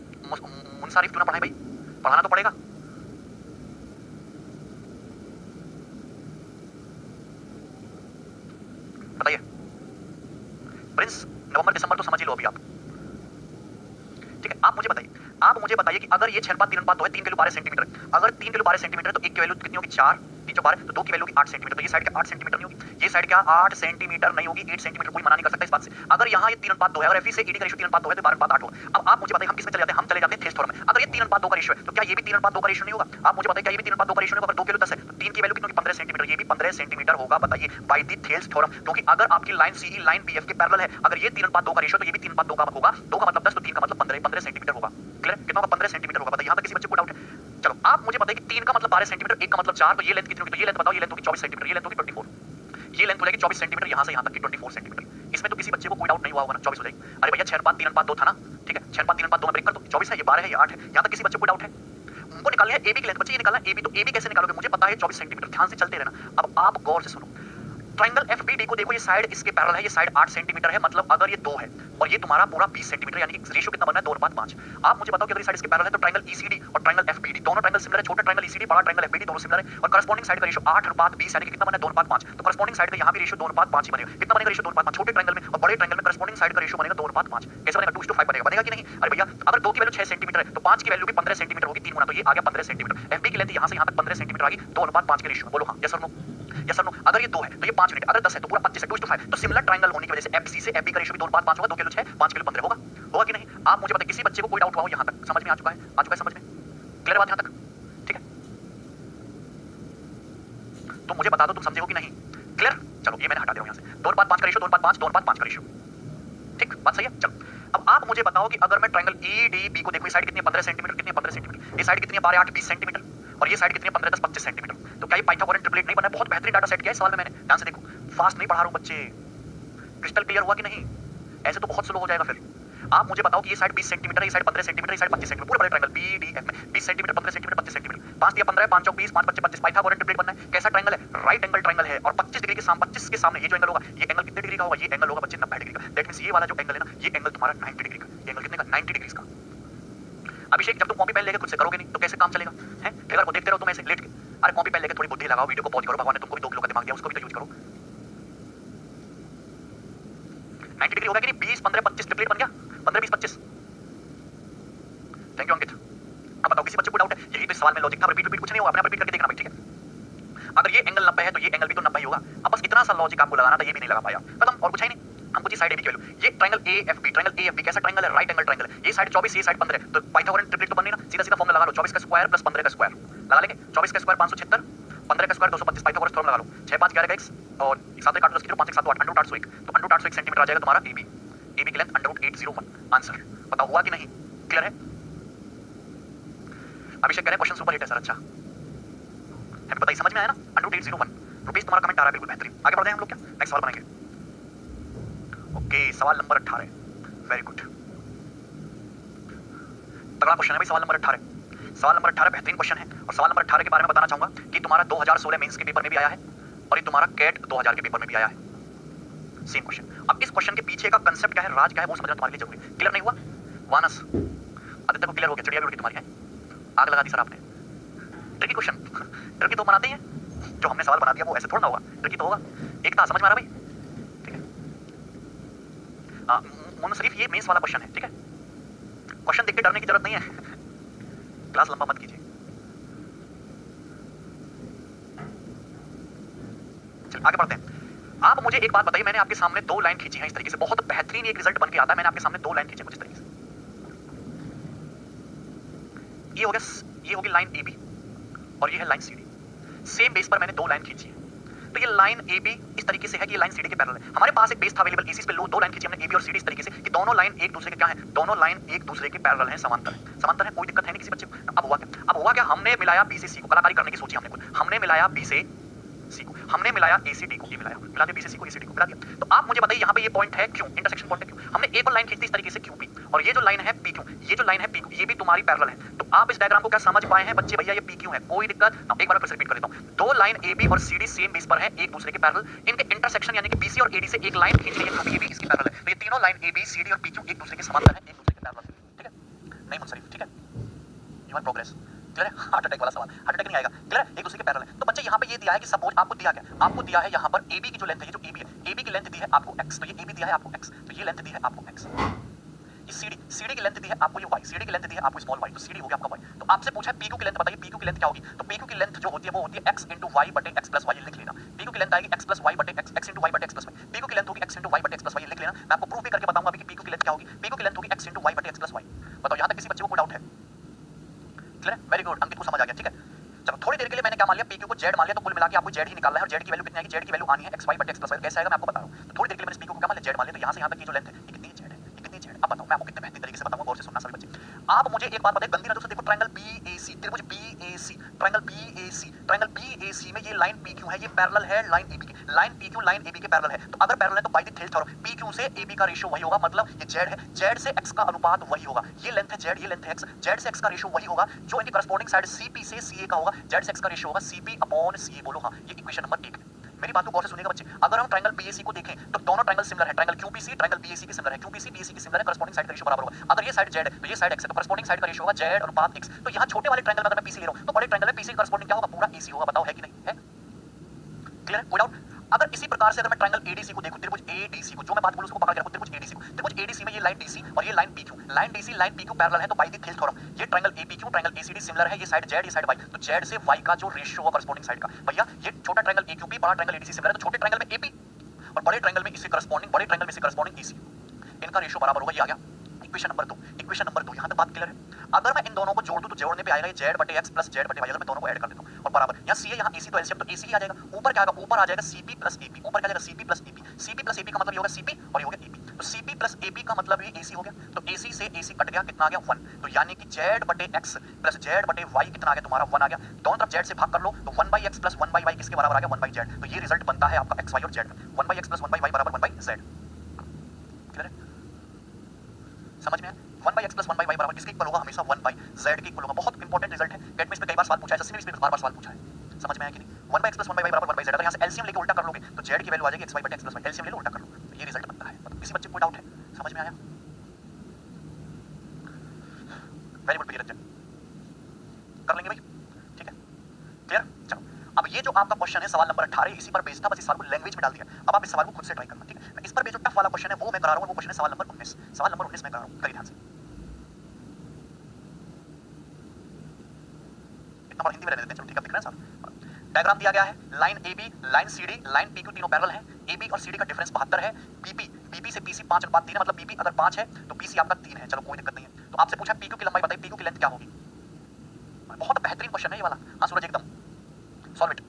मुनसारिफ क्यों ना पढ़ाए भाई? पढ़ाना तो पड़ेगा। बताइए प्रिंस, नवंबर दिसंबर तो समझ ही लो अभी आप। ठीक है आप मुझे बताइए, आप मुझे बताइए कि अगर ये 6:3:2 है, 3 किलो 12 सेंटीमीटर, अगर 3 किलो 12 सेंटीमीटर है तो 1 की वैल्यू कितनी होगी 4, 3 जो 12 तो 2 की वैल्यू होगी 8 सेंटीमीटर, तो ये साइड क्या 8 सेंटीमीटर नहीं होगी, ये साइड क्या 8 सेंटीमीटर नहीं होगी, 8 सेंटीमीटर कोई मना नहीं कर सकता इस बात से। अगर यहाँ ये 3:2 है और एफी से ईडी का रेशियो 3:2 है तो 12:8 होगा। अब आप मुझे बताइए हम किसमें चले जाते हैं, हम चले जाते हैं थेल्स थ्योरम में। अगर ये 3:2 का रेशियो है तो क्या ये भी 3:2 का रेशियो नहीं होगा? आप मुझे बताइए क्या ये भी 3:2 का रेशियो नहीं होगा? अगर 2 किलो 10 है तो 3 की वैल्यू कितनी होगी 15 सेंटीमीटर, ये भी 15 सेंटीमीटर होगा। बताइए बाय द थेल्स थ्योरम, क्योंकि अगर आपकी लाइन सीई लाइन बीएफ के पैरेलल है, अगर ये 3:2 का रेशियो तो ये भी 3:2 का होगा, 2 का मतलब 10 तो 3 का मतलब 15 सेंटीमीटर होगा। क्लियर? कितना होगा 15 सेंटीमीटर होगा। बताइए यहाँ तक किसी बच्चे को डाउट है? चलो आप मुझे बताइए कि 3 का मतलब 12 सेंटीमीटर, 1 का मतलब 4, तो ये लेंथ कितनी होगी? तो ये लेंथ बताओ, ये लेंथ होगी 24 सेंटीमीटर, ये लेंथ होगी 24, ये लेंथ हो जाएगी 24 सेंटीमीटर, यहाँ से यहाँ तक की 24 सेंटीमीटर। इसमें तो किसी बच्चे को कोई डाउट नहीं हुआ होगा ना, 24 हो जाएगी। अरे भैया 6:3:2 था ना, ठीक है 6:3:2 में ब्रेक कर दो, 24 है, ये 12 है, ये 8 है, यहाँ तक किसी बच्चे को डाउट है? उनको निकालना है एबी की लेंथ, बच्चे ये निकालना है एबी, तो एबी कैसे निकालोगे? मुझे पता है 24 सेंटीमीटर, ध्यान से चलते रहना। अब आप गौर से सुनो, ट्रायंगल एफबीडी को देखो, ये साइड इसके पैरेलल है, ये साइड 8 सेंटीमीटर है, मतलब अगर ये 2 है और ये तुम्हारा पूरा 20 सेंटीमीटर, यानी कि रेशियो कितना बना है 2:5। आप मुझे बताओ कि अगर ये साइड इसके पैरेलल है तो ट्रायंगल ईसीडी और ट्रायंगल एफबीडी दोनों ट्रायंगल सिमिलर है, छोटा ट्रायंगल ईसीडी बड़ा ट्रायंगल एफबीडी दोनों सिमिलर है, और करस्पॉन्डिंग साइड का रेशियो 8:20 यानी कि कितना बना है 2:5। तो करस्पॉन्डिंग साइड का यहाँ भी रेशियो 2:5 ही बनेगा। कितना बनेगा रेशियो 2:5? छोटे ट्रायंगल में और बड़े ट्रायंगल में करस्पॉन्डिंग साइड का रेशियो बनेगा 2:5। कैसे बनेगा? 2:5 बनेगा, बनेगा कि नहीं? अरे भैया अगर 2 की वैल्यू 6 सेंटीमीटर है तो 5 की वैल्यू भी 15 सेंटीमीटर होगी, 3 गुना, तो ये आ गया 15 सेंटीमीटर। एफबी की लेंथ यहाँ से यहाँ तक 15 सेंटीमीटर आ गई, 2:5 के रेशियो। बोलो हाँ यस और नो, यस और नो। अगर ये 2 है तो ये 5 यूनिट, अगर 10 है तो पूरा 25 है, 2:5। तो सिमिलर ट्रायंगल होने की वजह से एफसी से एफबी का रेशियो भी 2:5 होगा, 2 किलो 6, 5 किलो 15 होगा, होगा कि नहीं? आप मुझे बताइए किसी बच्चे को कोई डाउट हुआ हो? यहाँ तक समझ में आ चुका है? आ चुका है समझ में? क्लियर बात यहाँ तक? ठीक है, तो मुझे बता दो तुम समझे हो कि नहीं? क्लियर? चलो ये मैंने हटा दिया यहाँ से, 2:5 का रेशियो, 2:5 का रेशियो, ठीक बात सही है। चलो अब आप मुझे बताओ कि अगर मैं ट्रायंगल ईडीबी को देखो, ये साइड कितनी है 15 सेंटीमीटर, कितनी है 15 सेंटीमीटर, ये साइड कितनी है 12 8 20 सेंटीमीटर, और ये साइड कितनी है 15 10 25 सेंटीमीटर, तो क्या ये पाइथागोरन ट्रिपलेट नहीं बना है? बहुत बेहतरीन डाटा सेट किया है सवाल में मैंने, ध्यान से देखो, फास्ट नहीं पढ़ा रहा हूं बच्चे, क्रिस्टल क्लियर हुआ कि नहीं? ऐसे तो बहुत स्लो हो जाएगा फिर। आप मुझे बताओ कि ये साइड 20 सेंटीमीटर, ये साइड 15 सेंटीमीटर, ये साइड 25 सेंटीमीटर, पूरा बड़ा ट्रायंगल बीडीएफ में 20 सेंटीमीटर 15 सेंटीमीटर 25 सेंटीमीटर, 5 दिया 15 है, 5 चौक 20, 5 25 25, पाइथागोरन ट्रिपलेट बनना है। कैसा ट्रायंगल है? राइट एंगल ट्रायंगल है, और 25 डिग्री के सामने 25 के सामने ये जो एंगल होगा, ये एंगल कितने डिग्री का होगा? ये एंगल होगा बच्चे 90 डिग्री का। दैट मींस ये वाला जो एंगल है ना, ये एंगल तुम्हारा 90 डिग्री का, ये एंगल कितने का? 90 डिग्री का। अभिषेक जब तुम कॉपी पेन लेके खुद से करोगे नहीं तो कैसे काम चलेगा? हैं फिगर को देखते रहो तुम ऐसे लेट के। अरे कॉपी पेन लेके थोड़ी बुद्धि लगाओ, वीडियो को पॉज करो, भगवान ने तुमको भी 2 किलो का दिमाग दिया, उसको भी तो यूज करो। 90 डिग्री हो गया कि नहीं? 20 15 25 ट्रिपलेट बन गया, 15 20 25। थैंक यू अंकित। अब बताओ किसी बच्चे को डाउट है? यही तो इस सवाल में लॉजिक था, रिपीट कुछ नहीं होगा, अपने आप रिपीट करके देखना भाई, ठीक है? अगर ये एंगल 90 है तो ये एंगल भी तो 90 ही होगा। अब बस इतना सा लॉजिक आपको लगाना था, ये भी नहीं लगा पाया, खत्म, और कुछ है नहीं। हमको चाहिए साइड एबी की वैल्यू, ये ट्रायंगल एएफबी, ट्रायंगल एएफबी कैसा ट्रायंगल है? राइट एंगल ट्रायंगल है, ये साइड 24 ये साइड 15 है, तो पाइथागोरन ट्रिपलेट तो बननी ना, सीधा सीधा फॉर्मूला लगा लो, 24 का स्क्वायर प्लस 15 का स्क्वायर लगा लेंगे, 24 का स्क्वायर 576, 15 का स्क्वायर 225, पाइथागोरस थ्योरम लगा लो, 6 5 11 का x और 7 8 10 की 5 1 7 8 अंडर रूट 801, तो अंडर रूट 801 सेंटीमीटर आ जाएगा तुम्हारा एबी, एबी की लेंथ अंडर रूट 801। आंसर बताओ हुआ कि नहीं? क्लियर है? अभिषेक कह रहे हैं क्वेश्चन सुपर हिट है सर, अच्छा हमें पता ही, समझ में आया ना? अंडर रूट 801 रुपीस तुम्हारा कमेंट आ रहा है, बिल्कुल बेहतरीन। आगे बढ़ते हैं हम लोग, क्या नेक्स्ट सवाल बनाएंगे? ओके सवाल नंबर 18, वेरी गुड, तगड़ा क्वेश्चन है भाई सवाल नंबर 18। सवाल नंबर 18 बेहतरीन क्वेश्चन है, और सवाल नंबर 18 के बारे में बताना चाहूंगा कि तुम्हारा 2016 मेंस के पेपर में भी आया है और ये तुम्हारा कैट 2000 के पेपर में भी आया है, सेम क्वेश्चन। अब इस क्वेश्चन के पीछे का कंसेप्ट क्या है, राज क्या है, वो समझना तुम्हारे लिए जरूरी है। क्लियर नहीं हुआ? वानस आदित्य को क्लियर हो गया? चिड़िया भी उड़ गई तुम्हारी, है आग लगा दी सर आपने। ट्रिकी क्वेश्चन, ट्रिकी तो बनाते हैं, जो हमने सवाल बना दिया वो ऐसे थोड़ा ना होगा, ट्रिकी तो होगा। एक था, समझ में आ रहा भाई? ठीक है, मोहम्मद शरीफ ये मेंस वाला क्वेश्चन है, ठीक है? क्वेश्चन देख के डरने की जरूरत नहीं है, क्लास लंबा मत कीजिए। चल आगे बढ़ते हैं। आप मुझे एक बात बताइए, मैंने आपके सामने 2 लाइन खींची हैं इस तरीके से, बहुत बेहतरीन एक रिजल्ट बन के आता है, मैंने आपके सामने 2 लाइन खींची कुछ इस तरीके से। ये हो गया, ये होगी लाइन AB और ये है लाइन CD, सेम बेस पर मैंने 2 लाइन खींची है। तो ये लाइन AB इस तरीके से है कि ये लाइन CD के पैरेलल है। हमारे पास एक बेस था अवेलेबल, इसी पे 2 लाइन खींची हमने AB और CD इस तरीके से कि दोनों लाइन एक दूसरे के क्या है, दोनों लाइन एक दूसरे के पैरेलल हैं, समांतर है, समांतर है, कोई दिक्कत है नहीं किसी बच्चे को। अब हुआ क्या? अब हुआ क्या, हमने मिलाया B से C को, कलाकारी करने की सोची हमने कुछ, हमने मिलाया B से C को, हमने मिलाया A से D को, ये मिला दिया B से C को, A से D को मिला दिया। तो आप मुझे बताइए यहाँ पे ये पॉइंट है क्यों, इंटरसेक्शन पॉइंट है क्यों? हमने एक और लाइन खींची इस तरीके से QP, और ये जो लाइन है PQ, ये जो लाइन है PQ, ये भी तुम्हारी पैरेलल है। तो आप इस डायग्राम को क्या समझ पाए हैं बच्चे? भैया ये PQ है, कोई दिक्कत ना? एक बार फिर से रिपीट कर देता हूँ, 2 लाइन AB और CD सेम बेस पर है, एक दूसरे के पैरेलल, इनके इंटरसेक्शन यानी कि BC और AD से एक लाइन खींच ली है, क्योंकि ये भी इसके पैरेलल है। तो ये तीनों लाइन AB CD और PQ एक दूसरे के समांतर है, एक दूसरे के पैरेलल, ठीक है? नहीं मुनसरीफ, ठीक है? यू आर प्रोग्रेस, क्लियर है? हार्ट अटैक वाला सवाल, हार्ट अटैक नहीं आएगा, क्लियर है? एक दूसरे के पैरेलल है। तो बच्चे यहाँ पे ये दिया है कि सपोज आपको दिया क्या, आपको दिया है यहाँ पर AB की जो लेंथ है, ये जो AB है, AB की लेंथ दी है आपको x, तो ये AB दिया है आपको x, तो ये लेंथ दी है आपको x, सीडी की लेंथ दी है आपको ये y, सीडी की लेंथ दी है आपको स्मॉल y, तो सीडी हो गया आपका y। तो आपसे पूछा है पीक्यू की लेंथ बताइए, पीक्यू की लेंथ क्या होगी? तो पीक्यू की लेंथ जो होती है वो होती है x into y बटे x plus y, लिख लेना। पीक्यू की लेंथ आएगी x plus y बटे x into y बटे x plus y। पीक्यू की लेंथ होगी x into y बटे x plus y, लिख लेना। मैं आपको प्रूफ भी करके बताऊंगा अभी कि पीक्यू की लेंथ क्या होगी। पीक्यू की लेंथ होगी x into y बटे x plus y। बताओ यहां तक किसी बच्चे को कोई डाउट है? क्लियर है? वेरी गुड, अंकित को समझ आ गया, ठीक है। चलो थोड़ी देर के लिए मैंने क्या मान लिया, पीक्यू को z मान लिया, तो कुल मिला के आपको z ही निकालना है और z की वैल्यू कितनी आएगी? z की वैल्यू आनी है xy बटे x plus y। कैसे आएगा मैं आपको बता रहा हूं। तो थोड़ी देर के लिए मैंने पीक्यू को क्या मान लिया, z मान लिया, तो यहां से यहां तक की जो लेंथ है ये कितनी z है, ये कितनी z। अब बताओ मैं आपको कितने बेहतरीन तरीके से बताऊंगा, गौर से सुनना सभी बच्चे। आप मुझे एक बात बताइए, गंदी नजर से देखो ट्रायंगल BAC, त्रिभुज BAC, triangle BAC, triangle BAC में ये लाइन PQ है, ये पैरेलल है लाइन AB के, लाइन PQ लाइन AB के पैरेलल है। तो अगर पैरेलल है तो बाय द थेल्थ थ्योरम PQ से AB का रेशियो वही होगा, मतलब ये z है, z से x का अनुपात वही होगा। ये लेंथ है z, ये लेंथ है x, z से x का रेशियो वही होगा जो इनकी करस्पॉन्डिंग साइड CP से CA का होगा। z से x का रेशियो होगा CP/CA, बोलो हाँ, ये इक्वेशन नंबर 1 है। मेरी बात को गौर से सुनिएगा बच्चे। अगर हम ट्रायंगल BAC को देखें तो दोनों ट्रायंगल सिमिलर है, ट्रायंगल QPC ट्रायंगल BAC के सिमिलर है, QPC BAC के सिमिलर है, करस्पॉन्डिंग साइड का रेशियो बराबर होगा। अगर ये साइड z है तो ये साइड x है, तो करस्पॉन्डिंग साइड का रेशियो होगा z अनुपात x। तो यहाँ छोटे वाले ट्रायंगल में अगर मैं PC ले रहा हूँ तो बड़े ट्रायंगल में PC का करस्पॉन्डिंग क्या होगा? पूरा AC होगा। बताओ है कि नहीं है? क्लियर है? कोई डाउट? अगर इसी प्रकार से अगर मैं ट्रायंगल ADC को देखूं, त्रिभुज ADC को, जो मैं बात बोलूं उसको पकड़ के रखो, त्रिभुज ADC को, त्रिभुज ADC में ये लाइन DC और ये line PQ, line DC line PQ parallel है, तो बाय द थेल्थ थ्योरम ये triangle APQ triangle ACD similar है, ये साइड z ये साइड y, तो z से y का जो रेशियो होगा करस्पॉन्डिंग साइड का, भैया ये छोटा ट्रायंगल AQP बड़ा ट्रायंगल ADC सिमिलर है, तो छोटे ट्रायंगल में AP और बड़े ट्रायंगल में इससे करस्पॉन्डिंग, बड़े ट्रायंगल में इससे करस्पॉन्डिंग AC, इनका रेशियो बराबर होगा। ये आ गया इक्वेशन नंबर 2। इक्वेशन नंबर 2 यहां तक बात क्लियर है? अगर मैं इन दोनों को जोड़ दूं तो जोड़ने पे आएगा ये z बटे x प्लस z बटे y। अगर मैं दोनों को ऐड कर देता हूं और बराबर यहां CA यहां AC, तो एलसीएम तो AC ही आ जाएगा। ऊपर क्या आएगा? ऊपर आ जाएगा CP प्लस AP, ऊपर क्या आ जाएगा? CP plus AP। CP plus AP का मतलब ये होगा CP और ये हो गया AP, तो CP प्लस AP का मतलब ये AC हो गया। तो AC से AC कट गया, कितना आ गया? 1। तो यानी कि z बटे x प्लस z बटे y कितना आ गया तुम्हारा? 1 आ गया। दोनों तरफ z से भाग कर लो तो 1/x प्लस 1/y किसके बराबर आ गया? 1/z। तो ये रिजल्ट बनता है आपका x y और z का, 1/x प्लस 1/y बराबर 1/z। क्लियर है? समझ में आया? 1/x प्लस 1/y बराबर किसके इक्वल होगा? हमेशा 1/z के इक्वल होगा। बहुत इंपॉर्टेंट रिजल्ट है, गेट में इस पे कई बार सवाल पूछा है, सस्सी में बार-बार सवाल पूछा है। समझ में आया कि नहीं? 1/x प्लस 1/y बराबर 1/z। अगर यहां से एलसीएम लेके उल्टा कर लोगे तो z की वैल्यू आ जाएगी xy बटे x प्लस y, एलसीएम ले लो उल्टा कर लो, तो ये रिजल्ट बनता है। मतलब किसी बच्चे को कोई डाउट है? समझ में आया? वेरी गुड प्रियरंजन, कर लेंगे भाई, ठीक है? क्लियर? चलो अब ये जो आपका क्वेश्चन है सवाल नंबर 18 इसी पर बेस्ड था, बस इस सवाल को लैंग्वेज में डाल दिया। अब आप इस सवाल को खुद से ट्राई करना, ठीक है? मैं इस पर भी जो टफ वाला क्वेश्चन है वो मैं करा रहा हूं, वो क्वेश्चन है सवाल नंबर 19। सवाल नंबर 19 मैं करा रहा हूं, करिए ध्यान से। इतना बार हिंदी में रहने देते हैं, चलो ठीक है, दिख रहा है साहब। डायग्राम दिया गया है, line AB line CD line PQ तीनों पैरेलल है। AB और CD का डिफरेंस 72 है। BP से PC 5/3 है, मतलब BP अगर 5 है तो PC आपका 3 है। चलो कोई दिक्कत नहीं है। तो आपसे पूछा PQ की लंबाई बताइए, PQ की लेंथ क्या होगी? बहुत बेहतरीन क्वेश्चन है ये वाला। हाँ सूरज एकदम सॉल्व इट।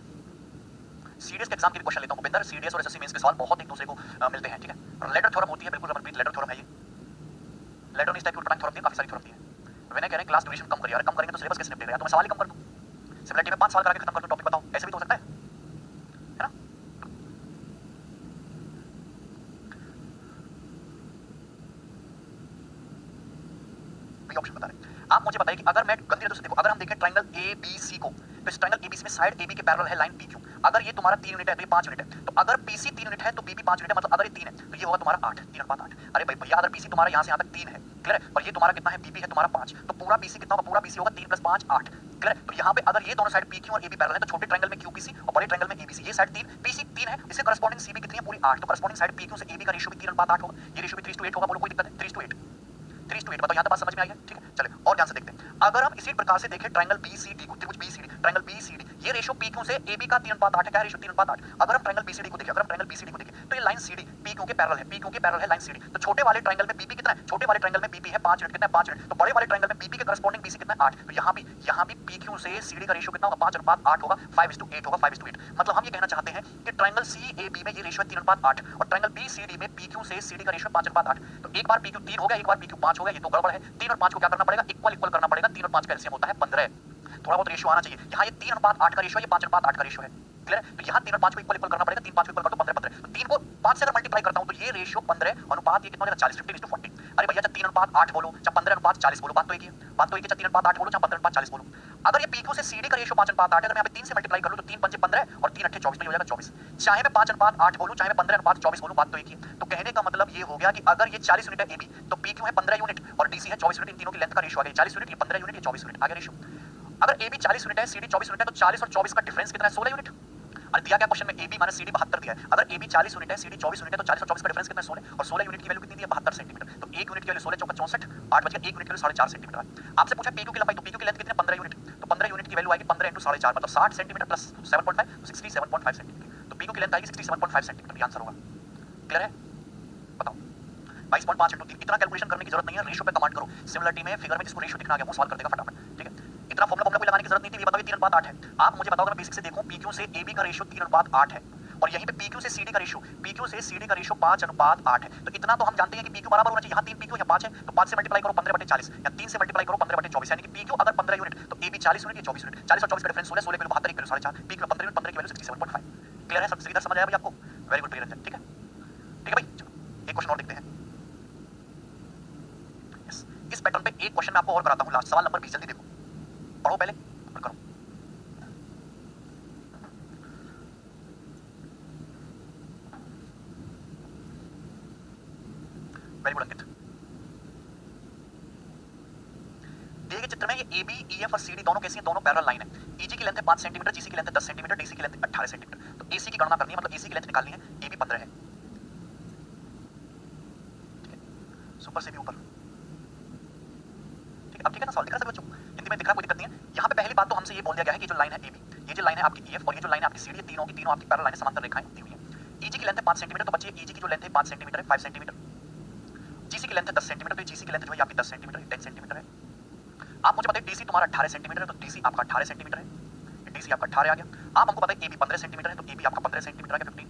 सीडीएस के एग्जाम के क्वेश्चन लेता हूं भूपेंद्र, सीडीएस और एसएससी मेंस के सवाल बहुत एक दूसरे को मिलते हैं, ठीक है? लेटर थ्योरम होती है, बिल्कुल रमनप्रीत लेटर थ्योरम है ये। लेटर इस टाइप की थ्योरम दी, काफी सारी थ्योरम दी है। विनय कह रहे हैं क्लास ड्यूरेशन कम करिए। अरे कम करेंगे तो सिलेबस कैसे निपटेगा? तो मैं सवाल ही कम कर दूं, सिमिलरिटी में 5 सवाल करा के खत्म कर दूं टॉपिक, बताओ ऐसे भी तो हो सकता है ना? बी ऑप्शन बता रहे। आप मुझे बताइए कि अगर मैं गंदी नजर से देखो, अगर हम देखें ट्रायंगल ABC को, तो इस ट्रायंगल ABC में साइड AB के पैरेलल है लाइन PQ। अगर ये तुम्हारा 3 यूनिट है तो ये 5 यूनिट है, तो अगर PC 3 यूनिट है तो BP 5 यूनिट है, मतलब अगर ये 3 है तो ये होगा तुम्हारा 8, 3/8। अरे भाई भैया अगर PC तुम्हारा यहाँ से यहाँ तक 3 है, क्लियर है, और ये तुम्हारा कितना है? BP है तुम्हारा 5, तो पूरा BC कितना होगा? पूरा BC होगा 3 + 5 8, क्लियर है? तो यहाँ पे अगर ये दोनों साइड PQ और AB पैरेलल है तो छोटे ट्रायंगल में QPC और बड़े ट्रायंगल में ABC, ये साइड 3 PC 3 है, इससे करस्पॉन्डिंग CB कितनी है? पूरी 8, तो करस्पॉन्डिंग साइड PQ से AB का रेशियो भी 3/8 होगा, ये रेशियो भी 3:8 होगा। बोलो कोई दिक्कत है? 3:8, 3:8। बताओ यहाँ तक बात समझ में आई है? ठीक है, चलिए और ध्यान से देखते हैं। अगर हम इसी प्रकार से देखें ट्रायंगल BCD को, त्रिभुज BCD ट्रायंगल BCD, ये रेशियो PQ से AB का 3/8 है। क्या रेशियो? 3/8। अगर हम ट्रायंगल BCD को देखें, अगर हम ट्रायंगल BCD को देखें तो ये लाइन CD PQ के पैरेलल है, PQ के पैरेलल है लाइन CD। तो छोटे वाले ट्रायंगल में BP कितना है? छोटे वाले ट्रायंगल में BP है 5 यूनिट, कितना है? 5 यूनिट। तो बड़े वाले ट्रायंगल में BP के करस्पॉन्डिंग BC कितना है? 8। तो यहाँ भी PQ से CD का रेशियो कितना होगा? 5/8 होगा, 5:8 होगा, 5:8। मतलब हम ये कहना चाहते हैं कि ट्रायंगल CAB में ये रेशियो 3/8 और ट्रायंगल BCD में PQ से CD का रेशियो 5/8। तो एक बार PQ 3 हो गया, एक बार PQ 5 हो गया, ये तो गड़बड़ है। 3 और 5 को क्या करना पड़ेगा? इक्वल करना पड़ेगा। 3 और 5 का एलसीएम होता है 15। थोड़ा बहुत रेशियो आना चाहिए। यहाँ ये 3/8 का रेशियो है, ये 5/8 का रेशियो है, क्लियर है? तो यहाँ 3 और 5 को इक्वल करना पड़ेगा। 3 5 को इक्वल कर दो 15। तो 3 को 5 से अगर मल्टीप्लाई करता हूँ तो ये रेशियो 15 अनुपात ये कितना हो जाएगा? 40, 15:40। अरे भैया जब 3/8 बोलो, जब 15/40 बोलो, बात तो एक ही है, बात तो एक है। जब 3/8 बोलो, जब 15/40 बोलो। अगर ये PQ से CD का रेशियो 5/8 है, अगर मैं यहाँ पे 3 से मल्टीप्लाई कर लूं तो 3 पंजे 15 और 3 अट्ठे 24, तो ये हो जाएगा 24। चाहे मैं 5/8 बोलूं, चाहे मैं 15/24 बोलूं, बात तो एक ही है। तो कहने का मतलब ये हो गया कि अगर ये 40 यूनिट है AB, तो PQ है 15 यूनिट और DC है 24 यूनिट। इन तीनों की लेंथ का रेशियो आ गया 40 यूनिट, ये 15 यूनिट, ये 24 यूनिट आ गया रेशियो। अगर AB 40 यूनिट है, CD 24 यूनिट है, तो 40 और 24 का डिफरेंस कितना है? 16 यूनिट। अरे दिया क्या क्वेश्चन में AB माइनस CD 72 दिया है। अगर AB 40 यूनिट है, CD 24 यूनिट है, तो 40 और 24 का डिफरेंस कितना है? 16, और 16 यूनिट की वैल्यू कितनी दी है? 72 सेंटीमीटर। तो 1 यूनिट की वैल्यू 16 चौका 64, 8 बच गया, 1 यूनिट की वैल्यू 4.5 सेंटीमीटर है। आपसे पूछा PQ की लंबाई, तो PQ की लेंथ कितनी है? 15 यूनिट। तो 15 यूनिट की वैल्यू आएगी 15 × 4.5 मतलब 60 सेंटीमीटर प्लस 7.5 तो 67.5 सेंटीमीटर। तो PQ की लेंथ आएगी 67.5 सेंटीमीटर, ये आंसर होगा। क्लियर है? बताओ 22.5 × 3। इतना कैलकुलेशन करने की जरूरत नहीं है, रेशियो पे कमांड करो। सिमिलरिटी में फिगर में जिसको रेशियो दिखना आ गया वो सॉल्व कर देगा फटाफट, ठीक है? इतना फॉर्मूला कोई लगाने की जरूरत नहीं थी। ये बताओ 3:8 है। आप मुझे बताओ, अगर मैं बेसिक से देखूं PQ से AB का रेशियो 3:8 है और यहीं पे PQ से CD का रेशियो 5:8 है। तो इतना तो हम जानते हैं कि PQ बराबर होना चाहिए। यहाँ 3 PQ या 5 है, तो 5 से मल्टीप्लाई करो 15/40 या 3 से मल्टीप्लाई करो 15/24, यानी कि PQ अगर 15 यूनिट तो AB 40 यूनिट, ये 24 यूनिट। 40 और 24 का डिफरेंस 16, 16 की वैल्यू 72, 1 की वैल्यू 4.5, PQ 15 यूनिट, 15 की वैल्यू 67.5। क्लियर है? सब सीधा समझ आया भाई आपको? वेरी गुड रंजन, ठीक है? ठीक है भाई, चलो एक क्वेश्चन और देखते हैं। यस, इस पैटर्न पे एक क्वेश्चन मैं आपको और कराता हूँ, लास्ट सवाल नंबर 20, जल्दी देखो, पढ़ो पहले और करो। वेरी गुड अंकित। दिए गए चित्र में ये AB, EF और CD दोनों कैसी हैं? दोनों पैरेलल लाइन है। EG की लेंथ है 5 सेंटीमीटर, GC की लेंथ है 10 सेंटीमीटर, DC की लेंथ है 18 सेंटीमीटर। तो AC की गणना करनी है, मतलब AC की लेंथ निकालनी है। AB 15 है, ठीक है? सुपर से भी ऊपर, ठीक है? अब ठीक है ना, सवाल दिख रहा है सभी बच्चों? हिंदी में दिख रहा है, कोई दिक्कत नहीं है। यहाँ पे पहली बात तो हमसे ये बोल दिया गया है कि जो लाइन है AB, ये जो लाइन है आपकी EF और ये जो लाइन है आपकी CD, ये तीनों की तीनों आपकी पैरेलल लाइन है, समांतर रेखाएं दी हुई हैं। EG की लेंथ है 5 सेंटीमीटर, तो बच्चे EG की जो लेंथ है 5 सेंटीमीटर है, 5 सेंटीमीटर। GC की लेंथ है 10 सेंटीमीटर, तो GC की लेंथ जो है आपकी 10 सेंटीमीटर है, 10 सेंटीमीटर है। आप मुझे बताइए DC तुम्हारा 18 सेंटीमीटर है, तो DC आपका 18 सेंटीमीटर है, DC आपका 18 आ गया। आप हमको बताइए AB 15 सेंटीमीटर है, तो AB आपका 15 सेंटीमीटर आ गया, 15।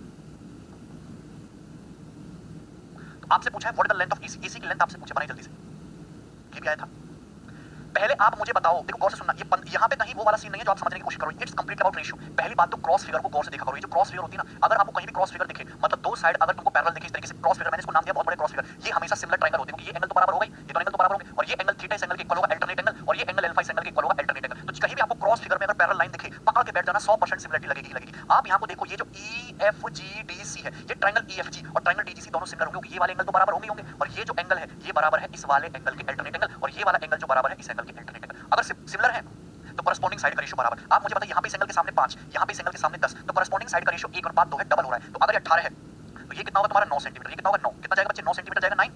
तो आपसे पूछा है what is the length of AC, AC की लेंथ आपसे पूछे, बनाइए जल्दी से, ये भी आया था। पहले आप मुझे बताओ, देखो गौर से सुनना, ये यहाँ पे कहीं वो वाला सीन नहीं है जो आप समझने की कोशिश करो। It's complete about ratio. पहली बात तो क्रॉस फिगर को गौर से देखा करो। ये जो क्रॉस फिगर होती है ना, अगर आपको कहीं भी क्रॉस फिगर दिखे, मतलब दो साइड अगर तुमको पैरेलल दिखे इस तरीके से क्रॉस फिगर, मैंने इसको नाम दिया बहुत बड़े क्रॉस फिगर, ये हमेशा सिमिलर ट्रायंगल होते हैं, क्योंकि ये एंगल तो बराबर होगा ही, ये दोनों एंगल तो बराबर होंगे, और ये एंगल थीटा इस एंगल के इक्वल होगा, अल्टरनेट एंगल, और ये एंगल अल्फा इस एंगल के इक्वल होगा, अल्टरनेट एंगल। तो कहीं भी आपको क्रॉस फिगर में अगर पैरेलल लाइन दिखे, पकड़ के बैठ जाना, 100% सिमिलरिटी लगेगी लगेगी। आप यहाँ को देखो, ये जो EFGDC है, ये ट्रायंगल EFG और ट्रायंगल DGC दोनों सिमिलर होंगे, ये वाले एंगल तो बराबर होंगे होंगे, और ये जो एंगल है ये बराबर है इस वाले एंगल के अल्टरनेट एंगल, और ये वाला एंगल जो बराबर है इस एंगल के अल्टरनेट एंगल। अगर सिमिलर है तो कॉरस्पॉन्डिंग साइड का रेशियो बराबर। आप मुझे बताइए, यहाँ पे इस एंगल के सामने 5, यहाँ पे इस एंगल के सामने 10, तो कॉरस्पॉन्डिंग साइड का रेशियो 1:2 है, डबल हो रहा है। तो अगर ये 18 है तो ये कितना होगा तुम्हारा? 9 सेंटीमीटर। ये कितना होगा? 9। कितना जाएगा बच्चे? 9 सेंटीमीटर जाएगा, 9।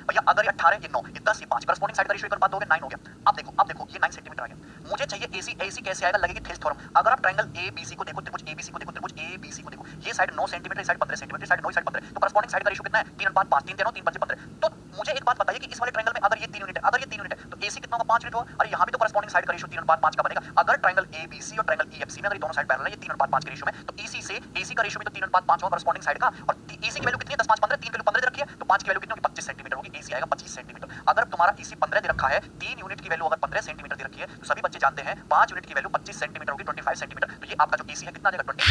भैया अगर ये 18 है, ये 9, ये 10, ये 5, कॉरस्पॉन्डिंग साइड का रेशियो 1:2 हो गया, 9 हो गया। अब देखो ये 9 सेंटीमीटर आ गया। मुझे चाहिए AC, AC कैसे आएगा? लगेगी थेल्स थ्योरम। अगर आप ट्रायंगल ABC को देखो, त्रिभुज ABC को देखो, त्रिभुज ABC को देखो, ये side 9 centimetre, side 15 centimetre, side 9, side 15, तो कॉरस्पॉन्डिंग साइड का रेशियो कितना है? 3:5, 3 3 3 15। तो मुझे एक बात बताइए कि इस वाले ट्रायंगल में अगर ये 3 यूनिट है, अगर ये 3 यूनिट है, तो AC कितना होगा? 5 यूनिट होगा। अरे यहाँ भी तो कॉरस्पॉन्डिंग साइड का रेशियो 3:5 का बनेगा। अगर ट्रायंगल ABC और ट्रायंगल EFC में अगर ये दोनों साइड पैरेलल है, ये 3:5 के रेशियो में, तो EC से AC का रेशियो भी तो 3:5 होगा कॉरस्पॉन्डिंग साइड का। और AC की वैल्यू कितनी है? 10 5 15, 3 की वैल्यू 15 दे रखी है, तो 5 की वैल्यू कितनी होगी? 25 सेंटीमीटर होगी। AC आएगा 25 सेंटीमीटर। अगर तुम्हारा EC 15 दे रखा है, 3 यूनिट की वैल्यू अगर 15 सेंटीमीटर दे रखी है, तो सभी बच्चे जानते हैं 5 यूनिट की वैल्यू 25 सेंटीमीटर होगी, 25 सेंटीमीटर। तो ये आपका जो AC है कितना आ जाएगा? 25।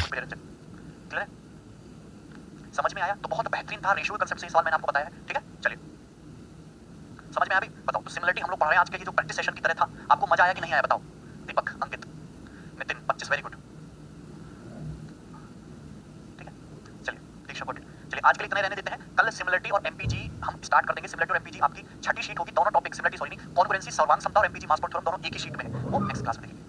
क्लियर है? समझ में आया? तो बहुत बेहतरीन था, रेशियो कंसेप्ट से सवाल मैंने आपको बताया है, ठीक है? चलिए समझ में आया? भी बताओ, तो सिमिलरिटी हम लोग पढ़ रहे हैं आज के, ये जो प्रैक्टिस सेशन की तरह था, आपको मजा आया कि नहीं आया? बताओ। दीपक, अंकित, नितिन, 25, वेरी गुड, ठीक है? चलिए दीक्षा गुड। चलिए आज के लिए इतने रहने देते हैं। कल सिमिलरिटी और MPG हम स्टार्ट कर देंगे। सिमिलरिटी और MPG आपकी छठी शीट होगी, दोनों टॉपिक, सिमिलरिटी सॉरी नहीं, कॉन्ग्रुएंसी, सर्वांग समता और MPG मास थ्योरम दोनों एक ही शीट में है, वो नेक्स्ट क्लास में देखेंगे।